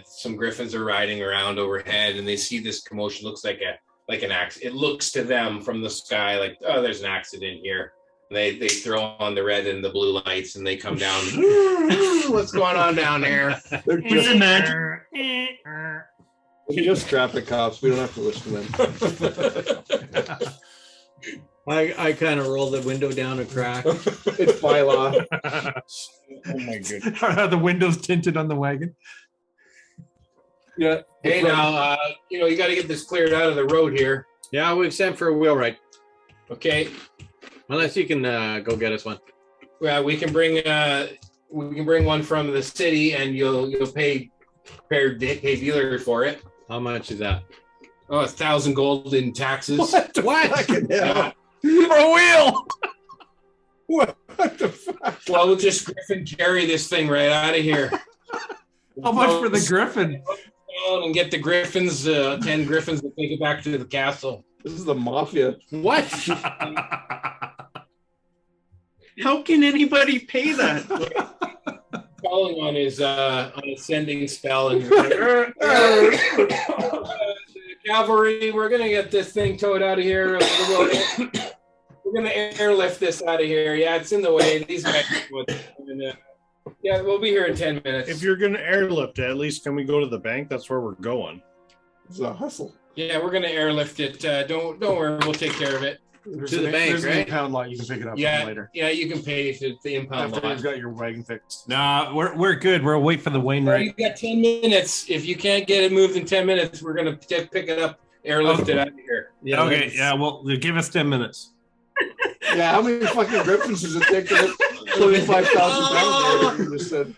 Some griffins are riding around overhead, and they see this commotion. Looks like an accident. It looks to them from the sky like, oh, there's an accident here. And they throw on the red and the blue lights, and they come down. What's going on down there? Who's in magic? We just traffic cops. We don't have to listen to them. I kind of roll the window down a crack. It's bylaw. Oh my goodness. Are the windows tinted on the wagon? Yeah. Hey, now, you got to get this cleared out of the road here. Yeah, we've sent for a wheelwright. Okay. Unless you can go get us one. Well, we can bring one from the city, and you'll pay dealer for it. How much is that? Oh, 1,000 gold in taxes. What? Yeah. For a wheel! What the fuck? Well, we'll just Griffin carry this thing right out of here. How much for the griffin? And get the griffins, 10 griffins, to take it back to the castle. This is the mafia. What? How can anybody pay that? Calling on his sending spell and cavalry, we're gonna get this thing towed out of here. We're gonna airlift this out of here. Yeah, it's in the way. These guys, Yeah, we'll be here in 10 minutes. If you're gonna airlift it, at least can we go to the bank? That's where we're going. It's a hustle. Yeah, we're gonna airlift it. Don't worry, we'll take care of it. There's To the bank, there's an right? impound lot. You can pick it up Yeah, later. yeah, you can pay for the impound After lot. you've got your wagon fixed. Nah, we're good. We'll wait for the You Wainwright. got 10 minutes. If you can't get it moved in 10 minutes, we're gonna pick it up, airlift it out of here. Yeah, okay, yeah, well, give us 10 minutes. Yeah, how many fucking griffins does it take to lift 25,000 pounds? You just said.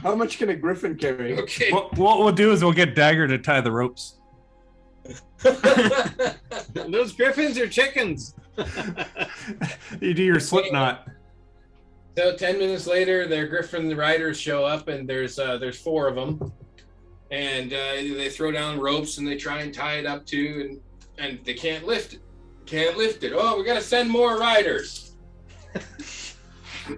How much can a griffin carry? Okay. What we'll do is we'll get Dagger to tie the ropes. Those griffins are chickens. You do your slip knot. So 10 minutes later, their griffin riders show up, and there's 4 of them, and they throw down ropes and they try and tie it up too, and they can't lift it. Oh, we got to send more riders.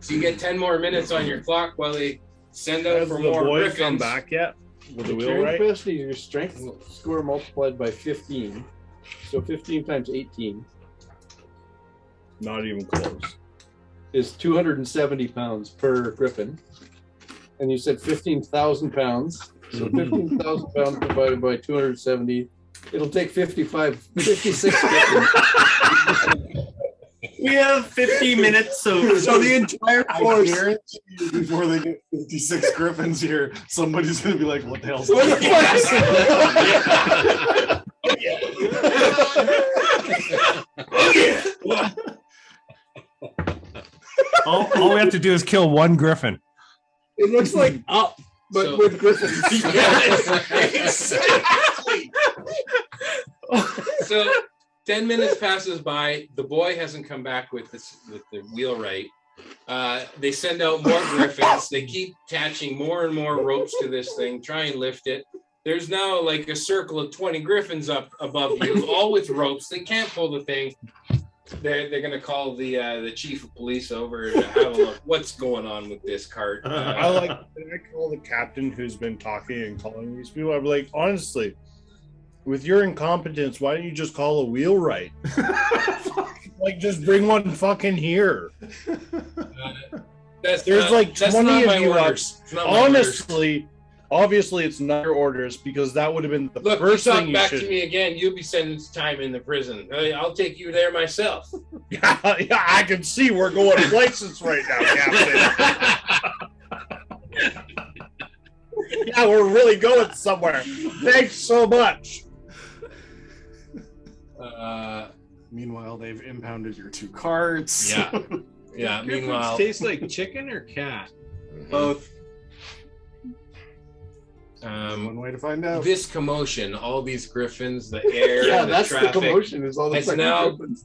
So you get 10 more minutes on your clock while they send out Has for the more boy griffins. come back yet? With the Your wheel carrying right? capacity, your strength score multiplied by 15. So 15 times 18 Not even close. is 270 pounds per griffin. And you said 15,000 pounds. So 15,000 pounds divided by 270. It'll take 56 griffins. We have 50 minutes, so the entire force. I guarantee you, before they get 56 griffins here, somebody's going to be like, what the hell's What the All we have to do is kill one griffin. It looks like Up, but with griffins. Exactly. So 10 minutes passes by. The boy hasn't come back with the wheelwright. They send out more griffins. They keep attaching more and more ropes to this thing, try and lift it. There's now like a circle of 20 griffins up above you, all with ropes. They can't pull the thing. They're going to call the chief of police over to have a look. What's going on with this cart? I call the captain who's been talking and calling these people. I'm like, honestly, with your incompetence, why don't you just call a wheelwright? Like, just bring one fucking here. There's like 20 of you. Honestly, obviously, it's not your orders because that would have been the first thing you back should. to me again. You'll be spending time in the prison. I'll take you there myself. Yeah, I can see we're going places right now, Captain. Yeah, we're really going somewhere. Thanks so much. Meanwhile, they've impounded your 2 carts. Yeah. Yeah. Griffins Meanwhile, taste like chicken or cat? both. One way to find out. this commotion, all these griffins, the air, Yeah, the that's traffic. the commotion. Is all the It's fucking now griffins.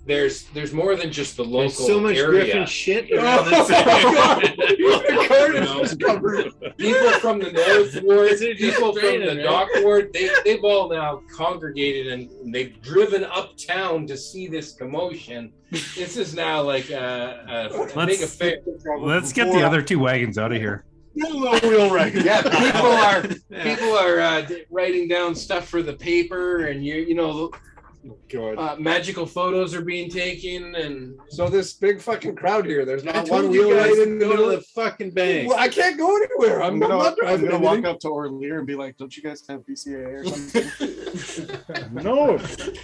there's more than just the local There's so much area. griffin shit Oh, around this the cart You is know, just covered. People from the North Ward, Is it just people from the draining, right? Dock Ward, they've all now congregated and they've driven uptown to see this commotion. This is now like a big affair. Let's get the other 2 wagons out of here. Wheelwright. Yeah, people are writing down stuff for the paper, and magical photos are being taken, and So this big fucking crowd here. There's I not told one you wheel guys right to in the go middle to of the fucking bank. Well, I can't go anywhere. I'm not driving. gonna walk anything. up to Orlear and be like, "Don't you guys have PCA or something?" No,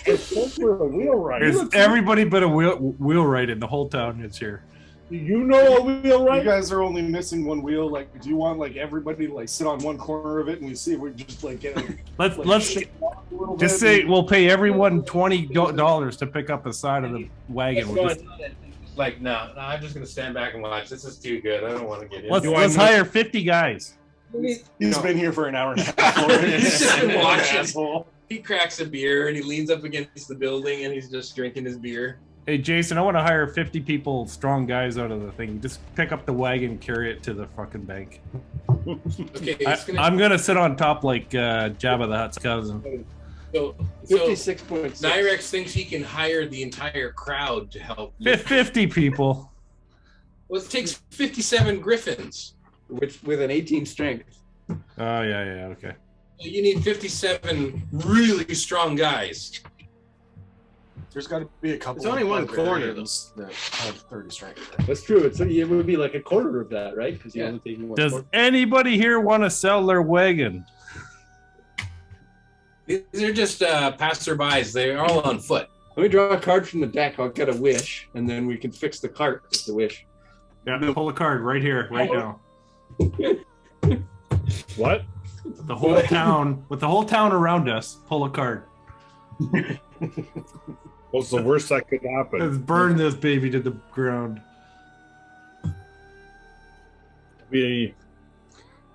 it's over a wheelwright. There's everybody but a wheelwright in the whole town is here. You know a wheelwright? You guys are only missing one wheel. Like, do you want like everybody to like sit on one corner of it and we see if we just like get? Let's shake it off a little just bit? say we'll pay everyone $20 to pick up a side of the wagon. We'll just- like, no, I'm just gonna stand back and watch. This is too good. I don't want to get in. let's hire 50 guys. He's been here for an hour and a half. already. He's just been watching. Asshole. He cracks a beer and he leans up against the building and he's just drinking his beer. Hey Jason, I want to hire 50 people, strong guys out of the thing. Just pick up the wagon, carry it to the fucking bank. Okay, I'm gonna sit on top like Jabba the Hutt's cousin. So 56.6. Nyrex thinks he can hire the entire crowd to help. 50 people. Well, it takes 57 griffins. Which with an 18 strength. Oh yeah, okay. You need 57 really strong guys. There's got to be a couple. There's only one corner, barbarians that have 30 strength. That's true. It would be like a quarter of that, right? Because you're only taking one. Does quarter. anybody here want to sell their wagon? These are just passerbys. They're all on foot. Let me draw a card from the deck. I'll get a wish, and then we can fix the cart with the wish. Yeah, pull a card right here, right now. What? The whole town, with the whole town around us, pull a card. What's the worst that could happen? Let's burn this baby to the ground. Yeah,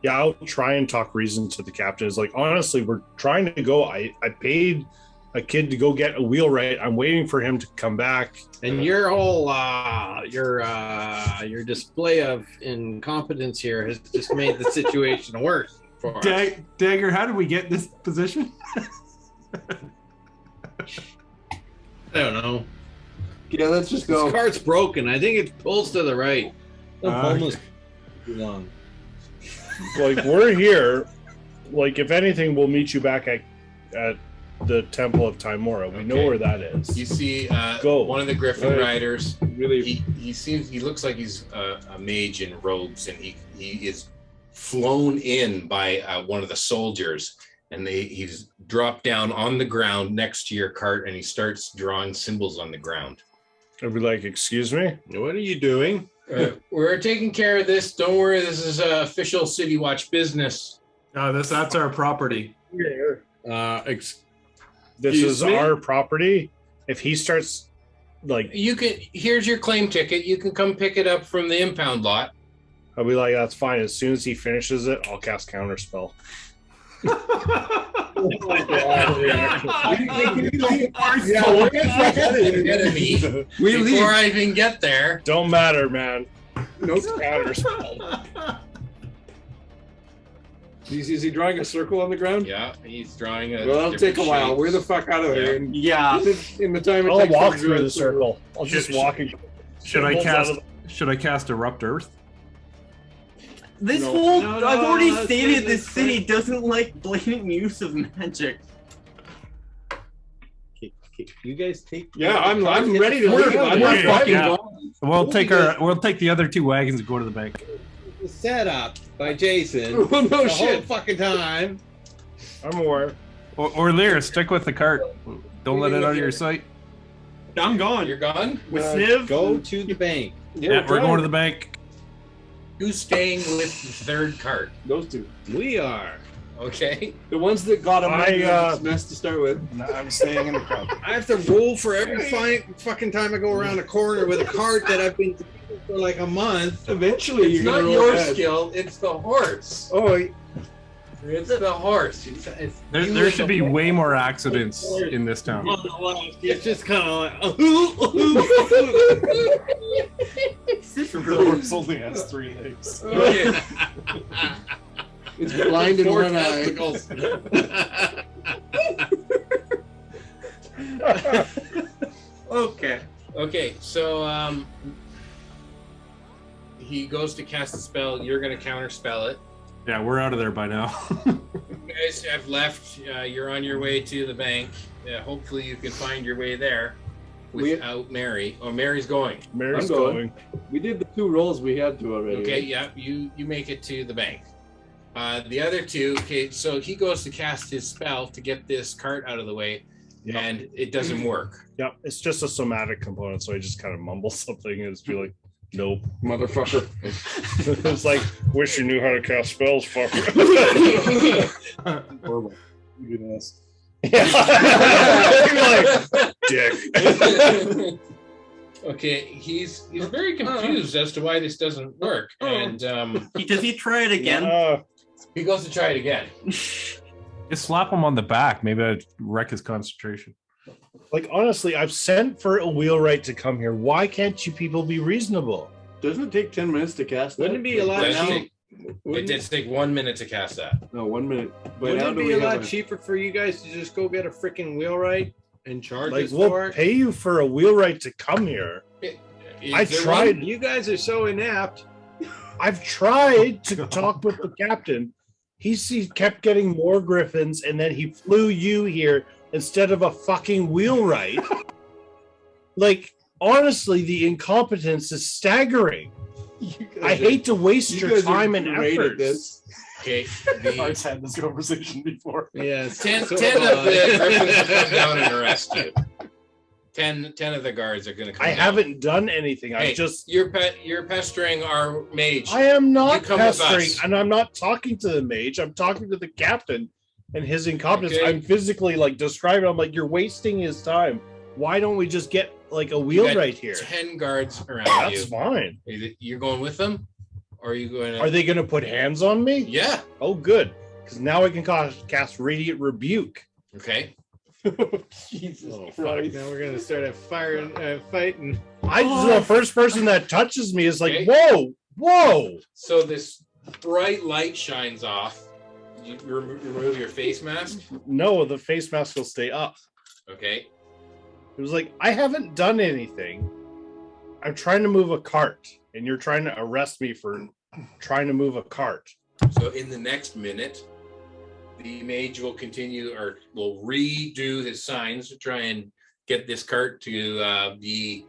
I'll try and talk reason to the captain. It's like, honestly, we're trying to go. I paid a kid to go get a wheelwright. I'm waiting for him to come back. And your whole your display of incompetence here has just made the situation worse for us. Dagger, how did we get this position? I don't know. Yeah, let's just go. This cart's broken. I think it pulls to the right. Almost too long. Like, we're here. Like, if anything, we'll meet you back at the Temple of Timora. We know where that is. You see Go. one of the Griffin Riders. Really, he looks like he's a mage in robes, and he is flown in by one of the soldiers, and he's dropped down on the ground next to your cart, and he starts drawing symbols on the ground. I'd be like, excuse me? What are you doing? We're taking care of this. Don't worry. This is official City Watch business. That's our property. Here. Excuse This is me? our property. If he starts, like, Here's your claim ticket. You can come pick it up from the impound lot. I'll be like, that's fine. As soon as he finishes it, I'll cast Counterspell. Before I even get there. Don't matter, man. No Counterspell. Is he drawing a circle on the ground? Yeah, he's drawing a. Well, it'll take a while. shapes. We're the fuck out of there. And Yeah. in the time it I'll takes walk to through draw the circle. I'll just walk. Should I cast Erupt Earth? This No. whole No, I've already that's stated fine, this that's city fine. doesn't like blatant use of magic. You guys take. Yeah, I'm ready to leave. I'm not Yeah, fucking yeah. going. We'll take the other two wagons and go to the bank. Set up by Jason. Oh, no the whole shit. fucking time. I'm aware. Or Lear, stick with the cart. Don't let it out of your sight. I'm gone. You're gone? With Sniv. Go to the bank. Yeah, we're going to the bank. Who's staying with the third cart? Those two. We are. Okay. The ones that got him mess to start with. I'm staying in the crowd. I have to roll for every fucking time I go around a corner with a cart that I've been doing for like a month. Eventually, It's you're not gonna roll your bad. skill, it's the horse. Oh, It's the horse. It's There you should and be the way more accidents in this town. On the left, it's just kind of like. The horse only has 3 legs. Okay. it's blind in Four one eye. testicles. Okay. Okay, so he goes to cast a spell. You're going to counterspell it. Yeah, we're out of there by now. You guys have left. You're on your way to the bank. Hopefully, you can find your way there without Mary. Oh, Mary's going. Mary's I'm going. going. We did the 2 rolls we had to already. Okay, right? yeah, you make it to the bank. The other two, okay, so he goes to cast his spell to get this cart out of the way, Yep. and it doesn't work. Yeah, it's just a somatic component, so I just kind of mumble something and just be like, nope. Motherfucker. It's like, wish you knew how to cast spells, fucker. Horrible. You can ask. Like, dick. Okay, he's very confused as to why this doesn't work, and Does he try it again? he goes to try it again. Just slap him on the back. Maybe I'd wreck his concentration. Like, honestly, I've sent for a wheelwright to come here. Why can't you people be reasonable? Doesn't it take 10 minutes to cast that? Wouldn't it be a lot Does cheaper? It did take 1 minute to cast that. No, 1 minute. But Wouldn't how it do be we a have lot cheaper for you guys to just go get a freaking wheelwright and charge Like, us we'll for it? pay you for a wheelwright to come here. I tried. You guys are so inept. I've tried to talk with the captain. He kept getting more griffins, and then he flew you here instead of a fucking wheelwright. Like, honestly, the incompetence is staggering. I hate to waste your time and effort. Okay. Art's had this conversation before. Yeah. 10 of the griffins will come down and arrest you. 10 of the guards are going to come I down. haven't done anything. Hey, I'm just... You're pestering our mage. I am not You come with pestering, us. and I'm not talking to the mage. I'm talking to the captain and his incompetence. Okay. I'm physically, like, describing. I'm like, you're wasting his time. Why don't we just get, like, a You wheel got right here? 10 guards around you. That's fine. You're going with them? Or are you going to... Are they going to put hands on me? Yeah. Oh, good. Because now I can cast Radiant Rebuke. Okay. Jesus Christ. Now we're going to start a fighting. The first person that touches me is like, Okay. whoa. So this bright light shines off. You remove your face mask. No, the face mask will stay up. Okay. It was like, I haven't done anything. I'm trying to move a cart, and you're trying to arrest me for trying to move a cart. So in the next minute, the mage will continue or will redo his signs to try and get this cart to be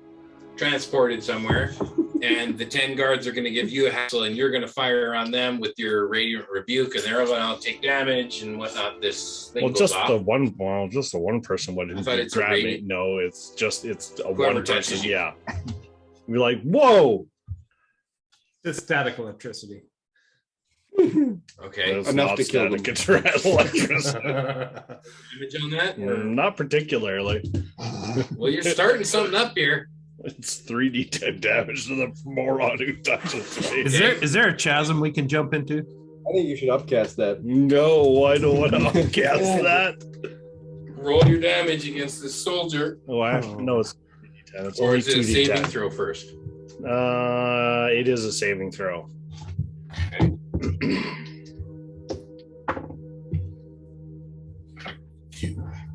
transported somewhere. And the 10 guards are going to give you a hassle, and you're going to fire on them with your Radiant Rebuke, and they're going to take damage and whatnot. This thing goes Just off. the one person would I thought it's a grab me. radiant. No, it's a Whoever one touches person. you. Yeah. Be like, whoa. It's static electricity. Okay. That's Enough not to kill them. static, it's red electricity. Damage on that? Not particularly. Well, you're starting something up here. It's 3d10 damage to the moron who touches me. Is there a chasm we can jump into? I think you should upcast that. No, I don't want to upcast that. Roll your damage against this soldier. Oh, no, it's 3d10. It's Or only is it a saving 2d10. throw first? It is a saving throw. Okay.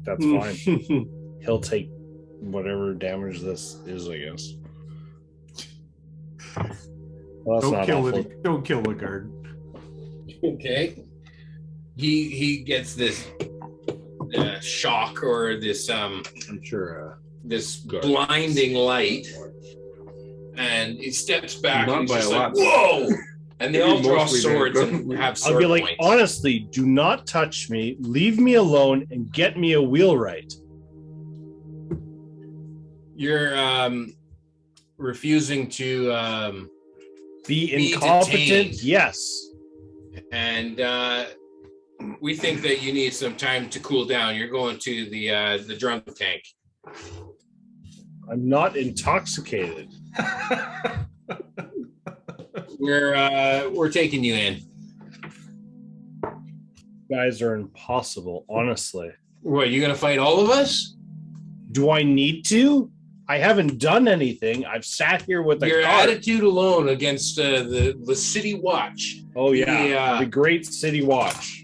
That's fine. He'll take whatever damage this is, I guess. Well, that's not awful. Don't kill the guard. Okay. He gets this shock or this I'm sure. this blinding light, and he steps back Not and he's by just a like, lot. whoa! And they all draw Mostly swords they're and good. have I'll sword be like, points. honestly, do not touch me. Leave me alone and get me a wheelwright. You're refusing to Be incompetent? detained. Yes. and we think that you need some time to cool down. You're going to the drunk tank. I'm not intoxicated. We're taking you in. You guys are impossible, honestly. What, you gonna fight all of us? Do I need to? I haven't done anything. I've sat here with Your a cart. attitude alone against the City Watch. Oh yeah, the Great City Watch.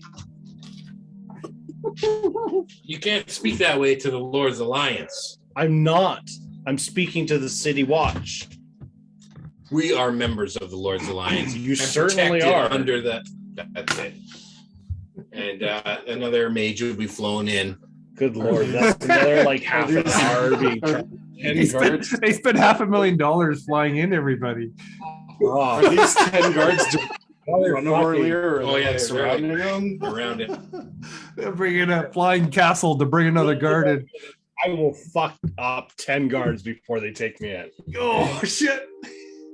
You can't speak that way to the Lord's Alliance. I'm not. I'm speaking to the City Watch. We are members of the Lord's Alliance. You and certainly protected are. Under that's it. And another mage will be flown in. Good Lord, that's another like half an hour being trapped. They spent $500,000 flying in everybody. Are these 10 guards just run over fucking- here? Or Oh, yeah, like surrounding them? Around it. They're bringing a flying castle to bring another guard in. I will fuck up 10 guards before they take me in. Oh shit!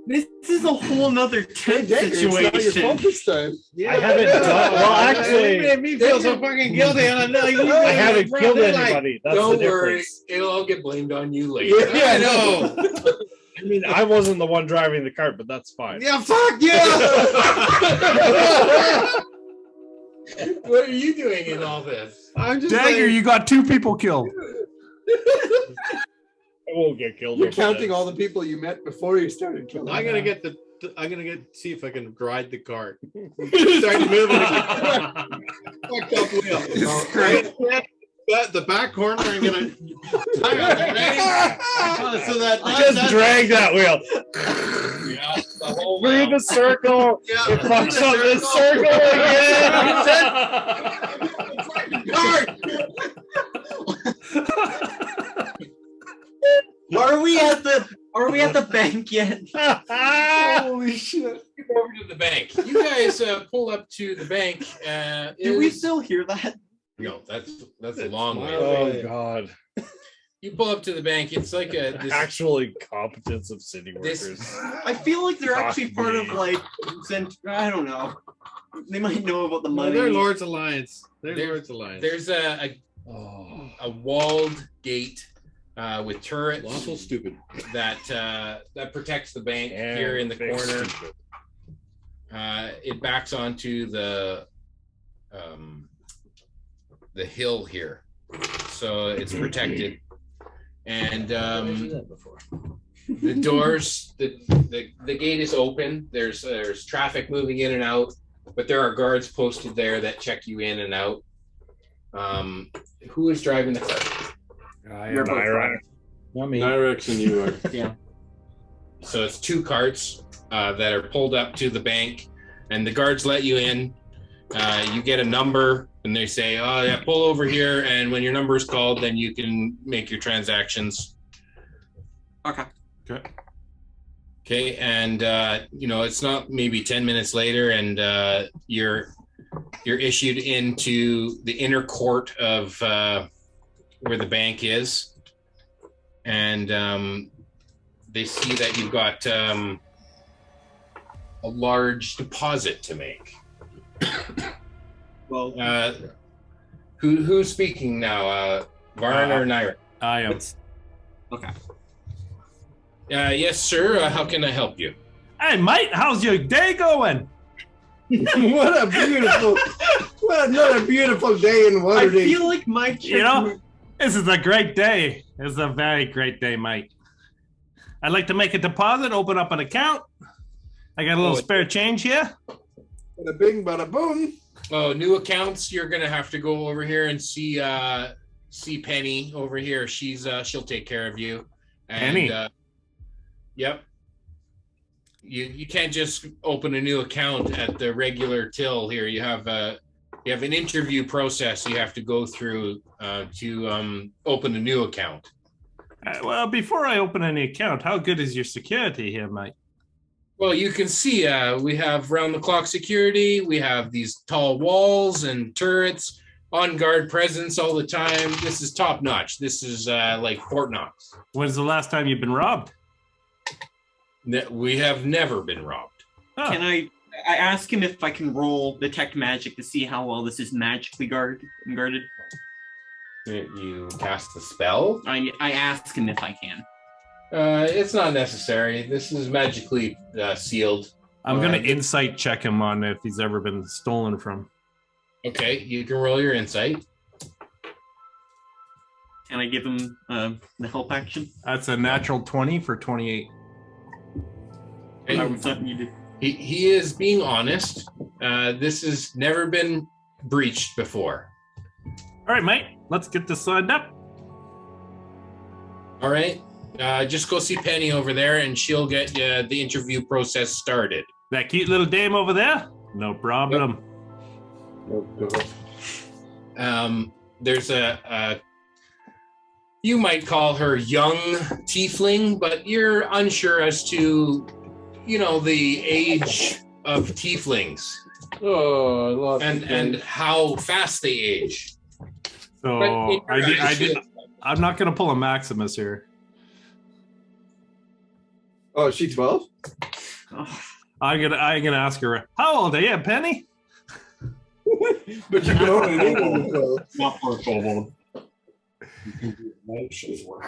This is a whole nother tent It's not your fault situation. this time. I haven't done well. Actually, It made me feel so fucking guilty, and I'm like, I haven't killed anybody. That's Don't the worry, difference. it'll all get blamed on you later. Yeah, I know. I mean, I wasn't the one driving the cart, but that's fine. Yeah, fuck yeah. What are you doing in all this? I'm just Dagger, like, you got 2 people killed. I won't get killed. You're over counting this. all the people you met before you started killing. I'm gonna see if I can ride the cart. Start moving. Fucked up wheel. Right? The back corner. I'm gonna. So that Just drag that wheel Yeah, the whole through the circle. Yeah, It fucks up the circle again. Are we at the bank yet? Holy shit! Over to the bank. You guys pull up to the bank. Do we still hear that? No, that's a long way. Oh God! You pull up to the bank. It's like this Actual incompetence of city workers. I feel like they're actually part of like, I don't know. They might know about the money. They're Lord's Alliance. They're Lord's Alliance. There's a walled gate with turrets. Lawful stupid. That protects the bank here in the corner. It backs onto the hill here, so it's protected. And the doors, the gate is open. There's traffic moving in and out, but there are guards posted there that check you in and out. Who is driving the car? You're Nyrax. Not me. Nyrax and you are. Yeah. So it's two carts that are pulled up to the bank, and the guards let you in. You get a number, and they say, "Oh yeah, pull over here." And when your number is called, then you can make your transactions. Okay. Okay. Okay, and it's not maybe 10 minutes later, and you're issued into the inner court of where the bank is, and they see that you've got a large deposit to make. Well, who's speaking now? Varn or Naira? I am. Okay. Yes, sir. How can I help you? Hey, mate, how's your day going? What another beautiful day in I Waterdeep. feel like my This is a great day. It's a very great day, mate. I'd like to make a deposit, open up an account. I got a little spare change here. Bada bing, bada boom. Oh, new accounts. You're gonna have to go over here and see Penny over here. She'll take care of you. And, Penny. Yep. You can't just open a new account at the regular till here. You have an interview process you have to go through to open a new account. Well, before I open any account, how good is your security here, mate? Well, you can see we have round-the-clock security. We have these tall walls and turrets, on-guard presence all the time. This is top-notch. This is like Fort Knox. When's the last time you've been robbed? We have never been robbed. Huh. Can I ask him if I can roll detect magic to see how well this is magically guarded? You cast the spell? I ask him if I can. It's not necessary. This is magically sealed. I'm going to insight check him on if he's ever been stolen from. Okay, you can roll your insight. Can I give him the help action? That's a natural 20 for 28. He is being honest. This has never been breached before. All right, mate. Let's get this signed up. All right. Just go see Penny over there, and she'll get the interview process started. That cute little dame over there? No problem. There's a you might call her young tiefling, but you're unsure as to, the age of tieflings. Oh, I love and how fast they age. So I'm not going to pull a Maximus here. Oh, is she 12? I'm gonna ask her, how old are you, Penny? But you can only not for a kobold.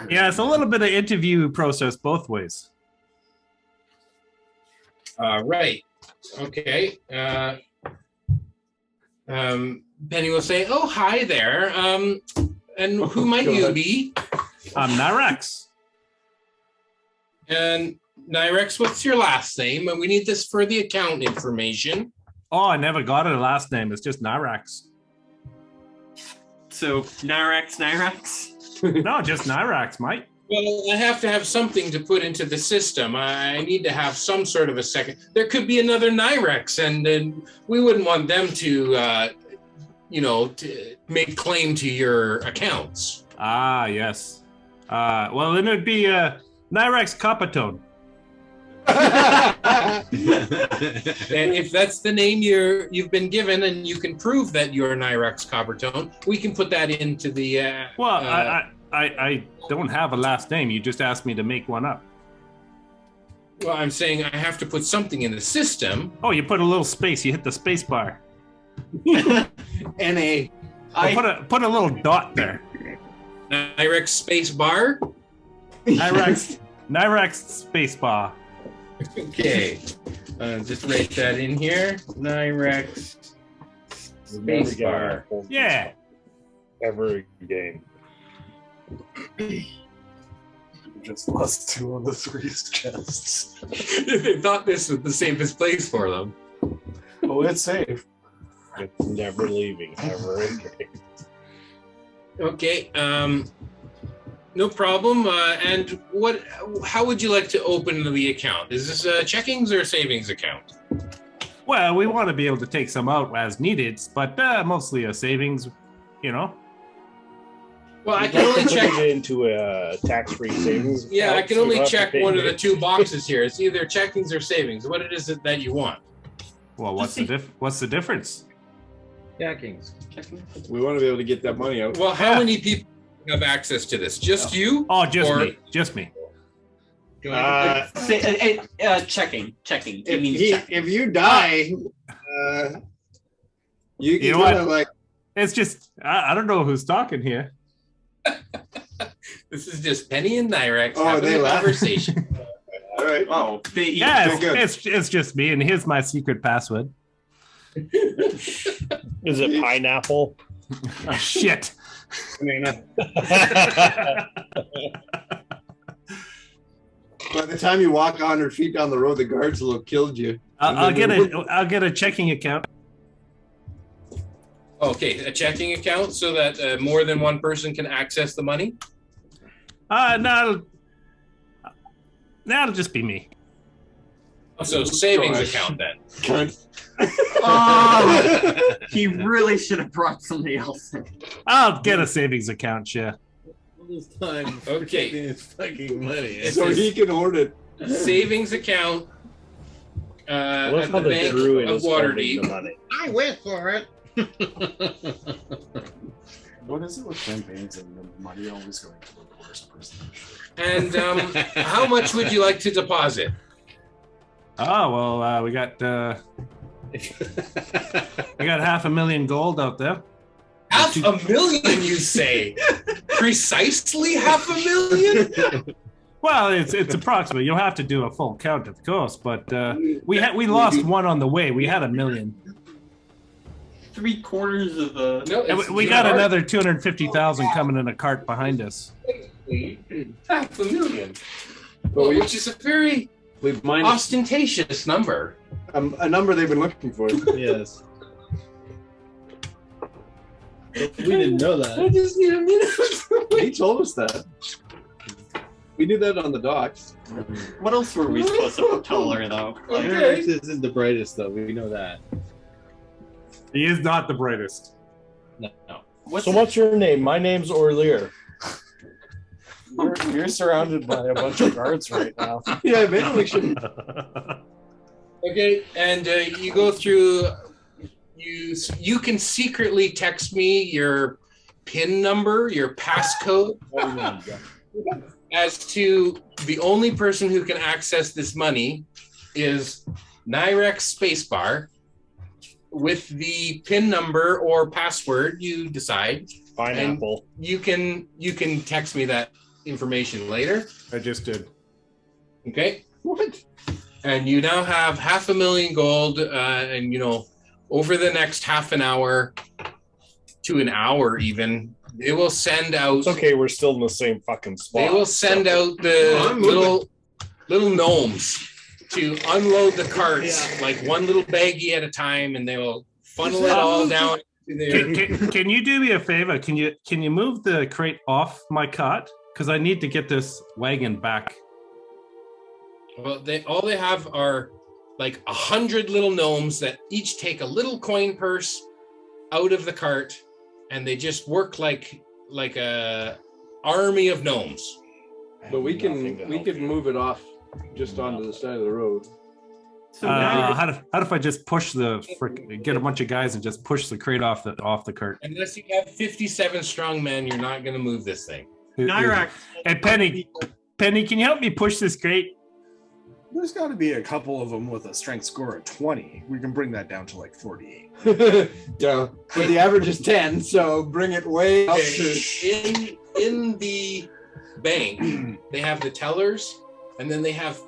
Yeah, it's a little bit of interview process both ways. Right. Okay. Penny will say, "Oh, hi there. And who might you be?" I'm Nyrax. And Nyrex, what's your last name? And we need this for the account information. Oh, I never got a last name. It's just Nyrax. So, Nyrax? No, just Nyrax, mate. Well, I have to have something to put into the system. I need to have some sort of a second. There could be another Nyrex, and then we wouldn't want them to, to make claim to your accounts. Ah, yes. Well, then it'd be Nyrax Coppertone. And if that's the name you've been given, and you can prove that you're Nyrex Coppertone, we can put that into the. I don't have a last name. You just asked me to make one up. Well, I'm saying I have to put something in the system. Oh, you put a little space. You hit the space bar. N-A. Put a little dot there. Nyrex space bar. Nyrex space bar. Okay, just write that in here. Nyrex space bar. Yeah. Ever again. Just lost 2 of the 3 chests. They thought this was the safest place for them. Oh, it's safe. It's never leaving ever again. Okay, no problem. And how would you like to open the account? Is this a checkings or a savings account? Well, we want to be able to take some out as needed, but mostly a savings, you know. Well, I can only check it into a tax-free savings. Yeah, account, I can so only you don't have check to pay one of the me. 2 boxes here. It's either checkings or savings. What is it that you want? Well, what's the difference? Checkings. We want to be able to get that money out. Well, how many people have access to this? Just you? Oh, just me. Checking. If you die, you know kind what? of like. It's just I don't know who's talking here. This is just Penny and Nyrex Oh, having they a laugh. conversation. All right. Oh, Yeah, it's just me, and here's my secret password. Is it pineapple? Oh, shit. By the time you walk 100 feet down the road, the guards will have killed you. I'll get a checking account. Okay, a checking account so that more than one person can access the money? No, that'll just be me. So savings account then. Oh, he really should have brought somebody else in. I'll get a savings account, yeah. This time, Okay. his fucking money. So he can hoard it. Savings account I love at how the the Bank druid of is holding the Waterdeep. money. I went for it. What is it with campaigns and the money always going to the worst person? And how much would you like to deposit? Oh well, we got $500,000 gold out there. $500,000, you say? Precisely $500,000? Well, it's approximate. You'll have to do a full count, of course, but we lost one on the way. We had $1 million. 3/4 of a. No, And we got another 250,000 coming in a cart behind us. $500,000. Which is a very ostentatious number. A number they've been looking for. Yes. We didn't know I that. just need a minute. He told us that. We knew that on the docks. What else were we supposed to tell her, though? Okay. This isn't the brightest, though. We know that. He is not the brightest. No. What's your name? My name's Orlear. You're surrounded by a bunch of guards right now. Yeah, maybe we should. Okay, and you go through. You can secretly text me your PIN number, your passcode, as to the only person who can access this money is Nyrex Spacebar. With the PIN number or password, you decide. Pineapple. And you can text me that information later. I just did. Okay. What? And you now have $500,000 gold, and over the next half an hour to an hour, even it will send out. It's okay, we're still in the same fucking spot. They will send out the little gnomes to unload the carts, like one little baggie at a time, and they will funnel it all down. Can you do me a favor? Can you move the crate off my cart? Because I need to get this wagon back. Well, all they have are like 100 little gnomes that each take a little coin purse out of the cart, and they just work like a army of gnomes. But we can move it off just onto the side of the road. So how if I just push get a bunch of guys and just push the crate off the cart? Unless you have 57 strong men, you're not going to move this thing. Nyrak. Hey, Penny, can you help me push this crate? There's got to be a couple of them with a strength score of 20. We can bring that down to like 48. Yeah, but the average is 10, so bring it way up to. In the bank, they have the tellers, and then they have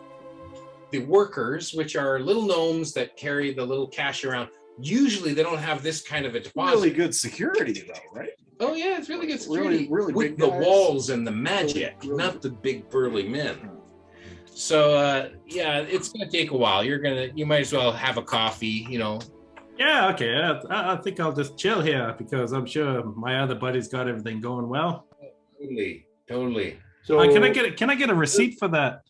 the workers, which are little gnomes that carry the little cash around. Usually, they don't have this kind of a deposit. Really good security, though, right? Oh yeah, it's really good security. Really with big the guys. walls and the magic, not the big burly men. So yeah, it's gonna take a while. You might as well have a coffee, Yeah, okay. I think I'll just chill here because I'm sure my other buddy's got everything going well. Totally. So Can I get a receipt for that?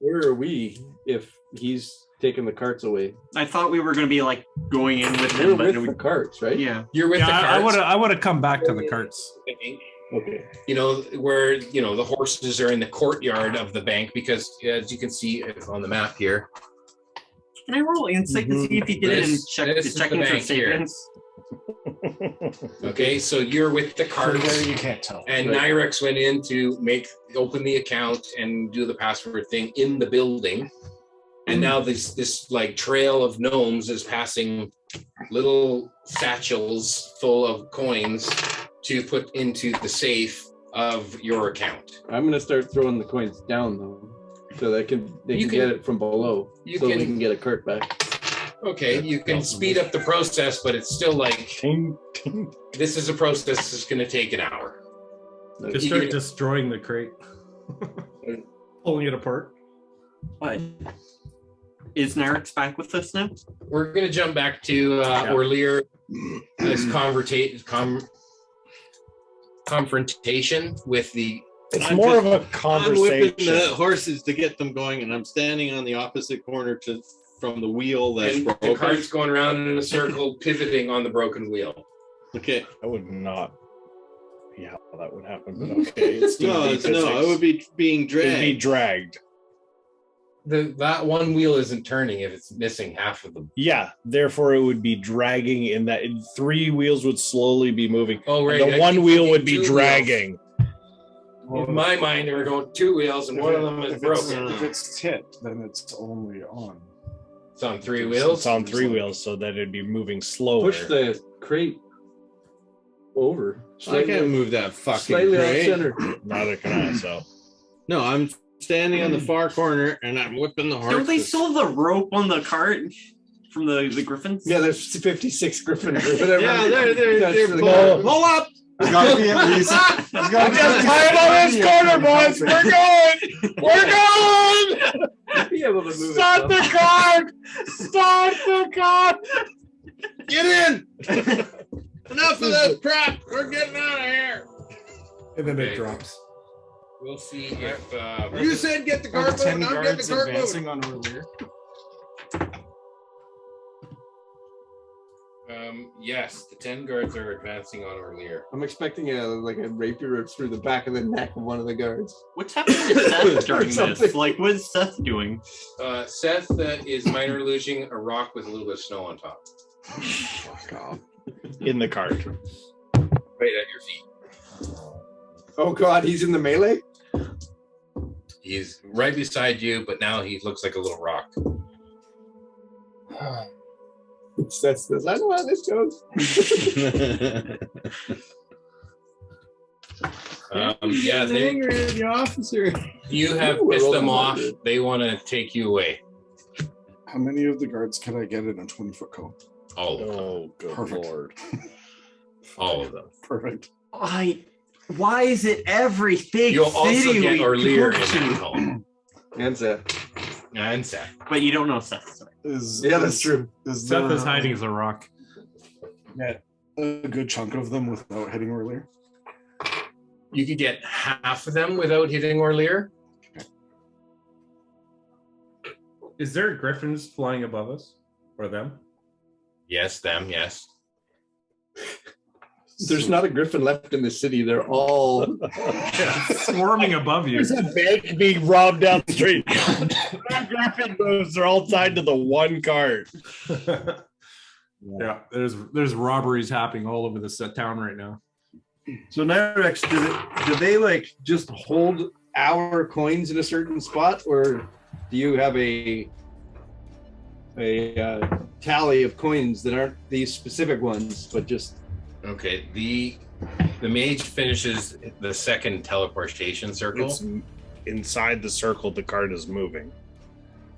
where are we if he's taking the carts away? I thought we were going to be like going in with We're him, but with the carts, right? yeah. You're with the carts. I would have come back to the carts. Okay. Where the horses are in the courtyard of the bank, because as you can see on the map here. Can I roll insight to see if he did it and checking for savings? Okay, so you're with the carts. You can't tell. And Nyrex went in to open the account and do the password thing in the building. And now this like trail of gnomes is passing little satchels full of coins to put into the safe of your account. I'm gonna start throwing the coins down though, so they can get it from below, we can get a cart back. Okay, you can speed up the process, but it's still like this is a process that's going to take an hour. Just start destroying the crate, pulling it apart. What? Is Narek's back with us now? We're going to jump back to Orlear. This confrontation with the. It's more of a I'm conversation. whipping the horses to get them going, and I'm standing on the opposite corner from the wheel that's And broken. the cart's going around in a circle, pivoting on the broken wheel. Okay. I would not see how that would happen, but okay. It's it would be being dragged. It'd be dragged. That one wheel isn't turning if it's missing half of them. Yeah, therefore it would be dragging in that 3 wheels would slowly be moving. Oh, right. And the one wheel would be dragging. In my mind, they were going 2 wheels, and one of them is broken. If it's tipped, then it's only on. It's on 3 wheels? It's on 3 wheels, so that it'd be moving slower. Push the crate over. I can't move that fucking slightly crate. off center. Neither can I, so. No, I'm standing on the far corner, and I'm whipping the horse. Don't they still have the rope on the cart from the griffins? Yeah, there's 56 griffins or whatever. Yeah, they're pull up. There's got to be at least. Just tie it on this corner, boys. We're going. We're going. Be able to move Start the cart. Start the cart. Get in! Enough of this crap! We're getting out of here! And then Okay. it drops. We'll see if. You said get the Are car the 10 moving. I'm getting guards the car advancing moving. on Orlear? Yes, the 10 guards are advancing on Orlear. I'm expecting a rapier through the back of the neck of one of the guards. What's happening to Seth during Something. this? Like, what is Seth doing? Seth is minor illusioning a rock with a little bit of snow on top. Fuck off. In the cart. Right at your feet. Oh God, he's in the melee? He's right beside you, but now he looks like a little rock. That's this. I know how this goes. Yeah, the officer. you have Ooh, I pissed rolled them a off. 100. They want to take you away. How many of the guards can I get in a 20-foot coat? All of them. Oh, good Perfect. lord. All of them. Perfect. Why is it every big You'll also city get we Orlear go in that to? home. And Seth. And Seth. But you don't know Seth. Yeah, that's true. Is Seth there is hiding as a rock. a good chunk of them without hitting Orlear? You could get half of them without hitting Orlear. Is there griffins flying above us? Or them? Yes, them, yes. There's not a griffin left in the city. They're all swarming above you. There's a bank being robbed down the street. Griffin moves. They're all tied to the one cart. Yeah, there's robberies happening all over this town right now. So Nyrex, do they like just hold our coins in a certain spot, or do you have a tally of coins that aren't these specific ones, but just Okay, the mage finishes the second teleportation circle. It's inside the circle. The cart is moving.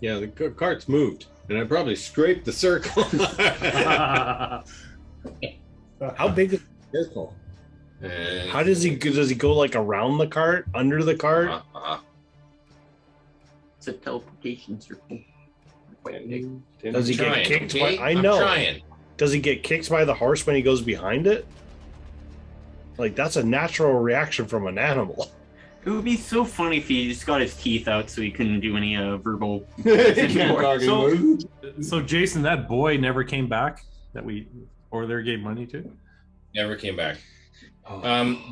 Yeah, the cart's moved, and I probably scraped the circle. How big is the circle? How does he go like around the cart, under the cart? It's a teleportation circle. Does he get kicked by? I know. Does he get kicked by the horse when he goes behind it? Like that's a natural reaction from an animal. It would be so funny if he just got his teeth out so he couldn't do any verbal. So Jason, that boy never came back that we or gave money to? Never came back.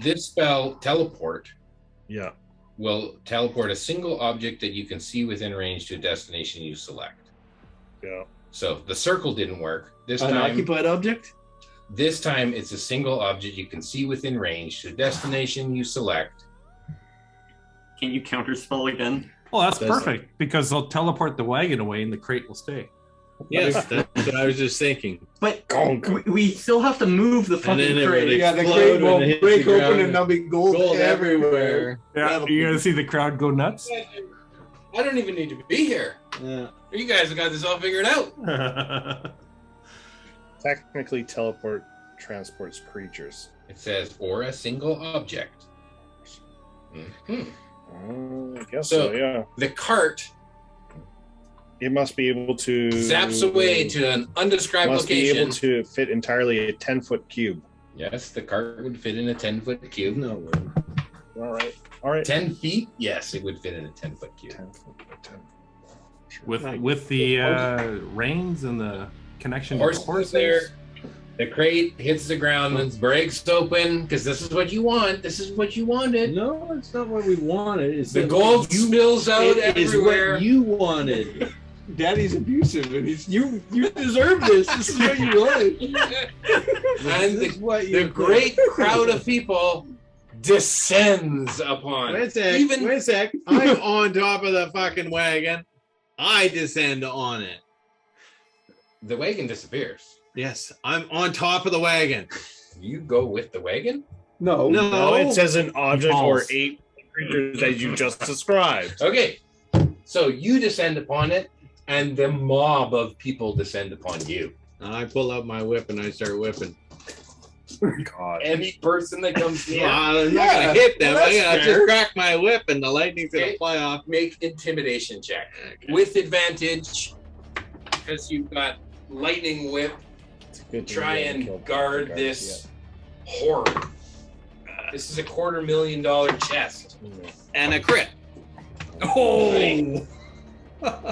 This spell, teleport, will teleport a single object that you can see within range to a destination you select. Yeah. So the circle didn't work. This an time, occupied object? This time it's a single object you can see within range to a destination you select. Can you counterspell again? Well, that's perfect because they'll teleport the wagon away and the crate will stay. Yes, that's what I was just thinking. But we still have to move the fucking crate. Yeah, the crate will break open and there'll be gold everywhere. Yeah, you're gonna see the crowd go nuts. I don't even need to be here. Yeah. You guys have got this all figured out. Technically, teleport transports creatures. It says, or a single object. I guess so, yeah. The cart, it must be able to zaps away to an undescribed must location. Be able to fit entirely a 10-foot cube. Yes, the cart would fit in a 10-foot cube. No way. All right. 10 feet? Yes, it would fit in a 10-foot cube. 10 foot. With the reins and the connection to the horses. There. The crate hits the ground and breaks open because this is what you want. This is what you wanted. No, it's not what we wanted. It's the gold spills out everywhere. What you wanted. Daddy's abusive, and you deserve this. This is what you wanted. And the great crowd of people descends upon. Wait a sec. I'm on top of the fucking wagon. I descend on it. The wagon disappears. Yes, I'm on top of the wagon. You go with the wagon? No, it says an object or 8 creatures that you just described. Okay, so you descend upon it, and the mob of people descend upon you. And I pull out my whip and I start whipping. God. Any person that comes near. I'm not gonna hit them. I'm gonna just crack my whip and the lightning's gonna fly off. Make intimidation check with advantage because you've got lightning whip. Try and guard this horror. This is a $250,000 chest. And a crit. Oh!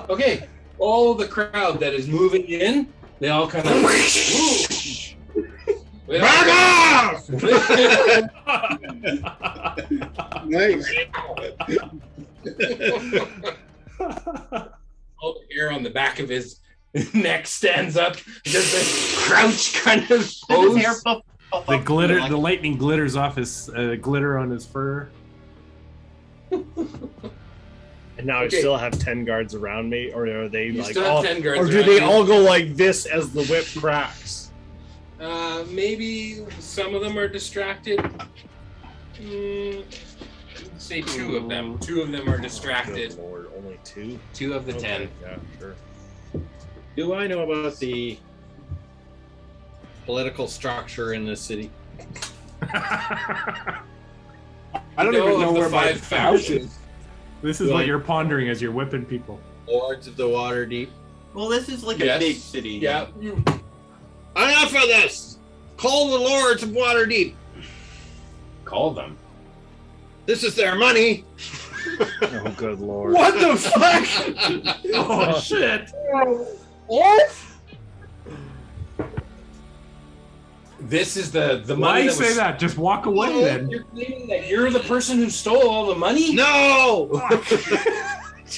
Okay, all the crowd that is moving in, they all kind of back off! Nice. All the hair on the back of his neck stands up. Just a crouch kind of pose. The glitter, the lightning glitters off his glitter on his fur. And now I still have 10 guards around me, or are they You like still have all, 10 guards or do around they you. all go like this as the whip cracks? Maybe some of them are distracted. Say 2 of them. 2 of them are distracted. Good Lord, only 2? 2 of the 10. Yeah, sure. Do I know about the political structure in this city? I don't even know where my house is. This is what you're pondering as you're whipping people. Lords of the Waterdeep. Well, this is like a big city. Yeah. Enough of this! Call the Lords of Waterdeep. Call them. This is their money. Oh, good Lord. What the fuck? Oh, shit. This is the Why money. you say that? Just walk away then. You're claiming that you're the person who stole all the money? No!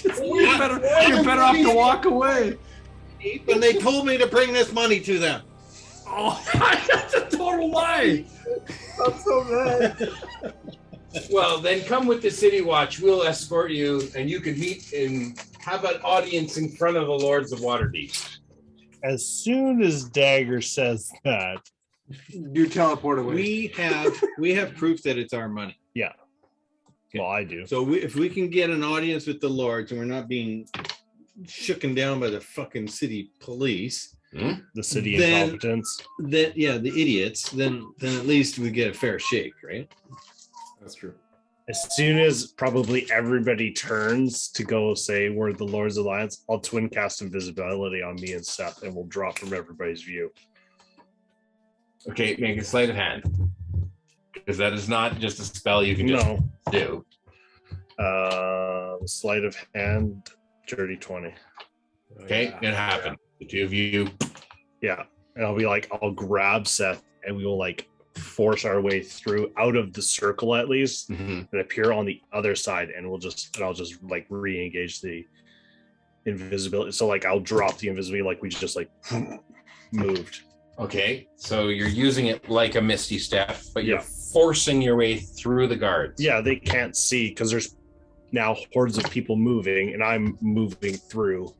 You're better off to walk away. And they told me to bring this money to them. Oh, that's a total lie. I'm so mad. Well, then come with the City Watch. We'll escort you, and you can meet and have an audience in front of the Lords of Waterdeep. As soon as Dagger says that, You teleport away. We have proof that it's our money. yeah. Well, I do. So if we can get an audience with the lords and we're not being shooken down by the fucking city police, The city then- incompetence. the idiots, then at least we get a fair shake, right? That's true. As soon as probably everybody turns to go say we're the Lords Alliance, I'll twin cast invisibility on me and Seth, and we'll drop from everybody's view. Okay, make a sleight of hand. Because that is not just a spell you can just do. Sleight of hand, dirty 20. Okay, it happened. The two of you. Yeah, and I'll be like, I'll grab Seth, and we will like force our way through out of the circle at least, and appear on the other side, and I'll just like re-engage the invisibility. So like I'll drop the invisibility, like we just like moved. Okay, so you're using it like a misty step, but you're forcing your way through the guards. Yeah, they can't see because there's now hordes of people moving, and I'm moving through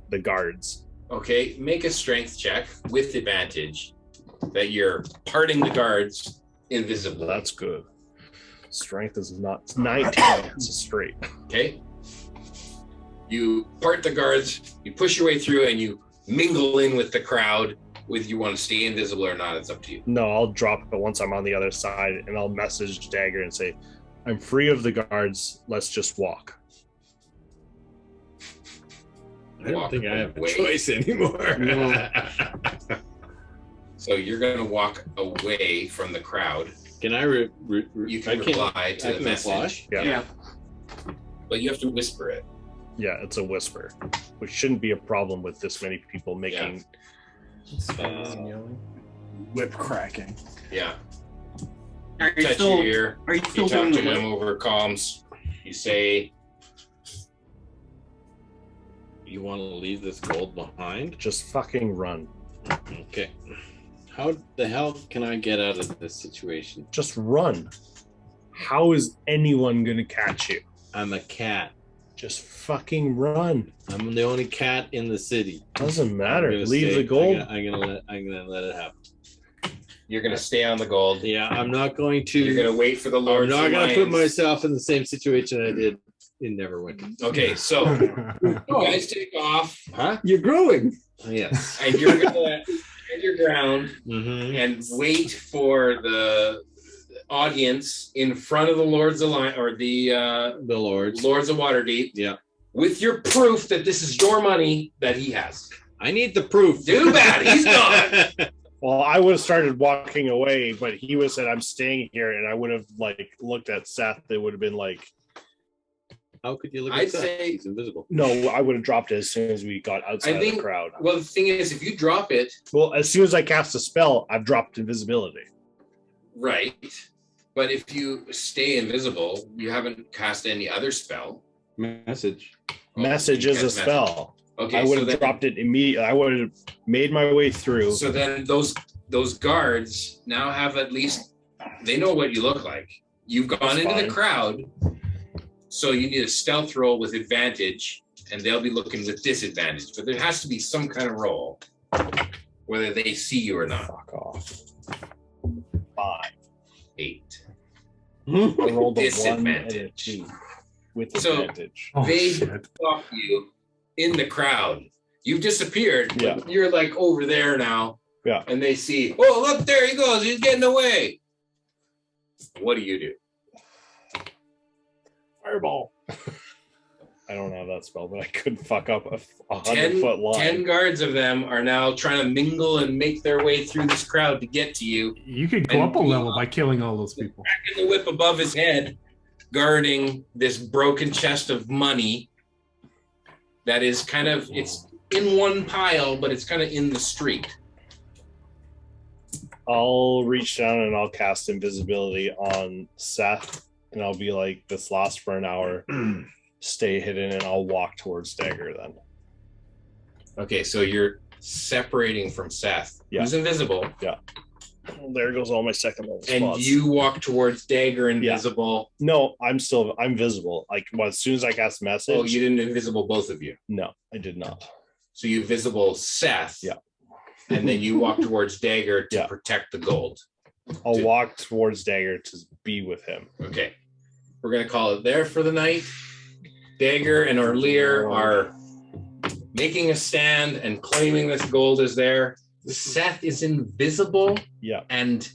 the guards. Okay, make a strength check with advantage that you're parting the guards invisibly. That's good. Strength is not 19. It's a straight. Okay. You part the guards, you push your way through, and you mingle in with the crowd. With you want to stay invisible or not, it's up to you. No, I'll drop it once I'm on the other side, and I'll message Dagger and say, I'm free of the guards. Let's just walk. I don't think I have a choice anymore. No. So you're going to walk away from the crowd. Can I? You can reply to the message. Yeah. But you have to whisper it. Yeah, it's a whisper, which shouldn't be a problem with this many people making whip cracking. Yeah. Are you Touch still? your ear. Are you still You talk doing to the him over comms. You say, You want to leave this gold behind? Just fucking run. Okay. How the hell can I get out of this situation? Just run. How is anyone going to catch you? I'm a cat. Just fucking run. I'm the only cat in the city. Doesn't matter. I'm gonna Leave stay- the gold. I'm gonna let it happen. you're going to stay on the gold. Yeah, I'm not going to. You're going to wait for the I'm Lord's not going to put Alliance. myself in the same situation I did in Neverwinter. Okay, so you guys take off. Huh? You're growing. Yes. And you're going to stand your ground Mm-hmm. and wait for the audience in front of the Lord's Alliance or the Lords of Waterdeep. Yeah. With your proof that this is your money that he has. I need the proof. Too bad he's gone. Well, I would have started walking away, but he would have said, I'm staying here. And I would have like looked at Seth. They would have been like, How could you look I'd at that? say- He's invisible. no, I would have dropped it as soon as we got outside of the crowd. Well, the thing is, if you drop it, Well, as soon as I cast a spell, I've dropped invisibility. right. But if you stay invisible, you haven't cast any other spell. Message. Message you is a cast spell. Okay, I would so have then- dropped it immediately. I would have made my way through. So then those guards now have at least they know what you look like. You've gone That's into the fine. crowd, so you need a stealth roll with advantage, and they'll be looking with disadvantage. But there has to be some kind of roll, whether they see you or not. Fuck off. 8. I rolled a 1 and a Disadvantage. 2 with So- advantage. They stop you in the crowd. You've disappeared. Yeah. You're like over there now. Yeah. And they see, oh, look, there he goes. He's getting away. What do you do? Fireball. I don't have that spell, but I could fuck up a 10 100-foot line. 10 guards of them are now trying to mingle and make their way through this crowd to get to you. You could go And up a level by killing all those people. Cracking the whip above his head, guarding this broken chest of money that is kind of, it's in one pile, but it's kind of in the street. I'll reach down and I'll cast invisibility on Seth, and I'll be like, "This lasts for an hour. Stay hidden," and I'll walk towards Dagger then. Okay, so you're separating from Seth, who's invisible. Yeah. Well, there goes all my second level and spots. you walk towards Dagger invisible. Yeah. No, I'm visible. Like as soon as I cast message. Oh, you didn't invisible both of you? No, I did not. So you visible Seth. Yeah. And then you walk towards Dagger to protect the gold. I'll walk towards Dagger to be with him. Okay. We're gonna call it there for the night. Dagger and Orlear are making a stand and claiming this gold is there. Seth is invisible. Yeah. And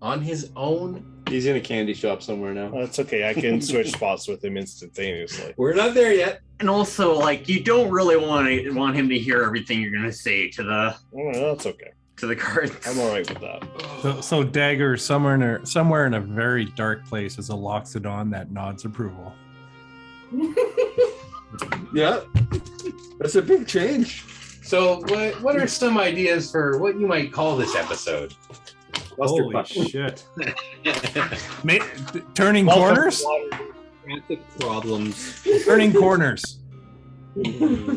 on his own. He's in a candy shop somewhere now. That's okay. I can switch spots with him instantaneously. We're not there yet. And also, like, you don't really want him to hear everything you're gonna say to the. Oh, that's okay. To the cards. I'm all right with that. So Dagger somewhere in a very dark place is a Loxodon that nods approval. Yeah, that's a big change. So what are some ideas for what you might call this episode? Holy shit. Turning corners? Traffic problems. Turning corners.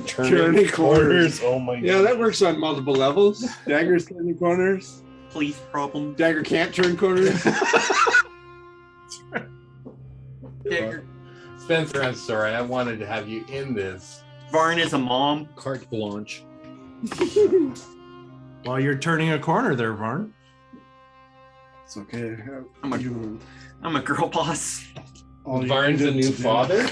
Turning corners. Oh my god. Yeah, that works on multiple levels. Dagger's turning corners. Police problem. Dagger can't turn corners. Dagger. Spencer, I'm sorry. I wanted to have you in this. Varn is a mom. Carte blanche. Well, you're turning a corner there, Varn. It's okay. I'm a girl boss. Varn's a new father?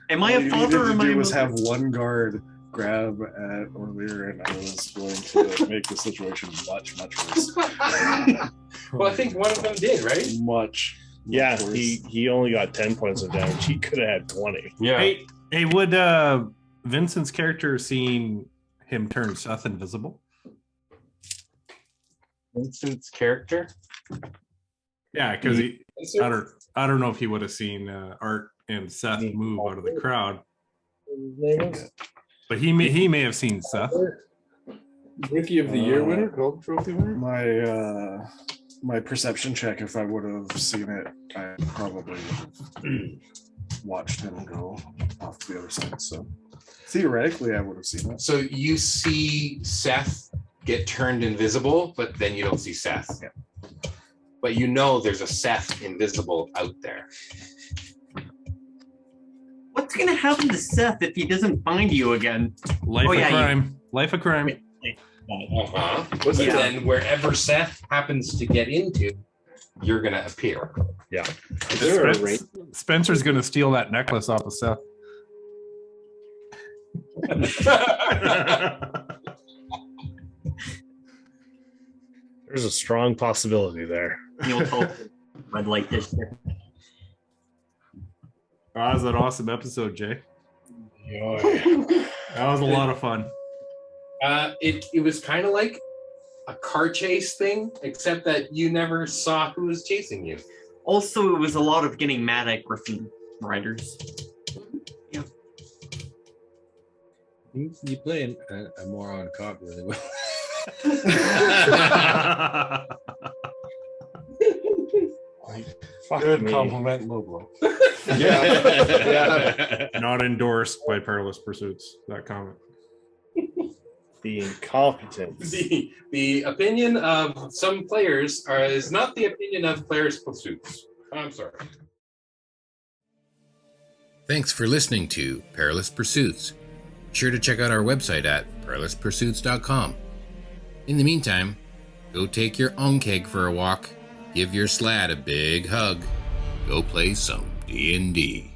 Am I a father or am I a was mother? have one guard grab at Orlear, and I was going to make the situation much worse. Well, I think one of them did, right? Much. Yeah, worse. he only got 10 points of damage. He could have had 20. Yeah. Hey, would Vincent's character seen him turn Seth invisible? Vincent's character? Yeah, because I don't know if he would have seen Art and Seth move out of the crowd. But he may have seen Seth. Rookie of the Year winner, Gold Trophy winner. My perception check, if I would have seen it, I probably would have watched him go off to the other side. So theoretically, I would have seen it. So you see Seth get turned invisible, but then you don't see Seth. Yeah. But you know there's a Seth invisible out there. What's gonna happen to Seth if he doesn't find you again? Life of crime. Life of crime. Uh-huh. But then wherever Seth happens to get into, you're gonna appear. Yeah. Spencer's gonna steal that necklace off of Seth. There's a strong possibility there. You'll hope I'd like this. That was an awesome episode, Jay. That was a lot of fun. It was kind of like a car chase thing, except that you never saw who was chasing you. Also, it was a lot of getting mad at Griffin riders. Yeah. You play a moron cop really well. Good compliment, low blow. Yeah. Not endorsed by Perilous Pursuits. That comment. The incompetence. The opinion of some players is not the opinion of Players Pursuits. I'm sorry. Thanks for listening to Perilous Pursuits. Be sure to check out our website at perilouspursuits.com. In the meantime, go take your onkeg for a walk, give your slad a big hug, go play some D&D.